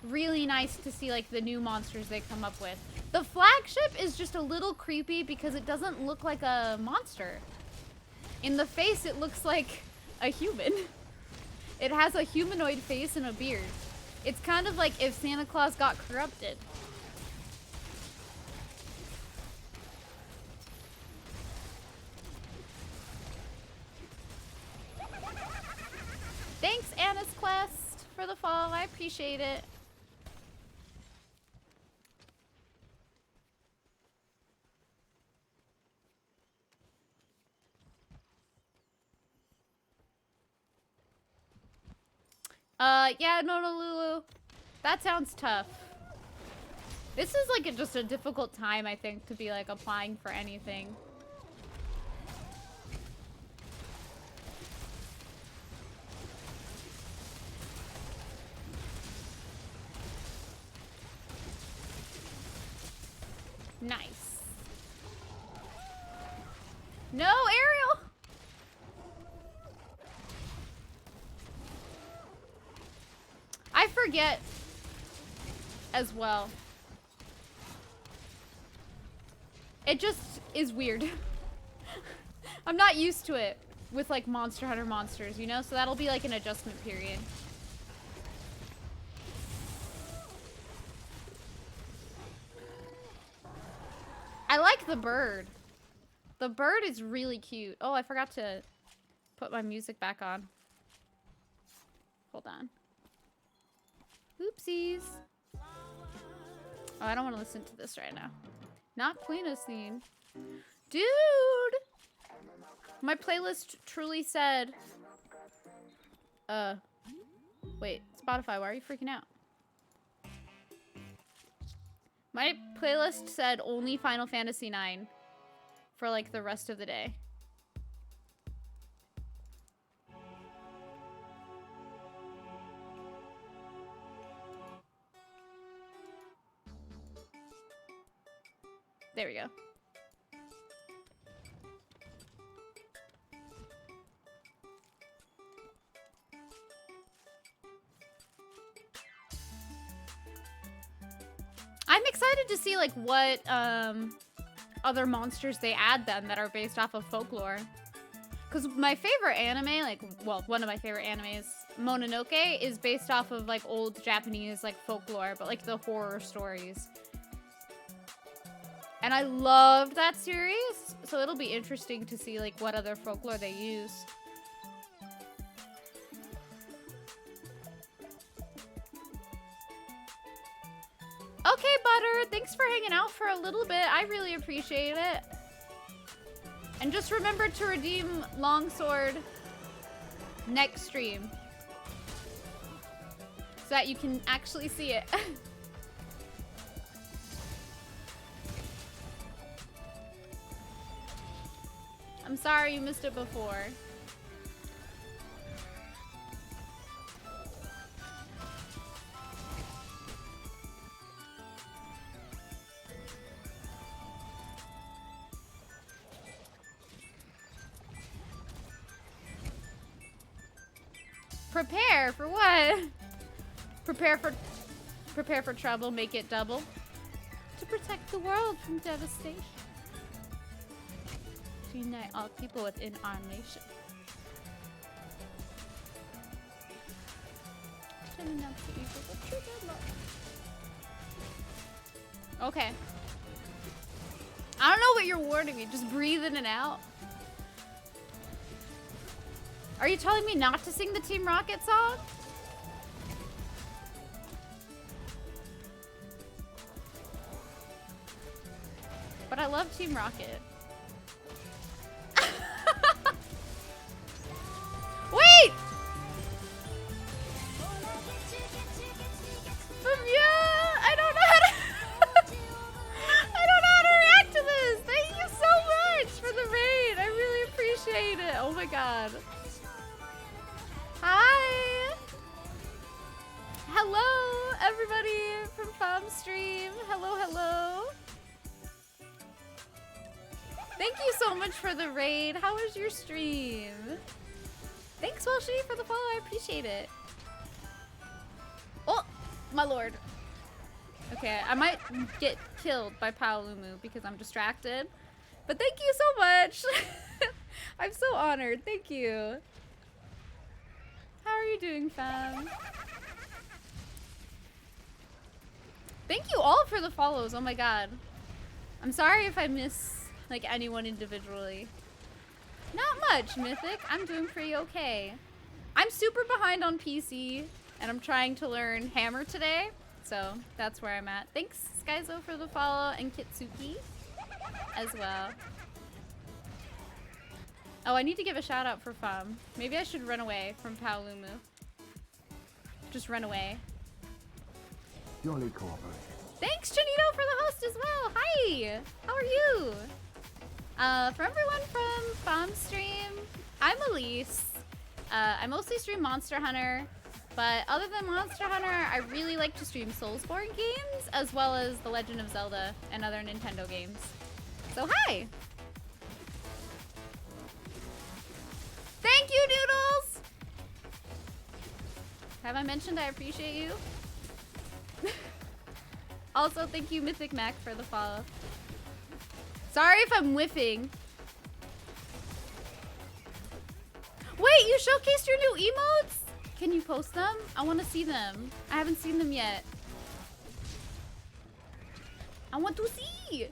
really nice to see like the new monsters they come up with. The flagship is just a little creepy because it doesn't look like a monster. In the face, it looks like a human. It has a humanoid face and a beard. It's kind of like if Santa Claus got corrupted. Thanks, Anna's Quest, for the follow. I appreciate it. Yeah, no, Lulu. That sounds tough. This is like just a difficult time, I think, to be like applying for anything. Nice. No, Ariel! I forget as well. It just is weird. I'm not used to it with like Monster Hunter monsters, you know? So that'll be like an adjustment period. I like the bird. The bird is really cute. Oh, I forgot to put my music back on. Hold on. Oopsies. Oh, I don't want to listen to this right now. Not Queena's theme. Dude! My playlist truly said... Wait, Spotify, why are you freaking out? My playlist said only Final Fantasy IX for like the rest of the day. There we go. I'm excited to see like what other monsters they add then that are based off of folklore. Because my favorite anime, like, well, one of my favorite animes, Mononoke, is based off of like old Japanese like folklore, but like the horror stories. And I loved that series, so it'll be interesting to see like what other folklore they use. Okay, Butter, thanks for hanging out for a little bit. I really appreciate it. And just remember to redeem Longsword next stream so that you can actually see it. I'm sorry you missed it before. Prepare for what? Prepare for trouble, make it double. To protect the world from devastation. To unite all people within our nation. To announce the evil of true love. Okay. I don't know what you're warning me. Just breathe in and out. Are you telling me not to sing the Team Rocket song? But I love Team Rocket. Wait! I don't know how to I don't know how to react to this. Thank you so much for the raid. I really appreciate it. Oh my god. Hi! Hello, everybody from Farm Stream. Hello, hello. Thank you so much for the raid. How was your stream? Thanks, Welshi, for the follow. I appreciate it. Oh, my lord. Okay, I might get killed by Paolumu because I'm distracted. But thank you so much. I'm so honored. Thank you. How are you doing, fam? Thank you all for the follows. Oh my god. I'm sorry if I miss like anyone individually. Not much, Mythic. I'm doing pretty okay. I'm super behind on PC and I'm trying to learn Hammer today. So that's where I'm at. Thanks, Skyzo, for the follow, and Kitsuki as well. Oh, I need to give a shout out for Fum. Maybe I should run away from Paolumu. Just run away. Jolly cooperate. Thanks, Janito, for the host as well. Hi, how are you? For everyone from Fum Stream, I'm Elise. I mostly stream Monster Hunter, but other than Monster Hunter, I really like to stream Soulsborne games, as well as The Legend of Zelda and other Nintendo games. So hi! Thank you, Noodles! Have I mentioned I appreciate you? Also, thank you, Mythic Mac, for the follow. Sorry if I'm whiffing. Wait, you showcased your new emotes? Can you post them? I want to see them. I haven't seen them yet. I want to see!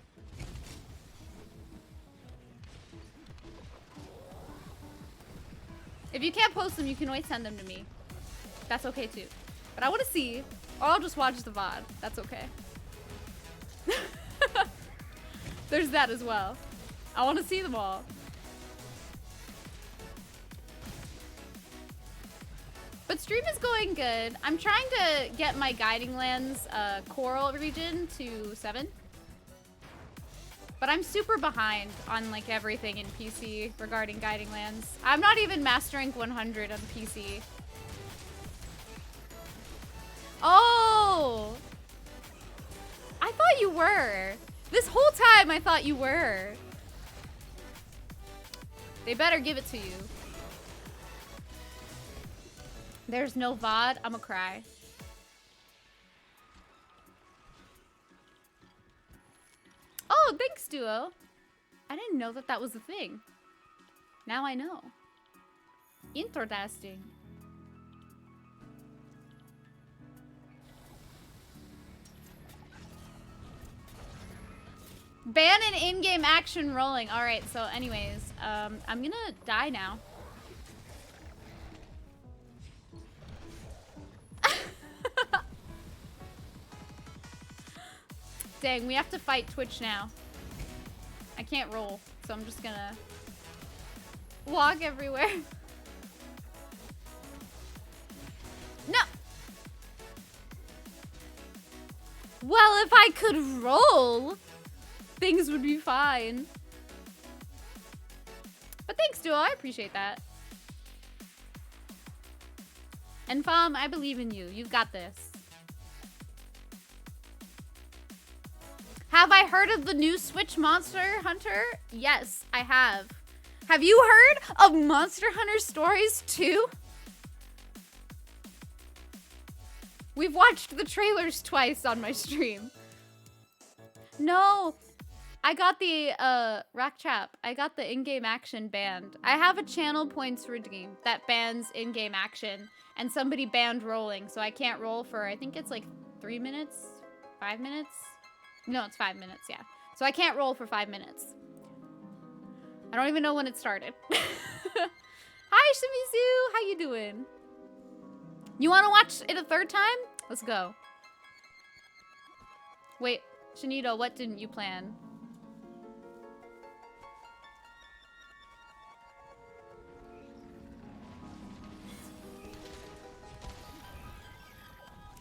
If you can't post them, you can always send them to me. That's okay too. But I want to see, or I'll just watch the VOD. That's okay. There's that as well. I want to see them all. But stream is going good. I'm trying to get my Guiding Lands Coral region to 7. But I'm super behind on like everything in PC regarding Guiding Lands. I'm not even Master Rank 100 on PC. Oh! I thought you were. This whole time I thought you were. They better give it to you. There's no VOD. I'ma cry. Oh, thanks, Duo. I didn't know that that was a thing. Now I know. Interesting. Ban an in-game action rolling. All right, so anyways, I'm gonna die now. Dang, we have to fight Twitch now. I can't roll, so I'm just gonna walk everywhere. No! Well, if I could roll, things would be fine. But thanks, Duo. I appreciate that. And Fom, I believe in you. You've got this. Have I heard of the new Switch Monster Hunter? Yes, I have. Have you heard of Monster Hunter Stories 2? We've watched the trailers twice on my stream. No, I got the, Rock Chap. I got the in-game action banned. I have a channel points redeem that bans in-game action, and somebody banned rolling, so I can't roll for, I think it's like 3 minutes? 5 minutes? No, it's 5 minutes, yeah. So I can't roll for 5 minutes. I don't even know when it started. Hi, Shimizu! How you doing? You want to watch it a third time? Let's go. Wait, Shanito, what didn't you plan?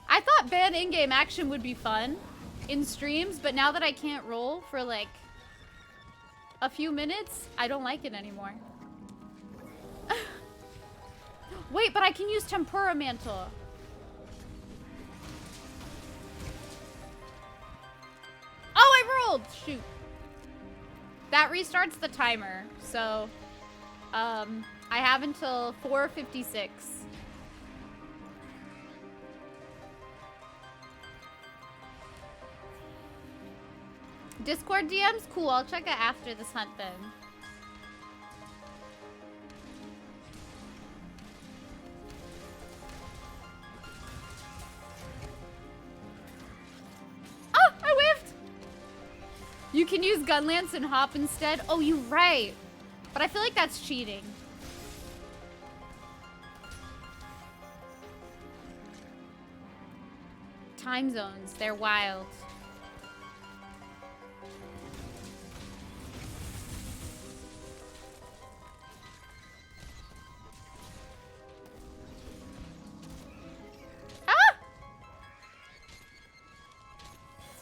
I thought ban in-game action would be fun in streams, but now that I can't roll for like a few minutes, I don't like it anymore. Wait, but I can use Tempura Mantle. Oh, I rolled! Shoot. That restarts the timer, so I have until 4:56. Discord DMs? Cool, I'll check it after this hunt then. Oh, I whiffed! You can use Gunlance and Hop instead? Oh, you're right. But I feel like that's cheating. Time zones, they're wild.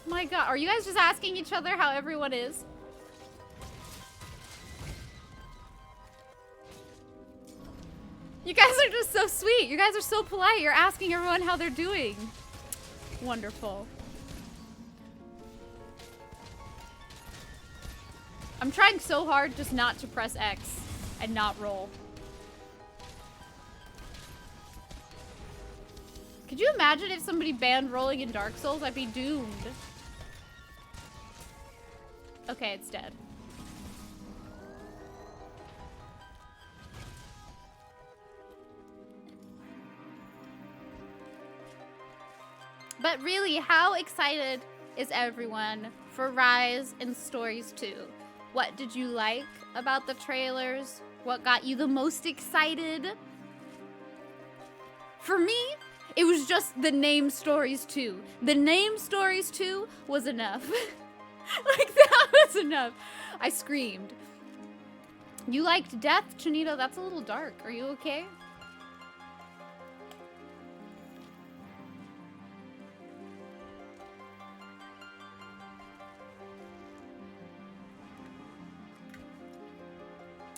My god, are you guys just asking each other how everyone is? You guys are just so sweet. You guys are so polite. You're asking everyone how they're doing. Wonderful. I'm trying so hard just not to press X and not roll. Could you imagine if somebody banned rolling in Dark Souls? I'd be doomed. Okay, it's dead. But really, how excited is everyone for Rise and Stories 2? What did you like about the trailers? What got you the most excited? For me, it was just the name Stories 2. The name Stories 2 was enough. Like, that was enough. I screamed. You liked Death, Chinito? That's a little dark. Are you okay?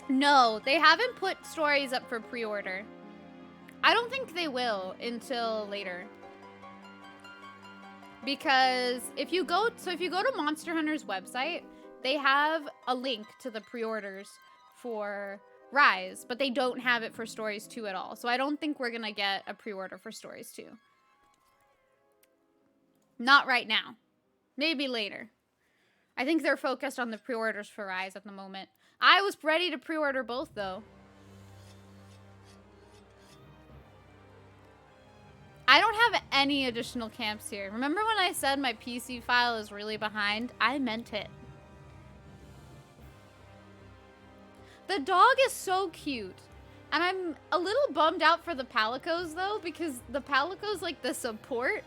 No, they haven't put stories up for pre-order. I don't think they will until later. Because if you go to Monster Hunter's website, they have a link to the pre-orders for Rise, but they don't have it for Stories 2 at all. So I don't think we're gonna get a pre-order for Stories 2. Not right now. Maybe later. I think they're focused on the pre-orders for Rise at the moment. I was ready to pre-order both, though. I don't have any additional camps here. Remember when I said my PC file is really behind? I meant it. The dog is so cute. And I'm a little bummed out for the Palicos, though, because the Palico's like the support,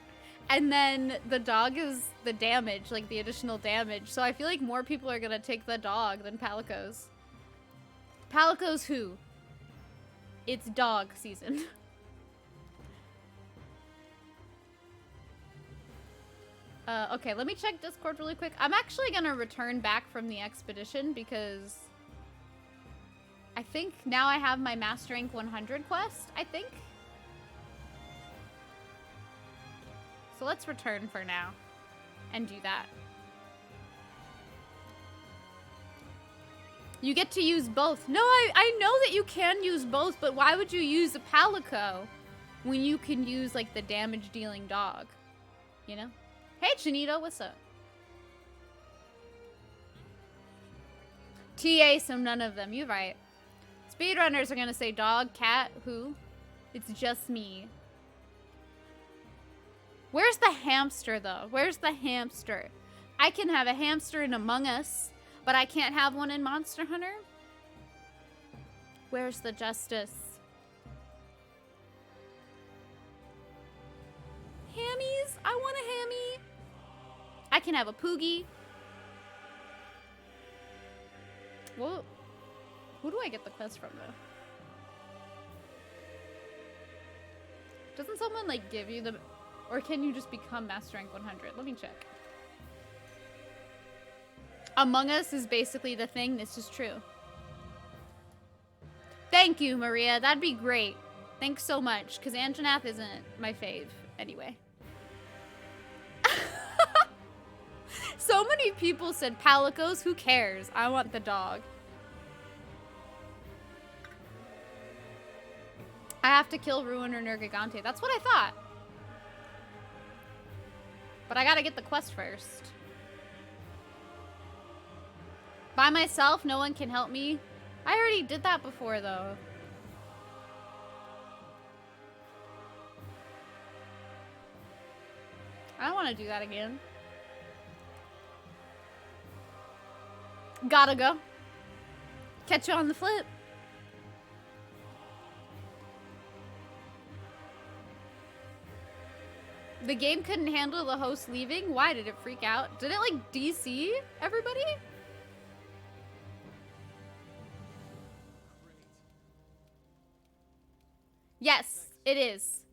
and then the dog is the damage, like the additional damage. So I feel like more people are gonna take the dog than Palicos. Palicos who? It's dog season. Okay, let me check Discord really quick. I'm actually gonna return back from the expedition because I think now I have my Master Rank 100 quest, I think. So let's return for now and do that. You get to use both. No, I know that you can use both, but why would you use a Palico when you can use like the damage dealing dog? You know? Hey, Chinito, what's up? TA, so none of them. You're right. Speedrunners are gonna say dog, cat, who? It's just me. Where's the hamster, though? Where's the hamster? I can have a hamster in Among Us, but I can't have one in Monster Hunter? Where's the justice? Hammies? I want a hammy. I can have a Poogie. Well, who do I get the quest from, though? Doesn't someone, like, give you the... Or can you just become Master Rank 100? Let me check. Among Us is basically the thing. This is true. Thank you, Maria. That'd be great. Thanks so much, because Anjanath isn't my fave anyway. So many people said Palicos. Who cares? I want the dog. I have to kill Ruin or Nergigante. That's what I thought. But I gotta get the quest first. By myself, no one can help me. I already did that before, though. I don't want to do that again. Gotta go. Catch you on the flip. The game couldn't handle the host leaving? Why? Did it freak out? Did it, like, DC everybody? Yes, it is.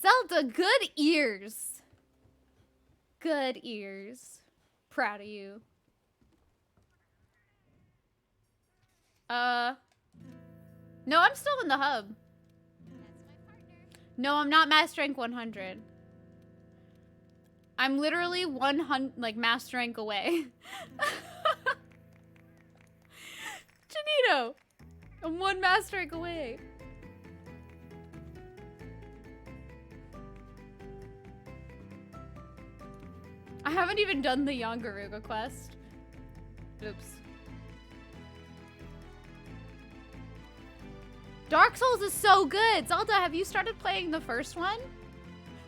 Zelda, good ears. Good ears. Proud of you. No, I'm still in the hub. No, I'm not Master Rank 100. I'm literally 100, like, Master Rank away. Janito! I'm 1 Master Rank away. I haven't even done the Yangaruga quest. Oops. Dark Souls is so good! Zelda, have you started playing the first one?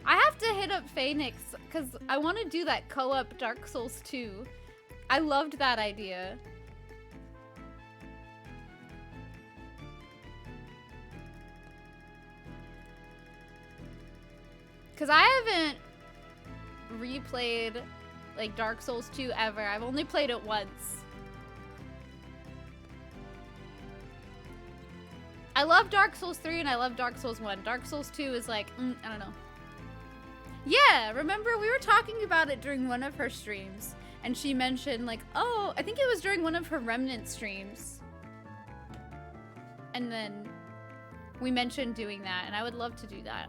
I have to hit up Phoenix because I want to do that co-op Dark Souls 2. I loved that idea. Because I haven't replayed like Dark Souls 2 ever. I've only played it once. I love Dark Souls 3 and I love Dark Souls 1. Dark Souls 2 is like, I don't know. Yeah, remember we were talking about it during one of her streams and she mentioned like, oh, I think it was during one of her Remnant streams. And then we mentioned doing that and I would love to do that.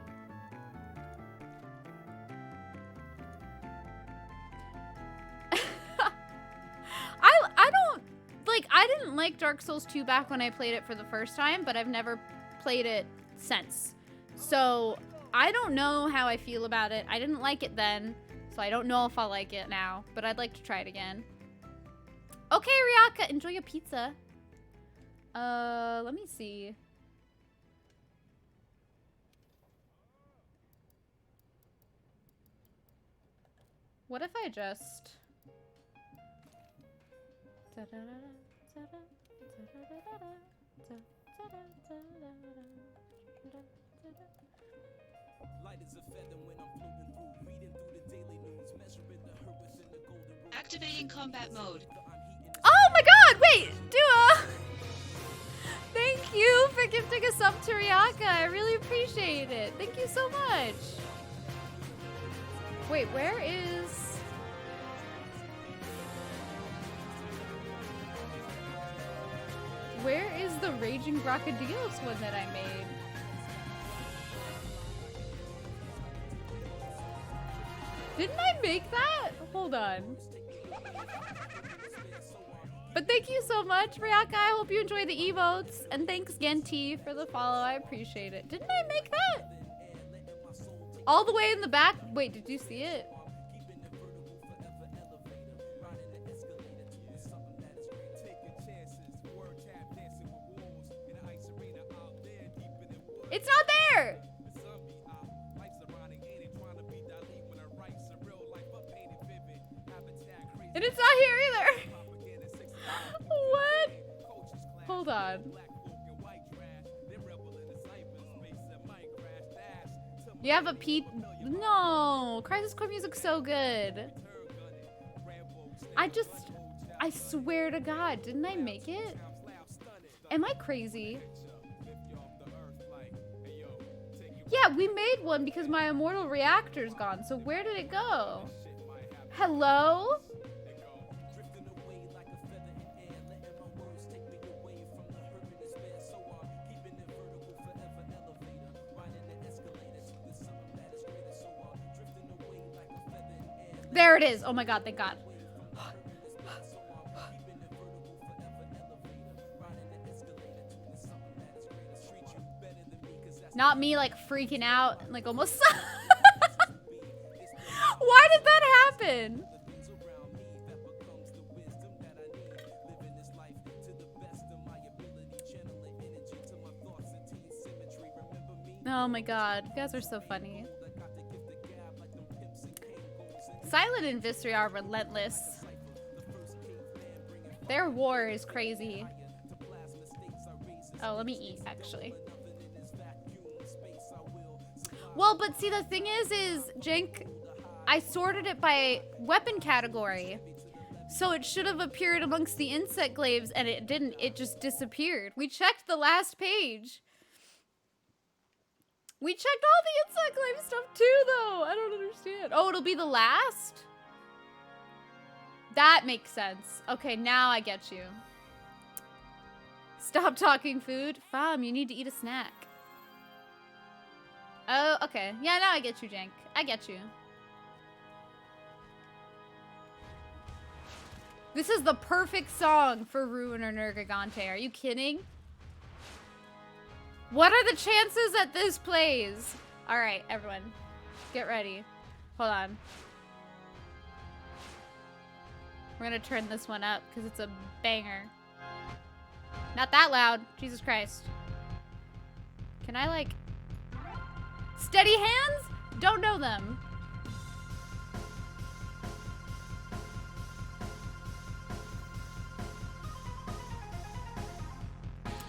like Dark Souls 2 back when I played it for the first time, but I've never played it since. So I don't know how I feel about it. I didn't like it then, so I don't know if I'll like it now, but I'd like to try it again. Okay, Ryaka, enjoy your pizza. Let me see. What if I just... Activating combat mode. Oh my god, wait, Dua! Thank you for gifting a sub to Ryaka. I really appreciate it. Thank you so much. Wait, where is... Where is the Raging Bracadillos one that I made? Didn't I make that? Hold on. But thank you so much, Ryaka. I hope you enjoy the emotes. And thanks, Genti, for the follow. I appreciate it. Didn't I make that? All the way in the back? Wait, did you see it? It's not there! And it's not here either! What? Hold on. You have a Pete? No! Crisis Core music's so good. I swear to God, didn't I make it? Am I crazy? Yeah, we made one because my immortal reactor's gone. So where did it go? Hello? There it is. Oh my God, thank God. Not me like freaking out, like almost. Why did that happen? Oh my God, you guys are so funny. Silent and Viscera are relentless. Their war is crazy. Oh, let me eat, actually. Well, but see, the thing is Jank, I sorted it by weapon category. So it should have appeared amongst the insect glaives, and it didn't. It just disappeared. We checked the last page. We checked all the insect glaive stuff too, though. I don't understand. Oh, it'll be the last? That makes sense. Okay, now I get you. Stop talking food. Fam, you need to eat a snack. Oh, okay. Yeah, now I get you, Jank. I get you. This is the perfect song for Ruin or Nergigante. Are you kidding? What are the chances that this plays? All right, everyone. Get ready. Hold on. We're going to turn this one up because it's a banger. Not that loud. Jesus Christ. Can I, like... Steady hands? Don't know them.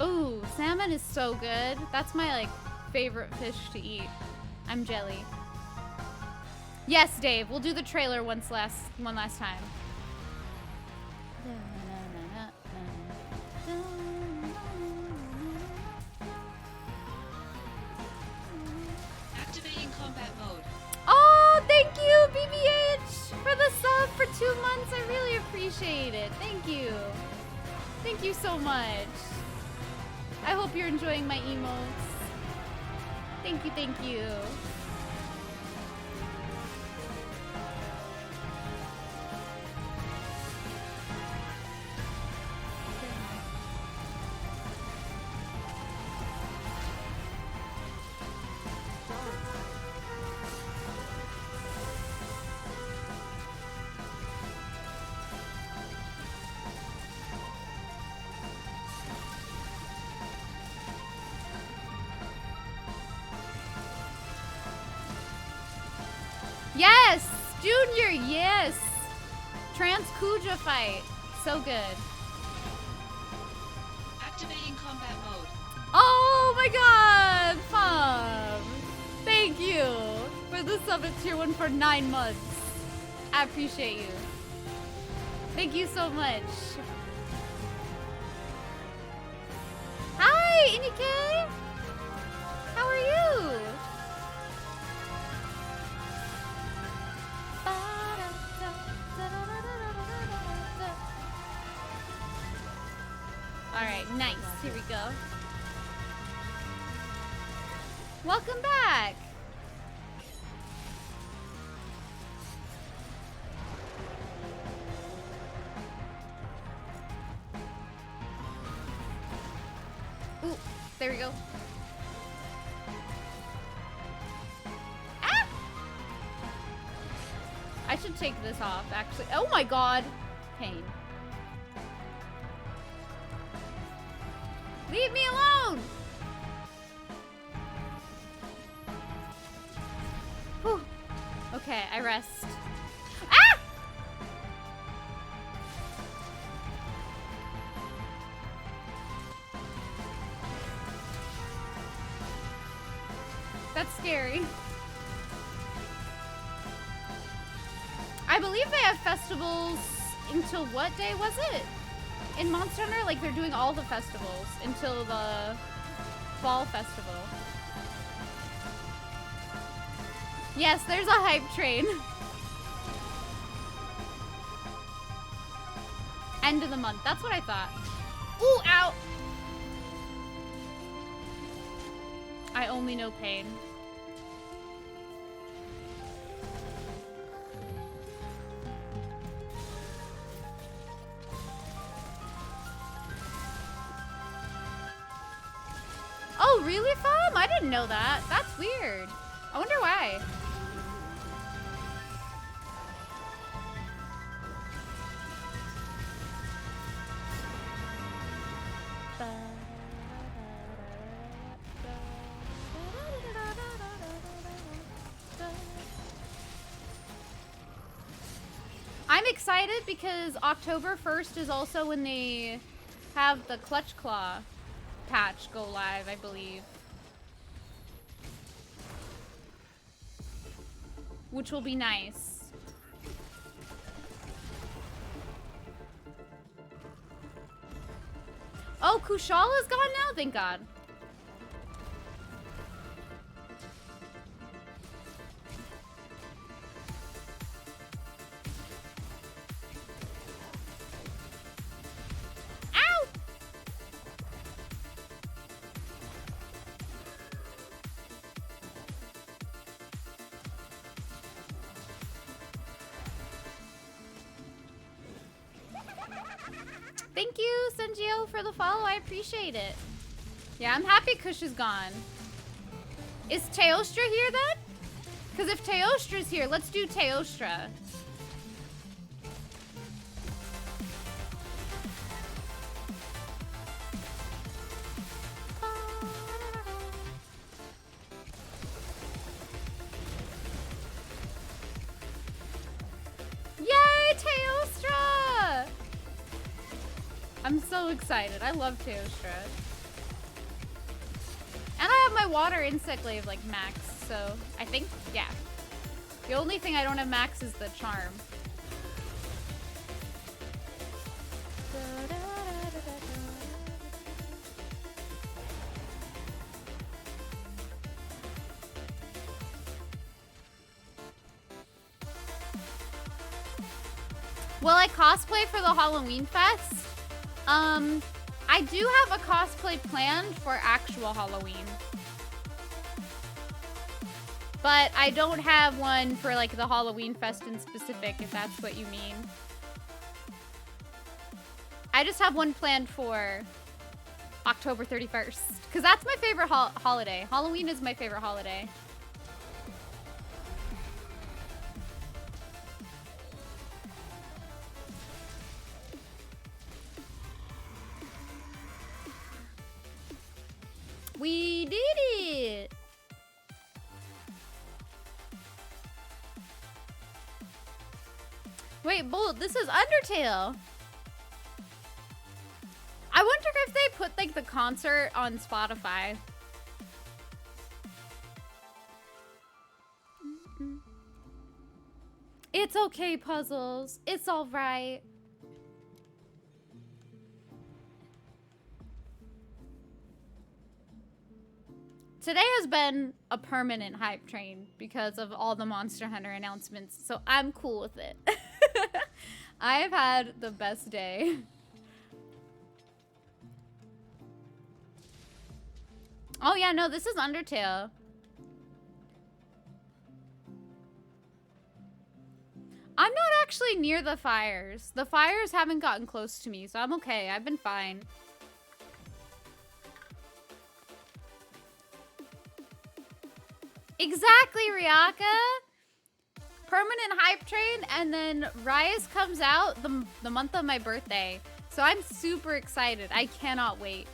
Ooh, salmon is so good. That's my, like, favorite fish to eat. I'm jelly. Yes, Dave. We'll do the trailer one last time. Activating combat mode. Oh, thank you, BBH, for the sub for 2 months. I really appreciate it. Thank you. Thank you so much. I hope you're enjoying my emotes. Thank you, thank you. Jr., yes! Trans Kuja fight. So good. Activating combat mode. Oh my god! Pom! Thank you for the sub at tier 1 for 9 months. I appreciate you. Thank you so much. Hi, Inike! How are you? Alright, nice. Here we go. Welcome back! Ooh, there we go. Ah! I should take this off, actually. Oh my god! Pain. Leave me alone! Whew. Okay, I rest. Ah! That's scary. I believe they have festivals until what day was it? In Monster Hunter, like they're doing all the festivals until the fall festival. Yes, there's a hype train. End of the month. That's what I thought. Ooh, ow! I only know pain. Oh, really, Fom? I didn't know that. That's weird. I wonder why. I'm excited because October 1st is also when they have the Clutch Claw patch go live, I believe. Which will be nice. Oh, Kushala is gone now? Thank God. Ow! Thank you, Senjio, for the follow. I appreciate it. Yeah, I'm happy Kush is gone. Is Teostra here then? Because if Teostra's here, let's do Teostra. Yay, Teostra! I'm so excited. I love Teostra. And I have my water insect glaive like max, so I think, yeah. The only thing I don't have max is the charm. Will I cosplay for the Halloween Fest? I do have a cosplay planned for actual Halloween. But I don't have one for like the Halloween Fest in specific, if that's what you mean. I just have one planned for October 31st. Because that's my favorite holiday. Halloween is my favorite holiday. We did it! Wait, Bolt, this is Undertale. I wonder if they put like the concert on Spotify. It's okay, Puzzles. It's all right. Today has been a permanent hype train because of all the Monster Hunter announcements, so I'm cool with it. I have had the best day. Oh yeah, no, this is Undertale. I'm not actually near the fires. The fires haven't gotten close to me, so I'm okay. I've been fine. Exactly, Ryaka. Permanent hype train, and then Rise comes out the month of my birthday. So I'm super excited. I cannot wait.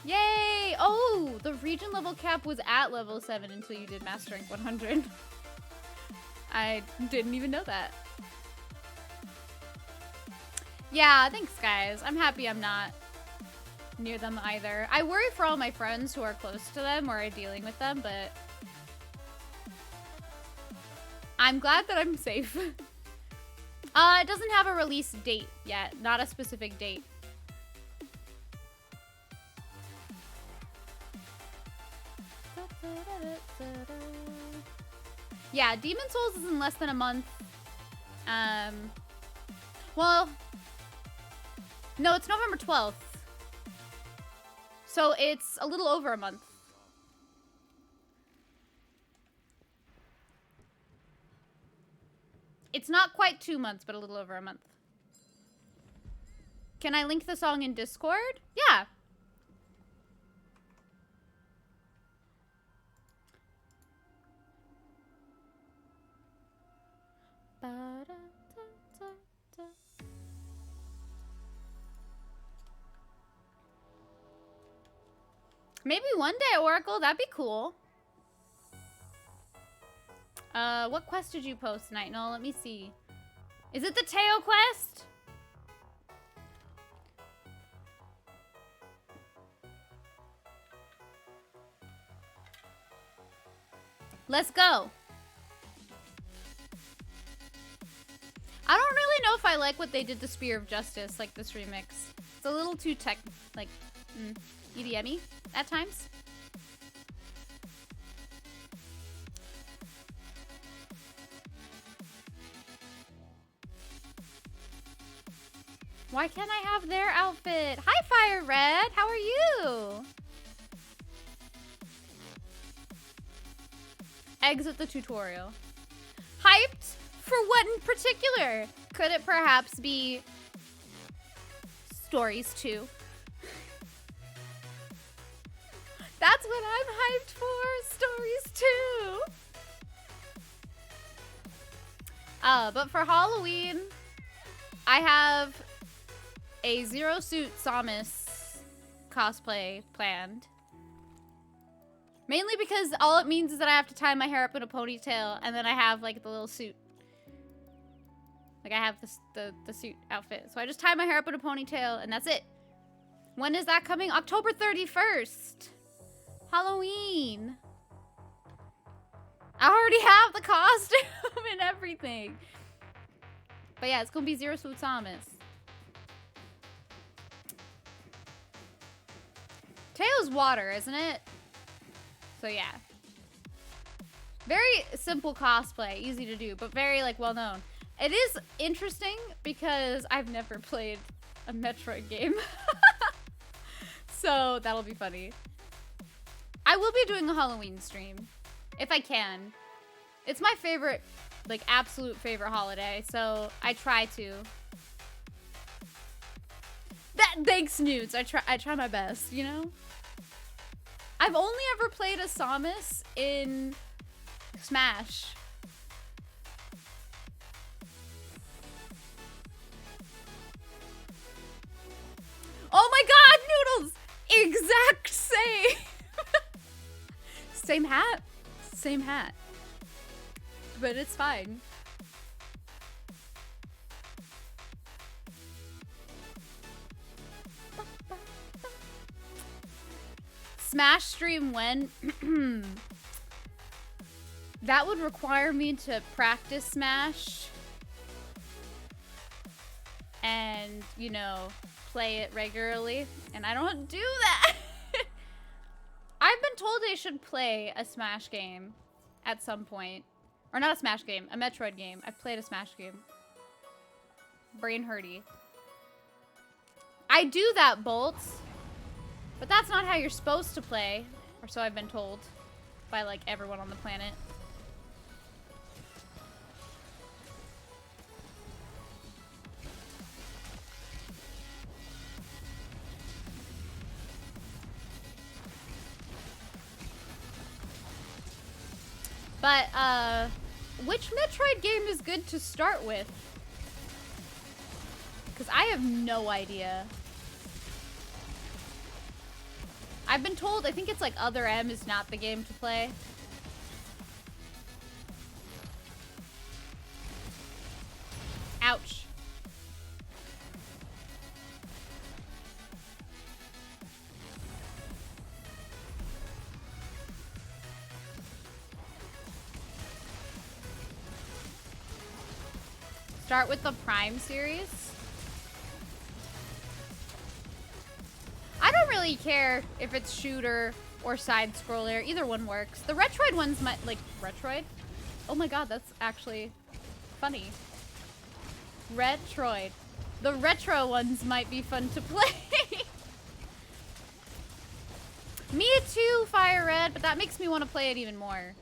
Yay! Oh, the region level cap was at level 7 until you did Master Rank 100. I didn't even know that. Yeah, thanks guys. I'm happy I'm not near them either. I worry for all my friends who are close to them or are dealing with them, but I'm glad that I'm safe. It doesn't have a release date yet, not a specific date. Yeah, Demon Souls is in less than a month. Well, no, it's November 12th. So it's a little over a month. It's not quite 2 months, but a little over a month. Can I link the song in Discord? Yeah. Maybe one day, Oracle. That'd be cool. What quest did you post tonight? No, let me see. Is it the Teo quest? Let's go. I don't really know if I like what they did to Spear of Justice, like this remix. It's a little too tech, like, EDM-y at times. Why can't I have their outfit? Hi, Fire Red. How are you? Exit the tutorial. Hyped? For what in particular? Could it perhaps be Stories 2? That's what I'm hyped for. Stories 2. But for Halloween, I have a Zero Suit Samus cosplay planned. Mainly because all it means is that I have to tie my hair up in a ponytail, and then I have like the little suit. Like I have the suit outfit. So I just tie my hair up in a ponytail, and that's it. When is that coming? October 31st. Halloween. I already have the costume and everything. But yeah, it's gonna be Zero Suit Samus. Teo's water, isn't it? So yeah. Very simple cosplay, easy to do, but very like well known. It is interesting because I've never played a Metroid game. So that'll be funny. I will be doing a Halloween stream if I can. It's my favorite, like absolute favorite holiday, so I try to. Thanks, Newts. I try my best, you know? I've only ever played a Samus in Smash. Oh my god, Noodles! Exact same! Same hat? Same hat. but it's fine. Smash stream when? That would require me to practice Smash and, you know, play it regularly, and I don't do that. I've been told I should play a Smash game at some point. Or not a Smash game, a Metroid game. I've played a Smash game. Brain hurty. I do that, Bolts. But that's not how you're supposed to play. Or so I've been told. By, like, everyone on the planet. But, which Metroid game is good to start with? Because I have no idea. I've been told, I think it's like Other M is not the game to play. Ouch. Start with the Prime series. I don't really care if it's shooter or side scroller. Either one works. The Retroid ones might, like, Retroid? Oh my god, that's actually funny. Retroid. The retro ones might be fun to play. Me too, Fire Red, but that makes me want to play it even more.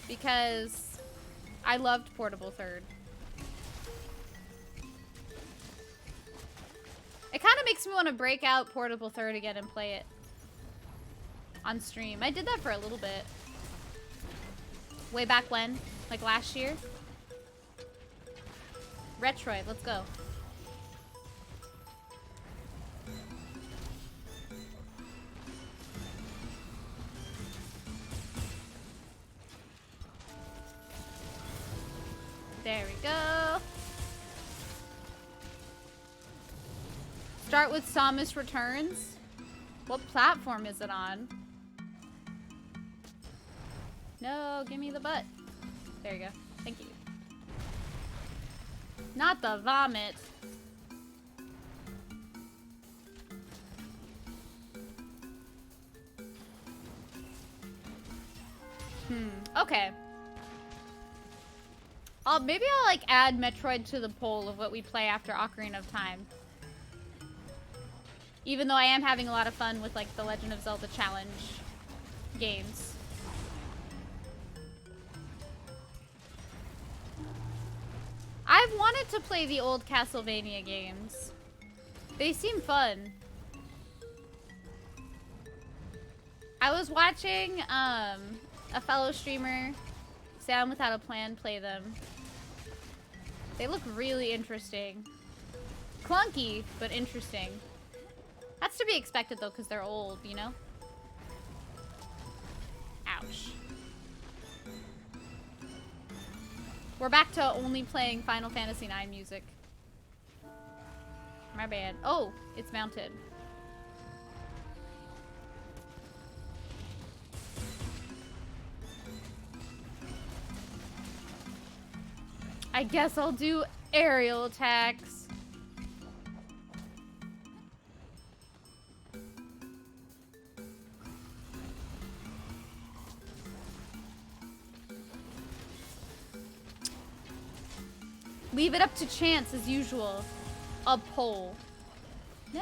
Because I loved Portable Third. It kind of makes me want to break out Portable Third again and play it on stream. I did that for a little bit. Way back when, like last year. Retroid, let's go. There we go. Start with Samus Returns. What platform is it on? No, give me the butt. There you go. Thank you. Not the vomit. Okay. Maybe I'll like add Metroid to the poll of what we play after Ocarina of Time. Even though I am having a lot of fun with like the Legend of Zelda Challenge games. I've wanted to play the old Castlevania games. They seem fun. I was watching a fellow streamer, Sam Without a Plan, play them. They look really interesting. Clunky, but interesting. That's to be expected though, because they're old, you know? Ouch. We're back to only playing Final Fantasy IX music. My bad. Oh, it's mounted. I guess I'll do aerial attacks. Leave it up to chance as usual. A poll. No!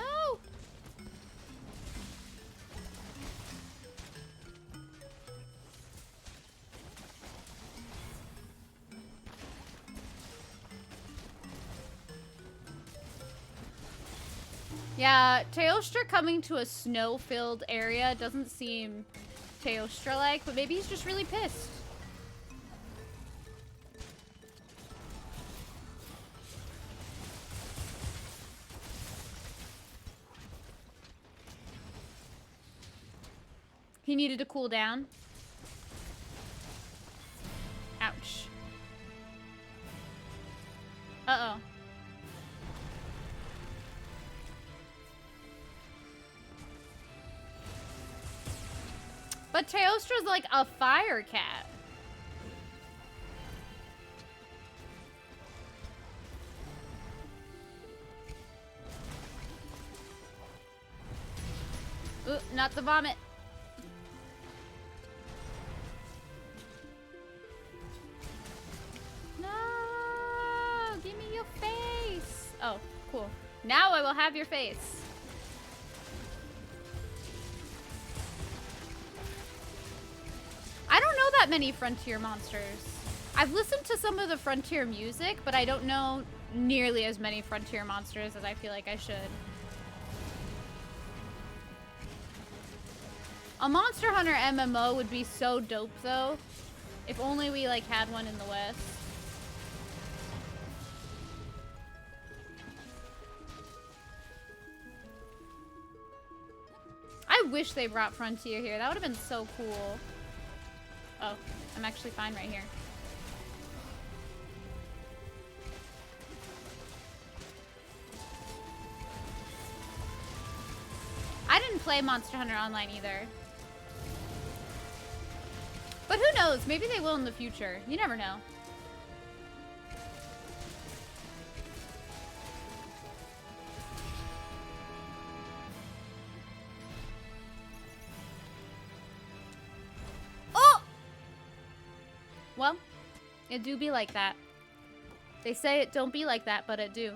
Yeah, Teostra coming to a snow-filled area doesn't seem Teostra-like, but maybe he's just really pissed. He needed to cool down. Ouch. But Teostra's like a fire cat. Ooh, not the vomit. No, give me your face. Oh, cool. Now I will have your face. I don't know that many Frontier monsters. I've listened to some of the Frontier music, but I don't know nearly as many Frontier monsters as I feel like I should. A Monster Hunter MMO would be so dope, though. If only we, like, had one in the West. I wish they brought Frontier here. That would have been so cool. Oh, I'm actually fine right here. I didn't play Monster Hunter Online either. But who knows? Maybe they will in the future. You never know. Oh! Well, it do be like that. They say it don't be like that, but it do.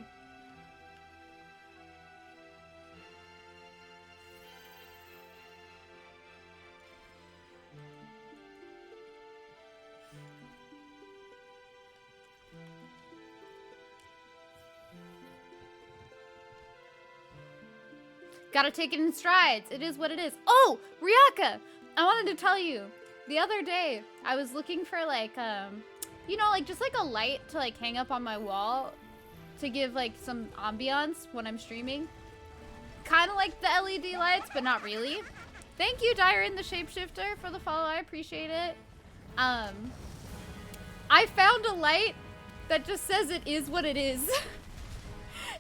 Gotta take it in strides. It is what it is. Oh, Ryaka! I wanted to tell you. The other day, I was looking for like, you know, like just like a light to like hang up on my wall to give like some ambiance when I'm streaming. Kind of like the LED lights, but not really. Thank you, Dyrin the Shapeshifter, for the follow. I appreciate it. I found a light that just says it is what it is.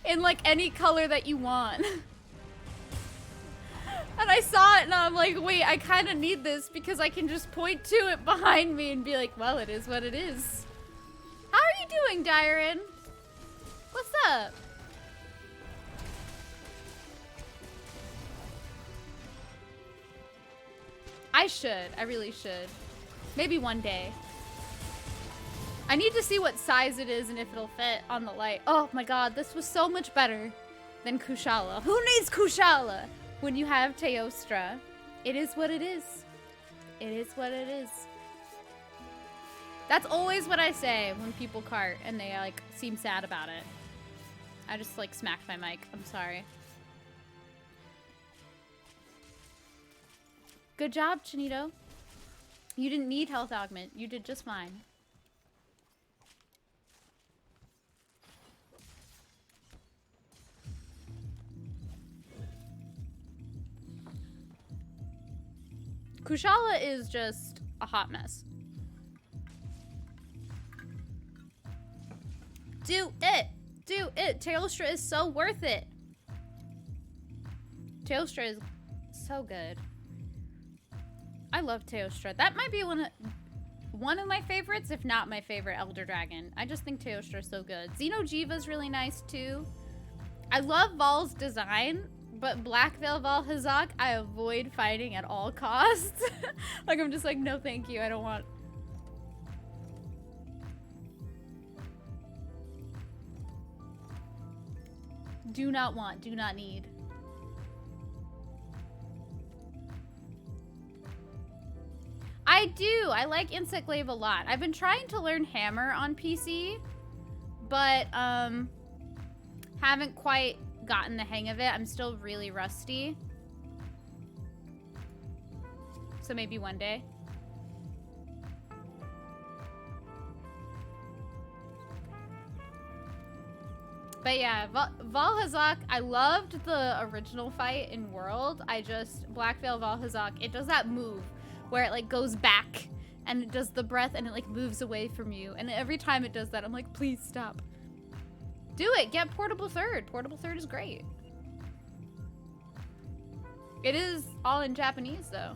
In like any color that you want. And I saw it and I'm like, wait, I kind of need this because I can just point to it behind me and be like, well, it is what it is. How are you doing, Dyrin? What's up? I should. I really should. Maybe one day. I need to see what size it is and if it'll fit on the light. Oh my god, this was so much better than Kushala. Who needs Kushala when you have Teostra? It is what it is. It is what it is. That's always what I say when people cart and they like seem sad about it. I just like smacked my mic. I'm sorry. Good job, Chinito. You didn't need health augment. You did just fine. Kushala is just a hot mess. Do it! Do it! Teostra is so worth it! Teostra is so good. I love Teostra. That might be one of my favorites, if not my favorite Elder Dragon. I just think Teostra is so good. Xeno'jiva's really nice too. I love Val's design, but Black Veil Valhazak, I avoid fighting at all costs. Like, I'm just like, no thank you, I don't want... Do not want, do not need. I do. I like Insect Glaive a lot. I've been trying to learn Hammer on PC, but haven't quite gotten the hang of it. I'm still really rusty. So maybe one day. But yeah, Valhazak, I loved the original fight in World. Black Veil Valhazak, it does that move where it like goes back and it does the breath and it like moves away from you. And every time it does that, I'm like, please stop. Do it, get Portable Third. Portable Third is great. It is all in Japanese though.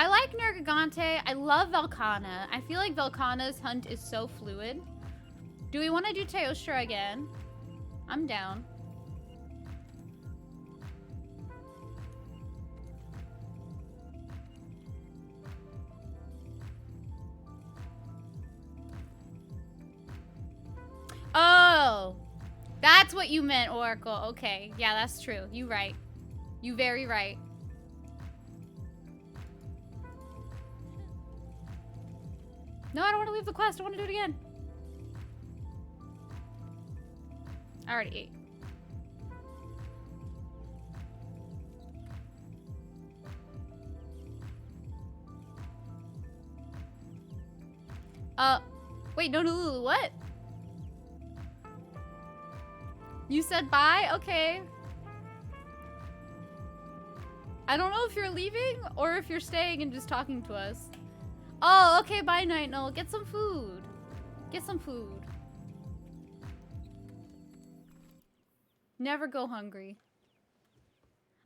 I like Nergigante. I love Velkhana. I feel like Velkhana's hunt is so fluid. Do we want to do Teostra again? I'm down. Oh, that's what you meant, Oracle. Okay, yeah, that's true. You right. You very right. No, I don't want to leave the quest. I want to do it again. I already ate. Wait, no, Lulu, what? You said bye? Okay. I don't know if you're leaving or if you're staying and just talking to us. Oh, okay, bye, Night Null. Get some food. Get some food. Never go hungry.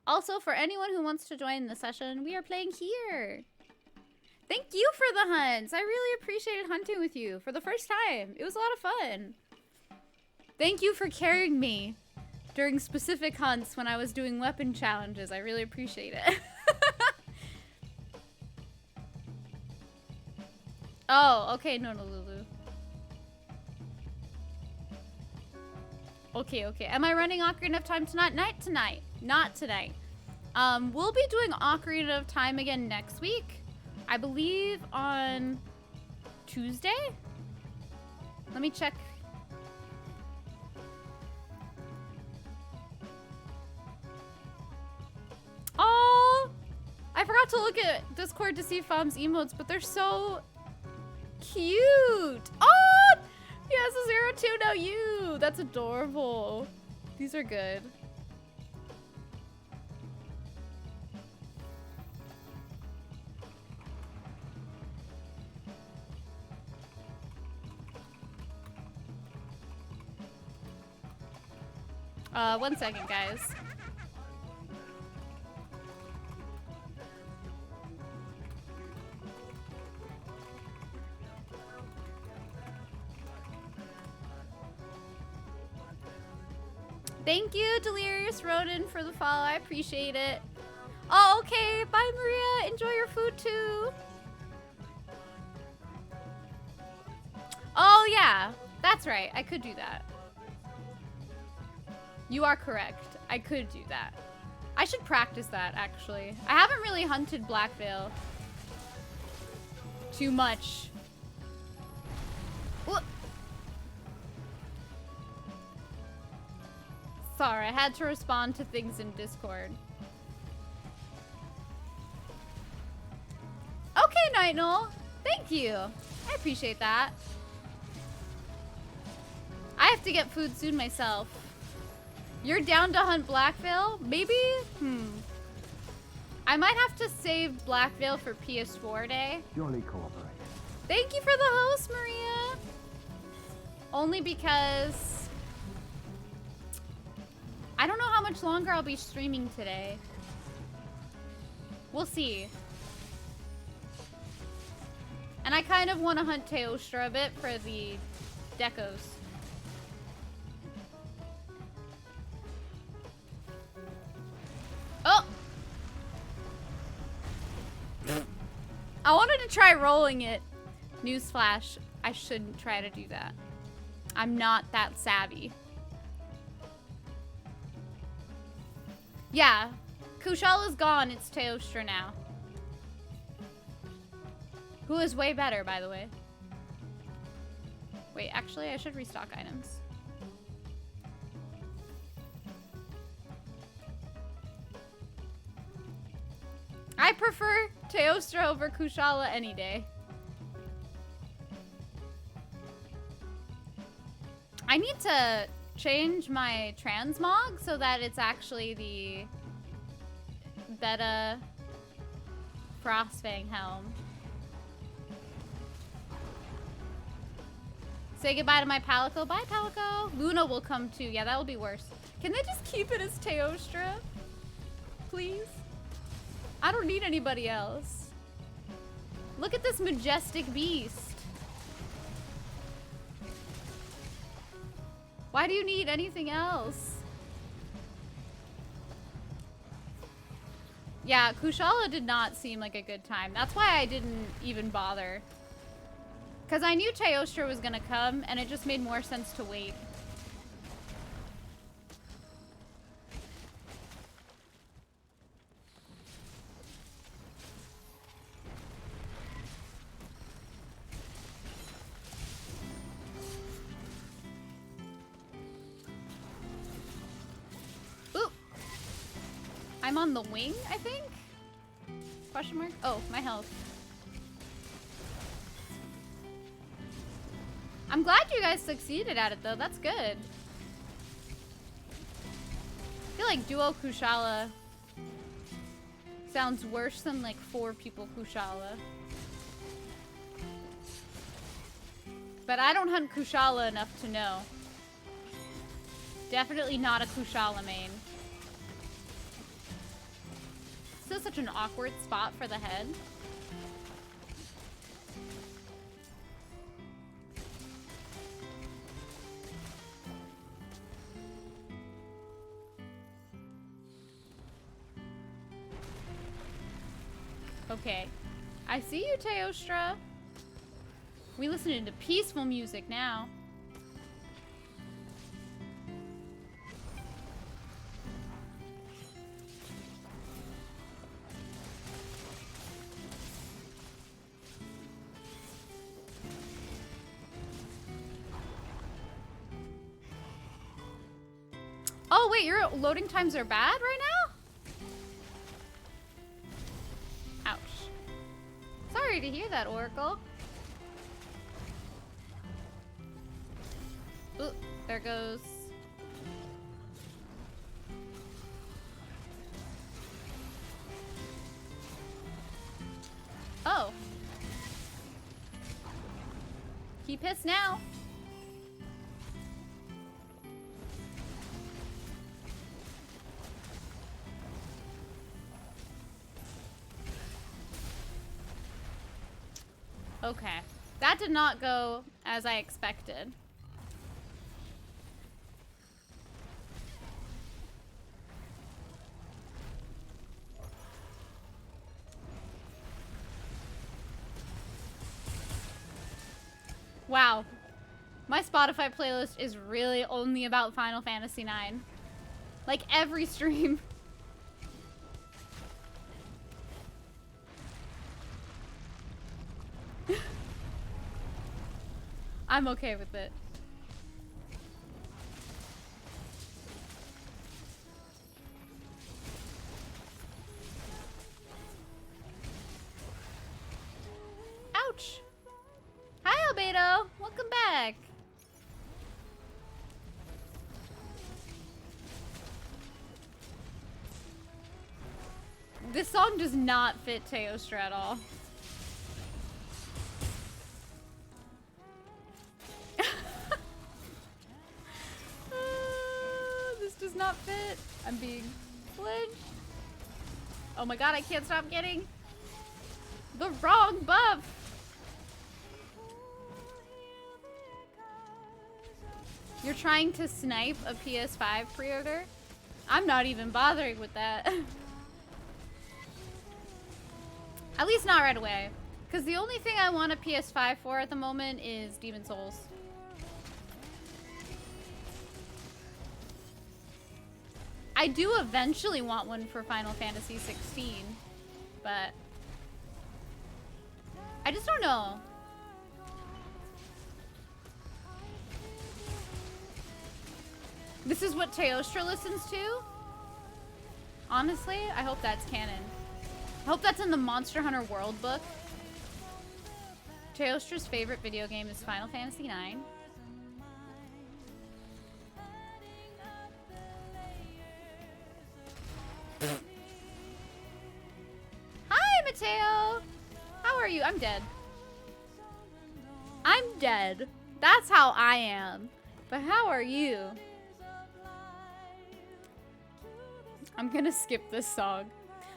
Also, for anyone who wants to join the session, we are playing here. Thank you for the hunts. I really appreciated hunting with you for the first time. It was a lot of fun. Thank you for carrying me during specific hunts when I was doing weapon challenges. I really appreciate it. Oh, okay, no, Lulu. Okay, okay. Am I running Ocarina of Time tonight? Tonight. Not tonight. We'll be doing Ocarina of Time again next week. I believe on Tuesday? Let me check. Oh! I forgot to look at Discord to see Fam's emotes, but they're so cute. Oh! Yes, a 02 no you. That's adorable. These are good. One second, guys. Thank you, Delirious Rodin, for the follow. I appreciate it. Oh, okay. Bye, Maria. Enjoy your food, too. Oh, yeah. That's right. I could do that. You are correct. I could do that. I should practice that, actually. I haven't really hunted Black Veil too much. Ooh. Sorry, I had to respond to things in Discord. Okay, Night Null. Thank you. I appreciate that. I have to get food soon myself. You're down to hunt Black Veil? Maybe? I might have to save Black Veil for PS4 day. Jolly cooperate. Thank you for the host, Maria. Only because I don't know how much longer I'll be streaming today. We'll see. And I kind of want to hunt Teostra a bit for the decos. Oh! I wanted to try rolling it. Newsflash, I shouldn't try to do that. I'm not that savvy. Yeah, Kushala is gone. It's Teostra now. Who is way better, by the way. Wait, actually, I should restock items. I prefer Teostra over Kushala any day. I need to change my transmog so that it's actually the Beta Frostfang helm. Say goodbye to my Palico. Bye, Palico. Luna will come too. Yeah, that will be worse. Can they just keep it as Teostra? Please? I don't need anybody else. Look at this majestic beast. Why do you need anything else? Yeah, Kushala did not seem like a good time. That's why I didn't even bother. Because I knew Teostra was gonna come, and it just made more sense to wait. Ooh! I'm on the wing, I think? Question mark? Oh, my health. I'm glad you guys succeeded at it, though. That's good. I feel like duo Kushala sounds worse than like 4 people Kushala. But I don't hunt Kushala enough to know. Definitely not a Kushala main. This is such an awkward spot for the head. Okay. I see you, Teostra. We listening to peaceful music now. Oh, wait, your loading times are bad right now? Ouch. Sorry to hear that, Oracle. Ooh, there goes. Oh. He pissed now. Okay. That did not go as I expected. Wow. My Spotify playlist is really only about Final Fantasy IX. Like every stream. I'm okay with it. Ouch. Hi, Albedo. Welcome back. This song does not fit Teostra at all. This does not fit. I'm being flinched. Oh my god, I can't stop getting the wrong buff. You're trying to snipe a PS5 pre-order? I'm not even bothering with that. At least not right away. Because the only thing I want a PS5 for at the moment is Demon's Souls. I do eventually want one for Final Fantasy 16, but I just don't know. This is what Teostra listens to? Honestly, I hope that's canon. I hope that's in the Monster Hunter World book. Teostra's favorite video game is Final Fantasy IX. Hi, Mateo! How are you? I'm dead. I'm dead. That's how I am. But how are you? I'm gonna skip this song.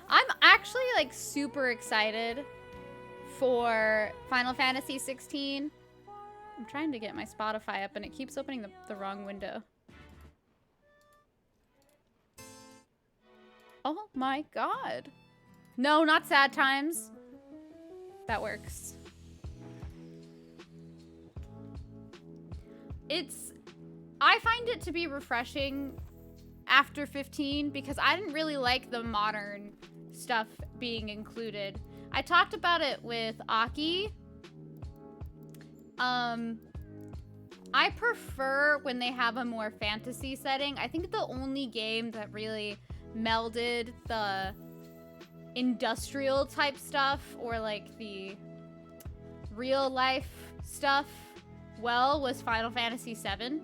I'm actually like super excited for Final Fantasy 16. I'm trying to get my Spotify up and it keeps opening the wrong window. Oh my god. No, not sad times. That works. I find it to be refreshing after 15 because I didn't really like the modern stuff being included. I talked about it with Aki. I prefer when they have a more fantasy setting. I think the only game that really melded the industrial type stuff or like the real life stuff well was Final Fantasy VII.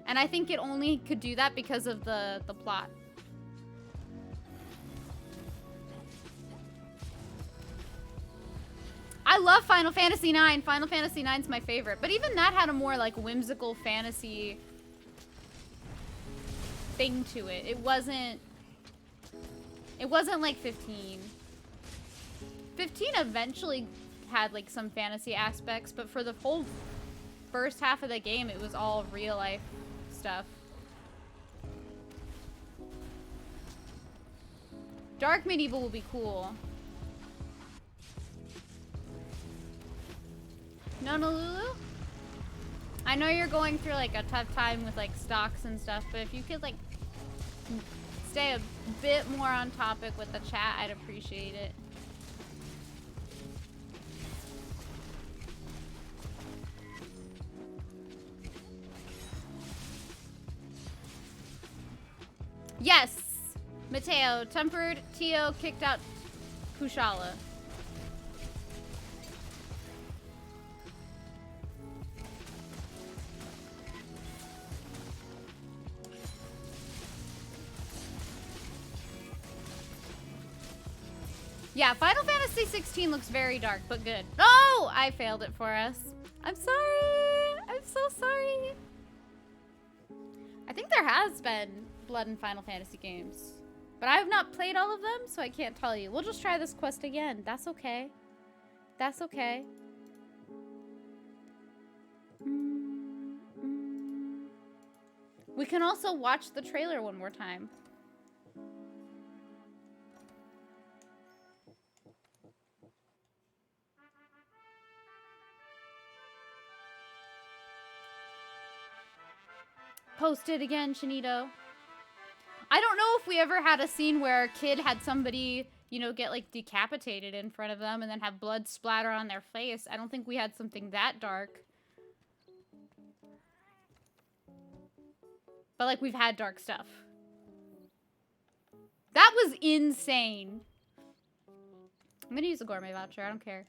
And I think it only could do that because of the plot. I love Final Fantasy IX. Final Fantasy IX is my favorite. But even that had a more like whimsical fantasy thing to it. It wasn't like 15. 15 eventually had like some fantasy aspects, but for the whole first half of the game, it was all real life stuff. Dark Medieval will be cool. No, Lulu? I know you're going through like a tough time with like stocks and stuff, but if you could like stay a bit more on topic with the chat, I'd appreciate it. Yes! Mateo, tempered Tio kicked out Kushala. Yeah, Final Fantasy 16 looks very dark, but good. Oh! I failed it for us. I'm sorry! I'm so sorry. I think there has been blood in Final Fantasy games. But I have not played all of them, so I can't tell you. We'll just try this quest again. That's okay. That's okay. We can also watch the trailer one more time. Post it again, Shinito. I don't know if we ever had a scene where a kid had somebody, you know, get like decapitated in front of them and then have blood splatter on their face. I don't think we had something that dark. But like we've had dark stuff. That was insane. I'm gonna use a gourmet voucher, I don't care.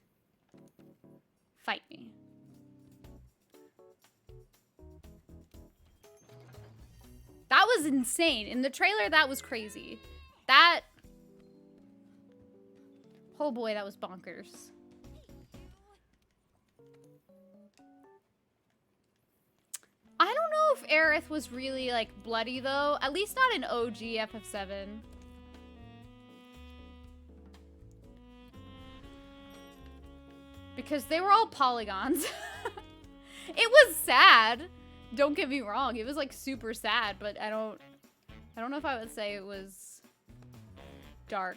Fight me. That was insane. In the trailer, that was crazy. That... Oh boy, that was bonkers. I don't know if Aerith was really, like, bloody, though. At least not in OG FF7. Because they were all polygons. It was sad. Don't get me wrong, it was like super sad, but I don't know if I would say it was dark.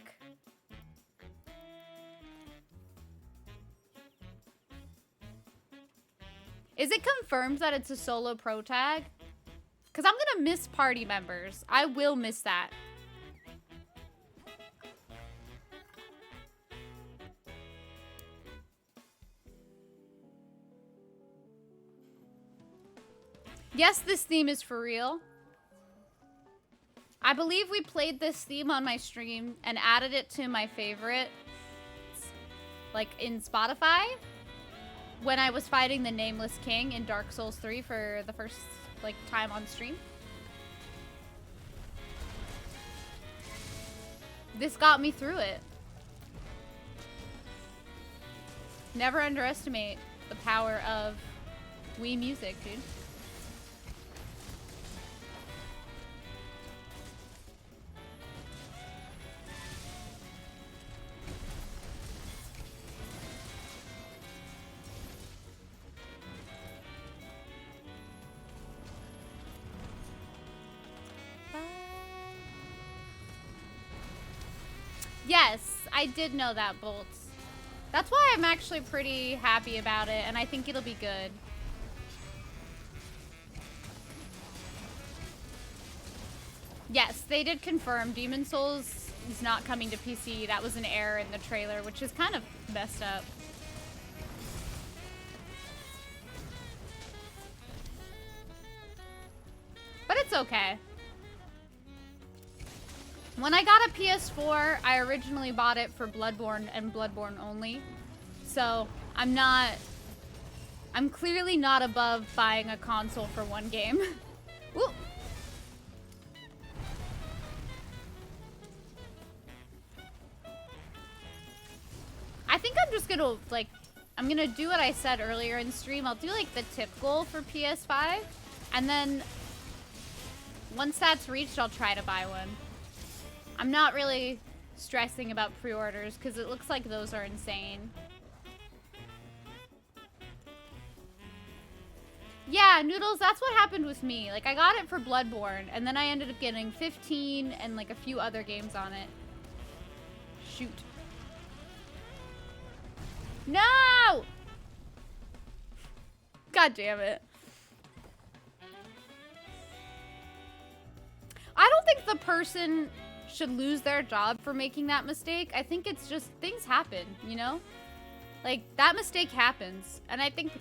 Is it confirmed that it's a solo pro tag? Because I'm gonna miss party members. I will miss that. Yes, this theme is for real. I believe we played this theme on my stream and added it to my favorites, like in Spotify, when I was fighting the Nameless King in Dark Souls 3 for the first like time on stream. This got me through it. Never underestimate the power of Wii music, dude. Yes, I did know that, Bolts. That's why I'm actually pretty happy about it, and I think it'll be good. Yes, they did confirm Demon Souls is not coming to PC. That was an error in the trailer, which is kind of messed up. But it's okay. When I got a PS4, I originally bought it for Bloodborne and Bloodborne only. So, I'm clearly not above buying a console for one game. Woo! I think I'm just gonna, like, I'm gonna do what I said earlier in stream. I'll do, like, the tip goal for PS5. And then, once that's reached, I'll try to buy one. I'm not really stressing about pre-orders, because it looks like those are insane. Yeah, Noodles, that's what happened with me. Like, I got it for Bloodborne, and then I ended up getting 15 and, like, a few other games on it. Shoot. No! God damn it. I don't think the person should lose their job for making that mistake. I think it's just things happen, you know? Like, that mistake happens. And I think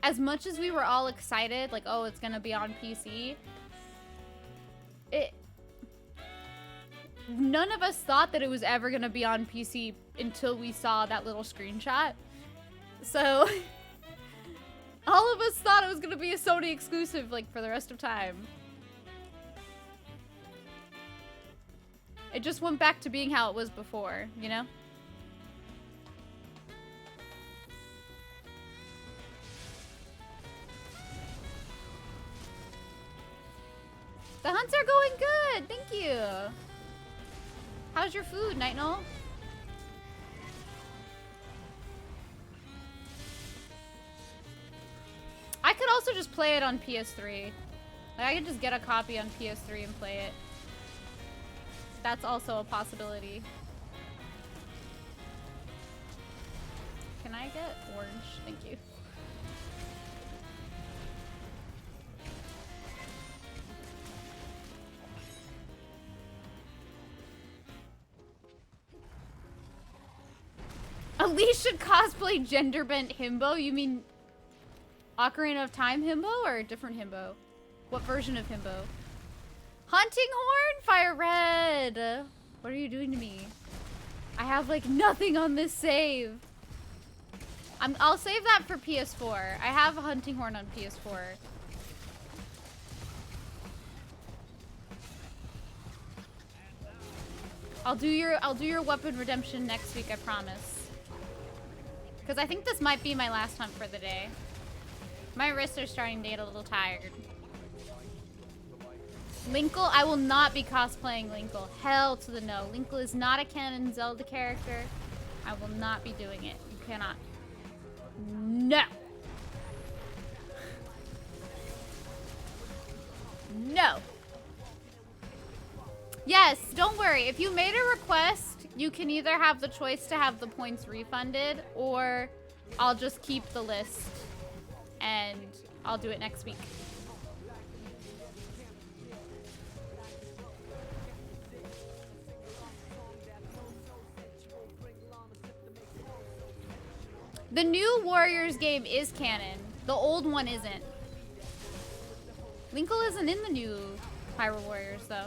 as much as we were all excited, like, oh, it's gonna be on PC, none of us thought that it was ever gonna be on PC until we saw that little screenshot. So, all of us thought it was gonna be a Sony exclusive, like, for the rest of time. It just went back to being how it was before, you know? The hunts are going good, thank you. How's your food, Night Null? I could also just play it on PS3. Like, I could just get a copy on PS3 and play it. That's also a possibility. Can I get orange? Thank you. Elise should cosplay gender-bent himbo? You mean Ocarina of Time himbo or a different himbo? What version of himbo? Hunting Horn? Fire Red! What are you doing to me? I have, like, nothing on this save. I'll save that for PS4. I have a Hunting Horn on PS4. I'll do your weapon redemption next week, I promise. Because I think this might be my last hunt for the day. My wrists are starting to get a little tired. Linkle? I will not be cosplaying Linkle. Hell to the no. Linkle is not a canon Zelda character. I will not be doing it. You cannot. No. No. Yes, don't worry. If you made a request, you can either have the choice to have the points refunded, or I'll just keep the list and I'll do it next week. The new Warriors game is canon. The old one isn't. Linkle isn't in the new Hyrule Warriors, though.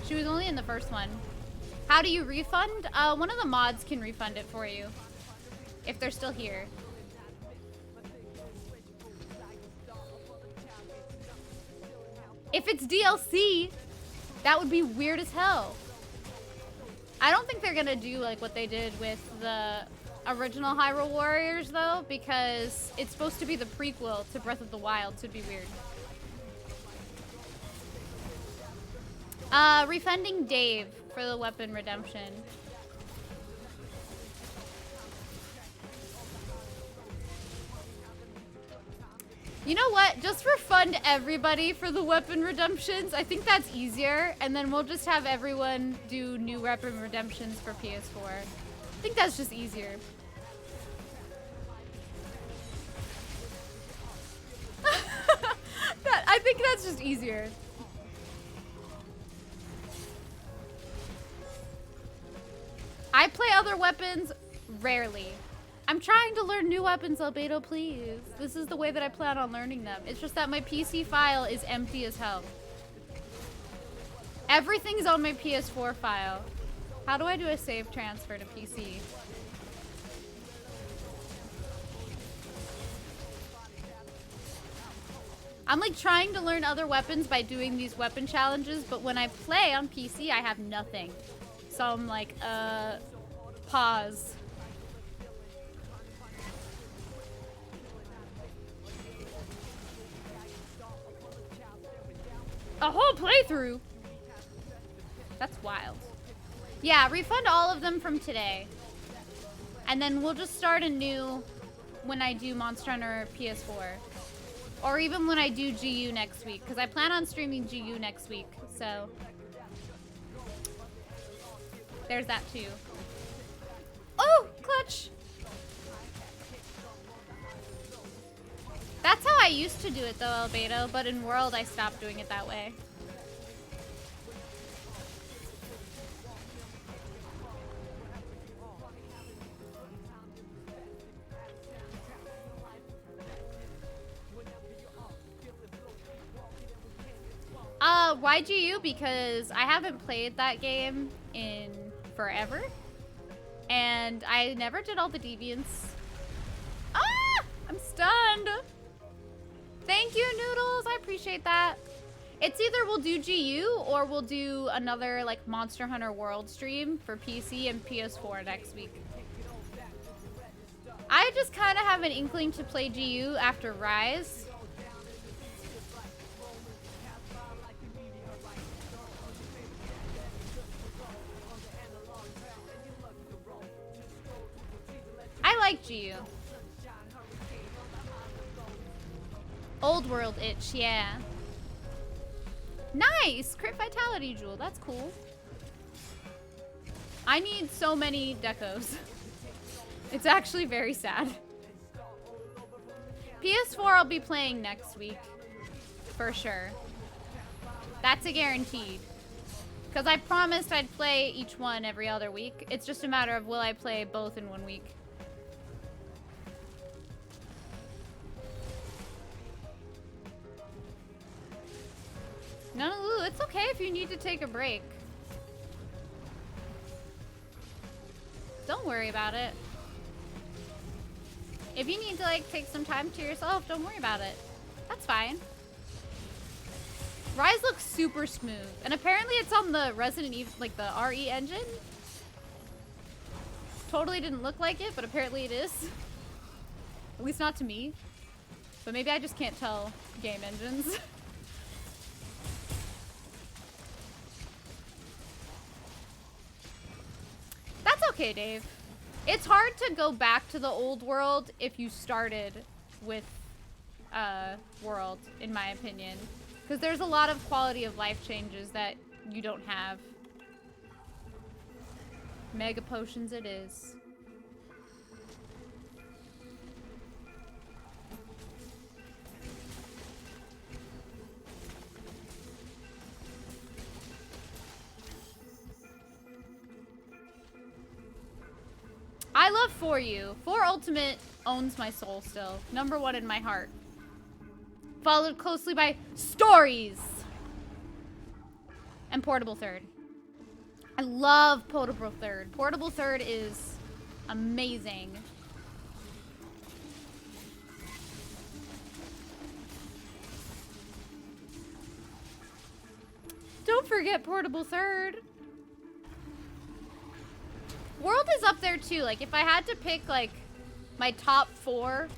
She was only in the first one. How do you refund? One of the mods can refund it for you. If they're still here. If it's DLC, that would be weird as hell. I don't think they're gonna do like what they did with the original Hyrule Warriors though, because it's supposed to be the prequel to Breath of the Wild, so it'd be weird. Refunding Dave for the weapon redemption. You know what? Just for fun to everybody for the weapon redemptions, I think that's easier. And then we'll just have everyone do new weapon redemptions for PS4. I think that's just easier. I think that's just easier. I play other weapons rarely. I'm trying to learn new weapons, Albedo, please. This is the way that I plan on learning them. It's just that my PC file is empty as hell. Everything's on my PS4 file. How do I do a save transfer to PC? I'm like trying to learn other weapons by doing these weapon challenges, but when I play on PC, I have nothing. So I'm like, pause. A whole playthrough? That's wild. Yeah, refund all of them from today. And then we'll just start anew when I do Monster Hunter PS4. Or even when I do GU next week. Because I plan on streaming GU next week. So there's that too. Oh, clutch! That's how I used to do it though, Albedo, but in World I stopped doing it that way. Why GU? Because I haven't played that game in forever. And I never did all the deviants. Ah! I'm stunned! Thank you, Noodles. I appreciate that. It's either we'll do GU or we'll do another like Monster Hunter World stream for PC and PS4 next week. I just kind of have an inkling to play GU after Rise. I like GU. Old World itch, yeah. Nice! Crit Vitality Jewel, that's cool. I need so many decos. It's actually very sad. PS4 I'll be playing next week. For sure. That's a guaranteed. Because I promised I'd play each one every other week. It's just a matter of will I play both in 1 week. No, it's okay if you need to take a break. Don't worry about it. If you need to like take some time to yourself, don't worry about it. That's fine. Rise looks super smooth. And apparently it's on the Resident Evil, like the RE engine. Totally didn't look like it, but apparently it is. At least not to me. But maybe I just can't tell game engines. That's okay, Dave. It's hard to go back to the old world if you started with World, in my opinion. Because there's a lot of quality of life changes that you don't have. Mega potions it is. I love For You. 4 Ultimate owns my soul still. #1 in my heart. Followed closely by Stories. And Portable Third. I love Portable Third. Portable Third is amazing. Don't forget Portable Third. World is up there too. Like if I had to pick like my top 4,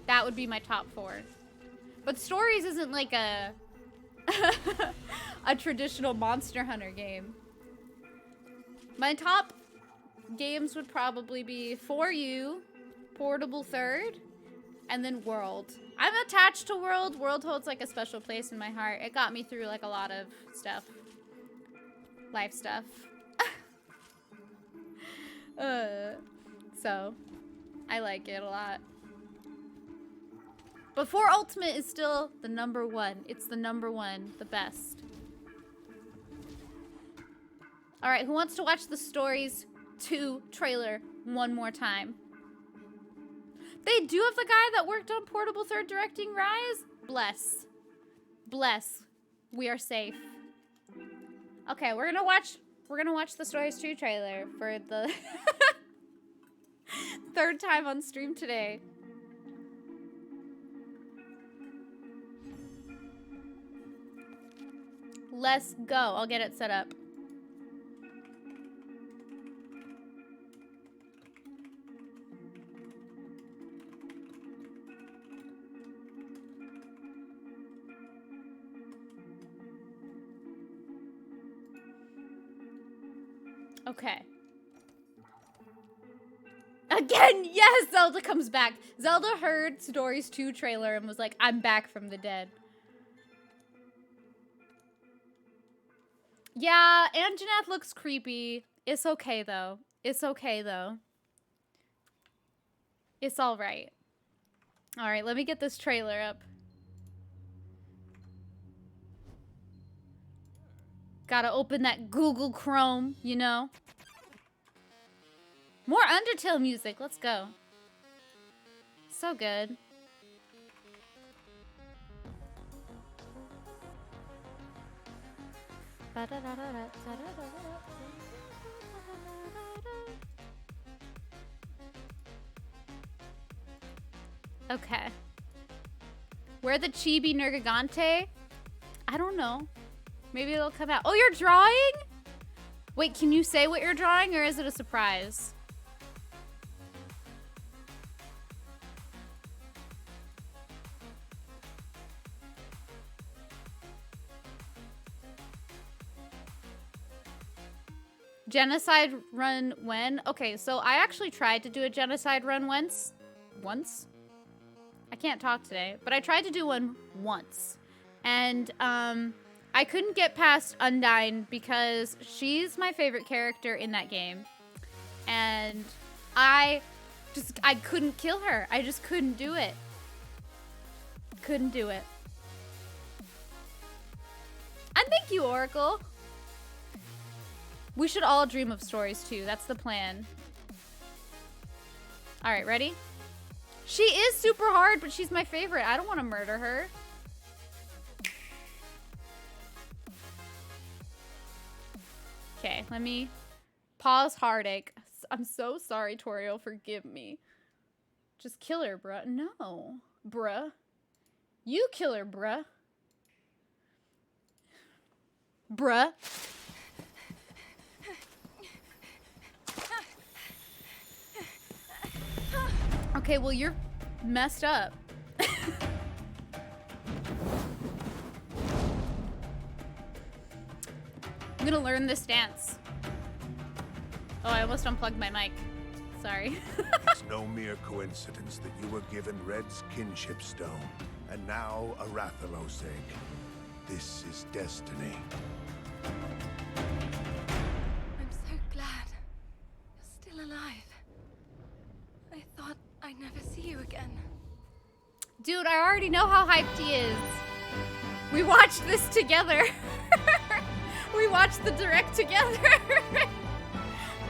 that would be my top 4. But Stories isn't like a a traditional Monster Hunter game. My top games would probably be For You, Portable Third, And then World. I'm attached to World. World holds like a special place in my heart. It got me through like a lot of stuff. Life stuff. So, I like it a lot. But 4 Ultimate is still the #1. It's the #1, the best. Alright, who wants to watch the Stories 2 trailer one more time? They do have the guy that worked on Portable 3rd directing Rise? Bless. Bless. We are safe. Okay, we're gonna watch the Stories 2 trailer for the 3rd time on stream today. Let's go. I'll get it set up. Okay. Again, yes, Zelda comes back. Zelda heard Stories 2 trailer and was like, I'm back from the dead. Yeah, Anjanath looks creepy. It's okay, though. It's okay, though. It's all right. All right, let me get this trailer up. Gotta open that Google Chrome, you know? More Undertale music. Let's go. So good. Okay. Where the Chibi Nergigante? I don't know. Maybe it'll come out. Oh, you're drawing? Wait, can you say what you're drawing, or is it a surprise? Genocide run when? Okay, so I actually tried to do a genocide run once. Once? I can't talk today, but I tried to do one once. And, I couldn't get past Undyne because she's my favorite character in that game. And I couldn't kill her. I just couldn't do it. Couldn't do it. And thank you, Oracle. We should all dream of Stories 2. That's the plan. All right, ready? She is super hard, but she's my favorite. I don't want to murder her. Okay, let me pause heartache. I'm so sorry, Toriel. Forgive me. Just kill her, bruh. No. Bruh. You kill her, bruh. Bruh. Okay, well, you're messed up. I'm gonna learn this dance. Oh, I almost unplugged my mic. Sorry. It's no mere coincidence that you were given Red's kinship stone, and now a Rathalos egg. This is destiny. I'm so glad you're still alive. I thought I'd never see you again. Dude, I already know how hyped he is. We watched this together. We watched the direct together.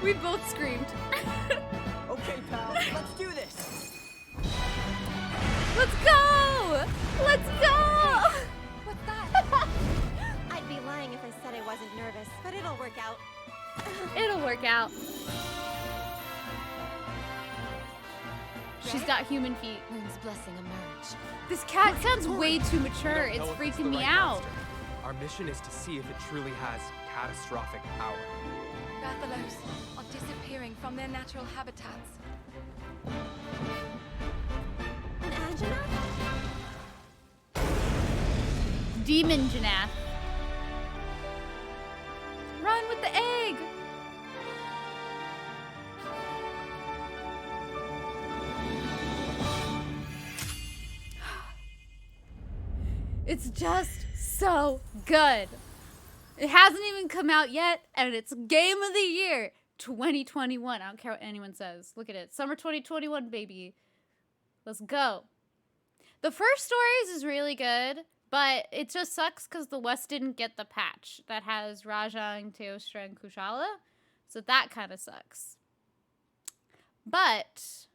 We both screamed. Okay, pal, let's do this. Let's go! Let's go! What's that? I'd be lying if I said I wasn't nervous, but it'll work out. It'll work out. She's got human feet. Moon's blessing emerge. This cat sounds way too mature. It's Know if freaking the me right out. monster. Our mission is to see if it truly has catastrophic power. Rathalos are disappearing from their natural habitats. An Angela? Demon Janath. Run with the egg! It's just so good. It hasn't even come out yet, and it's Game of the Year 2021. I don't care what anyone says. Look at it. Summer 2021, baby. Let's go. The first Stories is really good, but it just sucks because the West didn't get the patch that has Rajang, Teostra, and Kushala. So that kind of sucks. But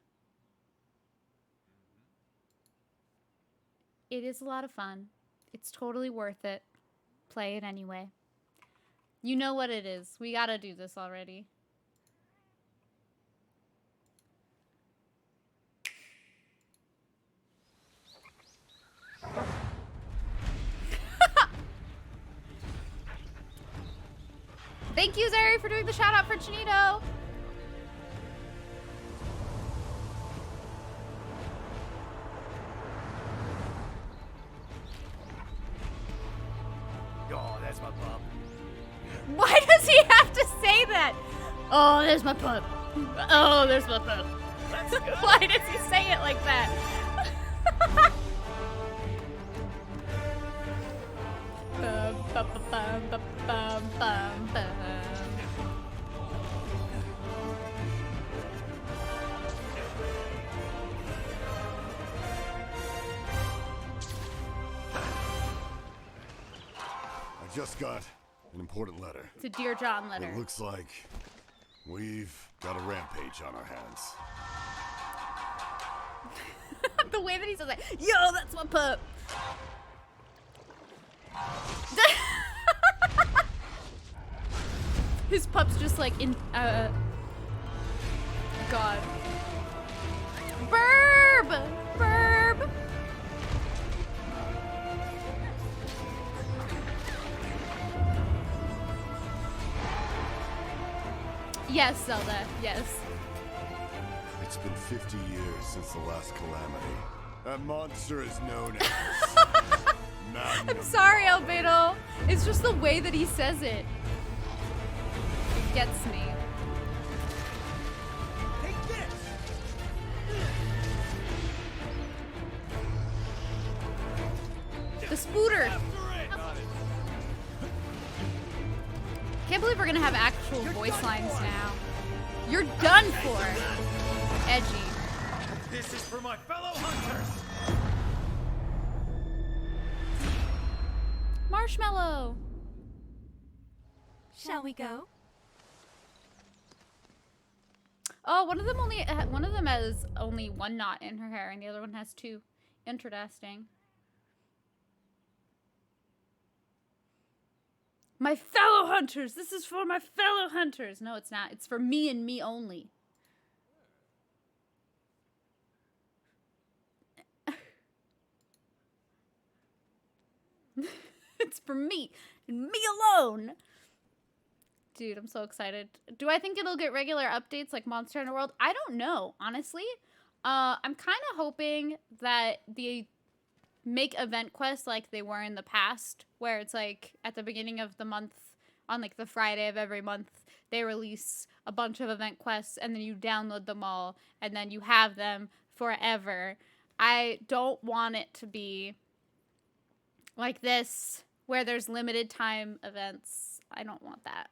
it is a lot of fun. It's totally worth it. Play it anyway. You know what it is. We gotta do this already. Thank you, Zeri, for doing the shout out for Chinito. Oh, that's my pup. Why does he have to say that? Oh, there's my pup. Oh, there's my pup. Why does he say it like that? Bum, bum, bum, bum, bum, bum, bum. I just got an important letter. It's a Dear John letter. It looks like we've got a rampage on our hands. The way that he says that. Yo, that's my pup. His pup's just like in, God. Burb! Burb! Yes, Zelda, yes. It's been 50 years since the last calamity. That monster is known as Magnum. I'm sorry, Albedo. It's just the way that he says it. It gets me. Take this! The spooter. Can't believe we're gonna have actual voice lines now. You're done for. Edgy. This is for my fellow hunters! Marshmallow. Shall we go? Oh, one of them has only one knot in her hair, and the other one has two. Interesting. My fellow hunters! This is for my fellow hunters! No, it's not. It's for me and me only. It's for me and me alone! Dude, I'm so excited. Do I think it'll get regular updates like Monster Hunter World? I don't know, honestly. I'm kind of hoping that they make event quests like they were in the past, where it's like at the beginning of the month, on like the Friday of every month, they release a bunch of event quests and then you download them all and then you have them forever. I don't want it to be like this, where there's limited time events. I don't want that.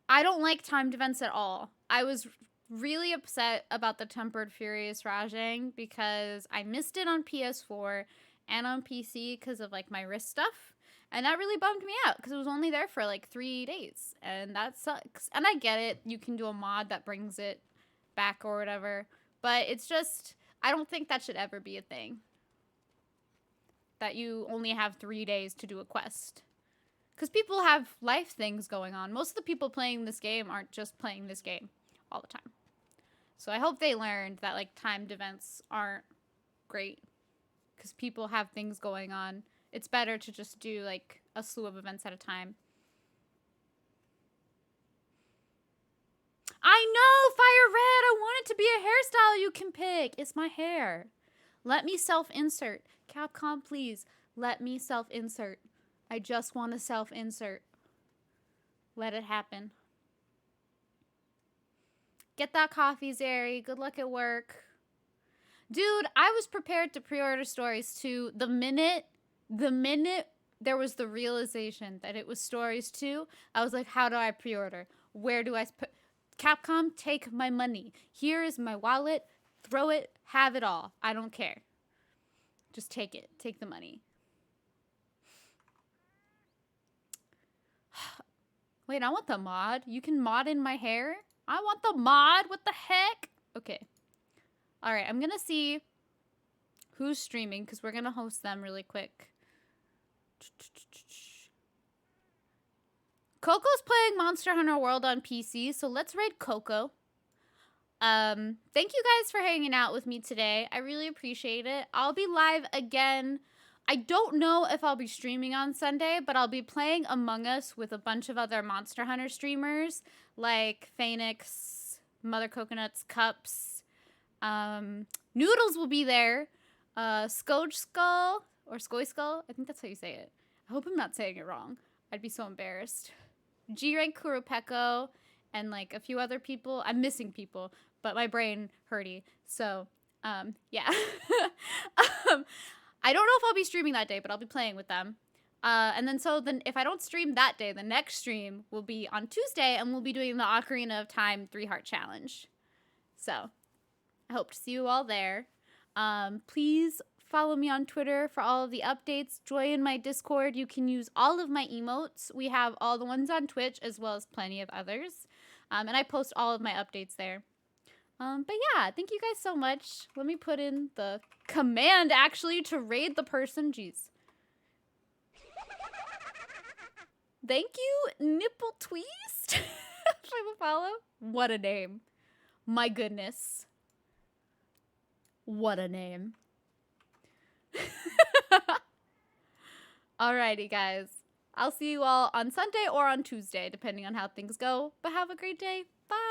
I don't like timed events at all. I was really upset about the Tempered Furious Rajang because I missed it on PS4 and on PC because of like my wrist stuff. And that really bummed me out because it was only there for like 3 days. And that sucks. And I get it. You can do a mod that brings it back or whatever. But it's just, I don't think that should ever be a thing. That you only have 3 days to do a quest. Because people have life things going on. Most of the people playing this game aren't just playing this game all the time. So I hope they learned that like timed events aren't great. Because people have things going on. It's better to just do like a slew of events at a time. I know, Fire Red! I want it to be a hairstyle you can pick. It's my hair. Let me self-insert. Capcom, please. Let me self-insert. I just want to self-insert. Let it happen. Get that coffee, Zeri. Good luck at work. Dude, I was prepared to pre-order Stories 2 the minute there was the realization that it was Stories 2. I was like, how do I pre-order? Where do I put? Capcom, take my money. Here is my wallet. Throw it. Have it all. I don't care. Just take it. Take the money. Wait, I want the mod. You can mod in my hair? I want the mod. What the heck? Okay. All right, I'm going to see who's streaming because we're going to host them really quick. Coco's playing Monster Hunter World on PC, so let's raid Coco. Thank you guys for hanging out with me today. I really appreciate it. I'll be live again. I don't know if I'll be streaming on Sunday, but I'll be playing Among Us with a bunch of other Monster Hunter streamers like Phoenix, Mother Coconuts, Cups, Noodles will be there, Skoj Skull, or Skoy Skull, I think that's how you say it. I hope I'm not saying it wrong. I'd be so embarrassed. G-Rank Kurupeko, and like a few other people. I'm missing people, but my brain hurty. So, yeah. I don't know if I'll be streaming that day, but I'll be playing with them. And then if I don't stream that day, the next stream will be on Tuesday, and we'll be doing the Ocarina of Time 3-Heart Challenge. So, I hope to see you all there. Please follow me on Twitter for all of the updates. Join my Discord. You can use all of my emotes. We have all the ones on Twitch as well as plenty of others. And I post all of my updates there. But yeah, thank you guys so much. Let me put in the command actually to raid the person. Jeez. Thank you, Nipple Twist. For the follow. What a name. My goodness. What a name. Alrighty, guys. I'll see you all on Sunday or on Tuesday, depending on how things go. But have a great day. Bye.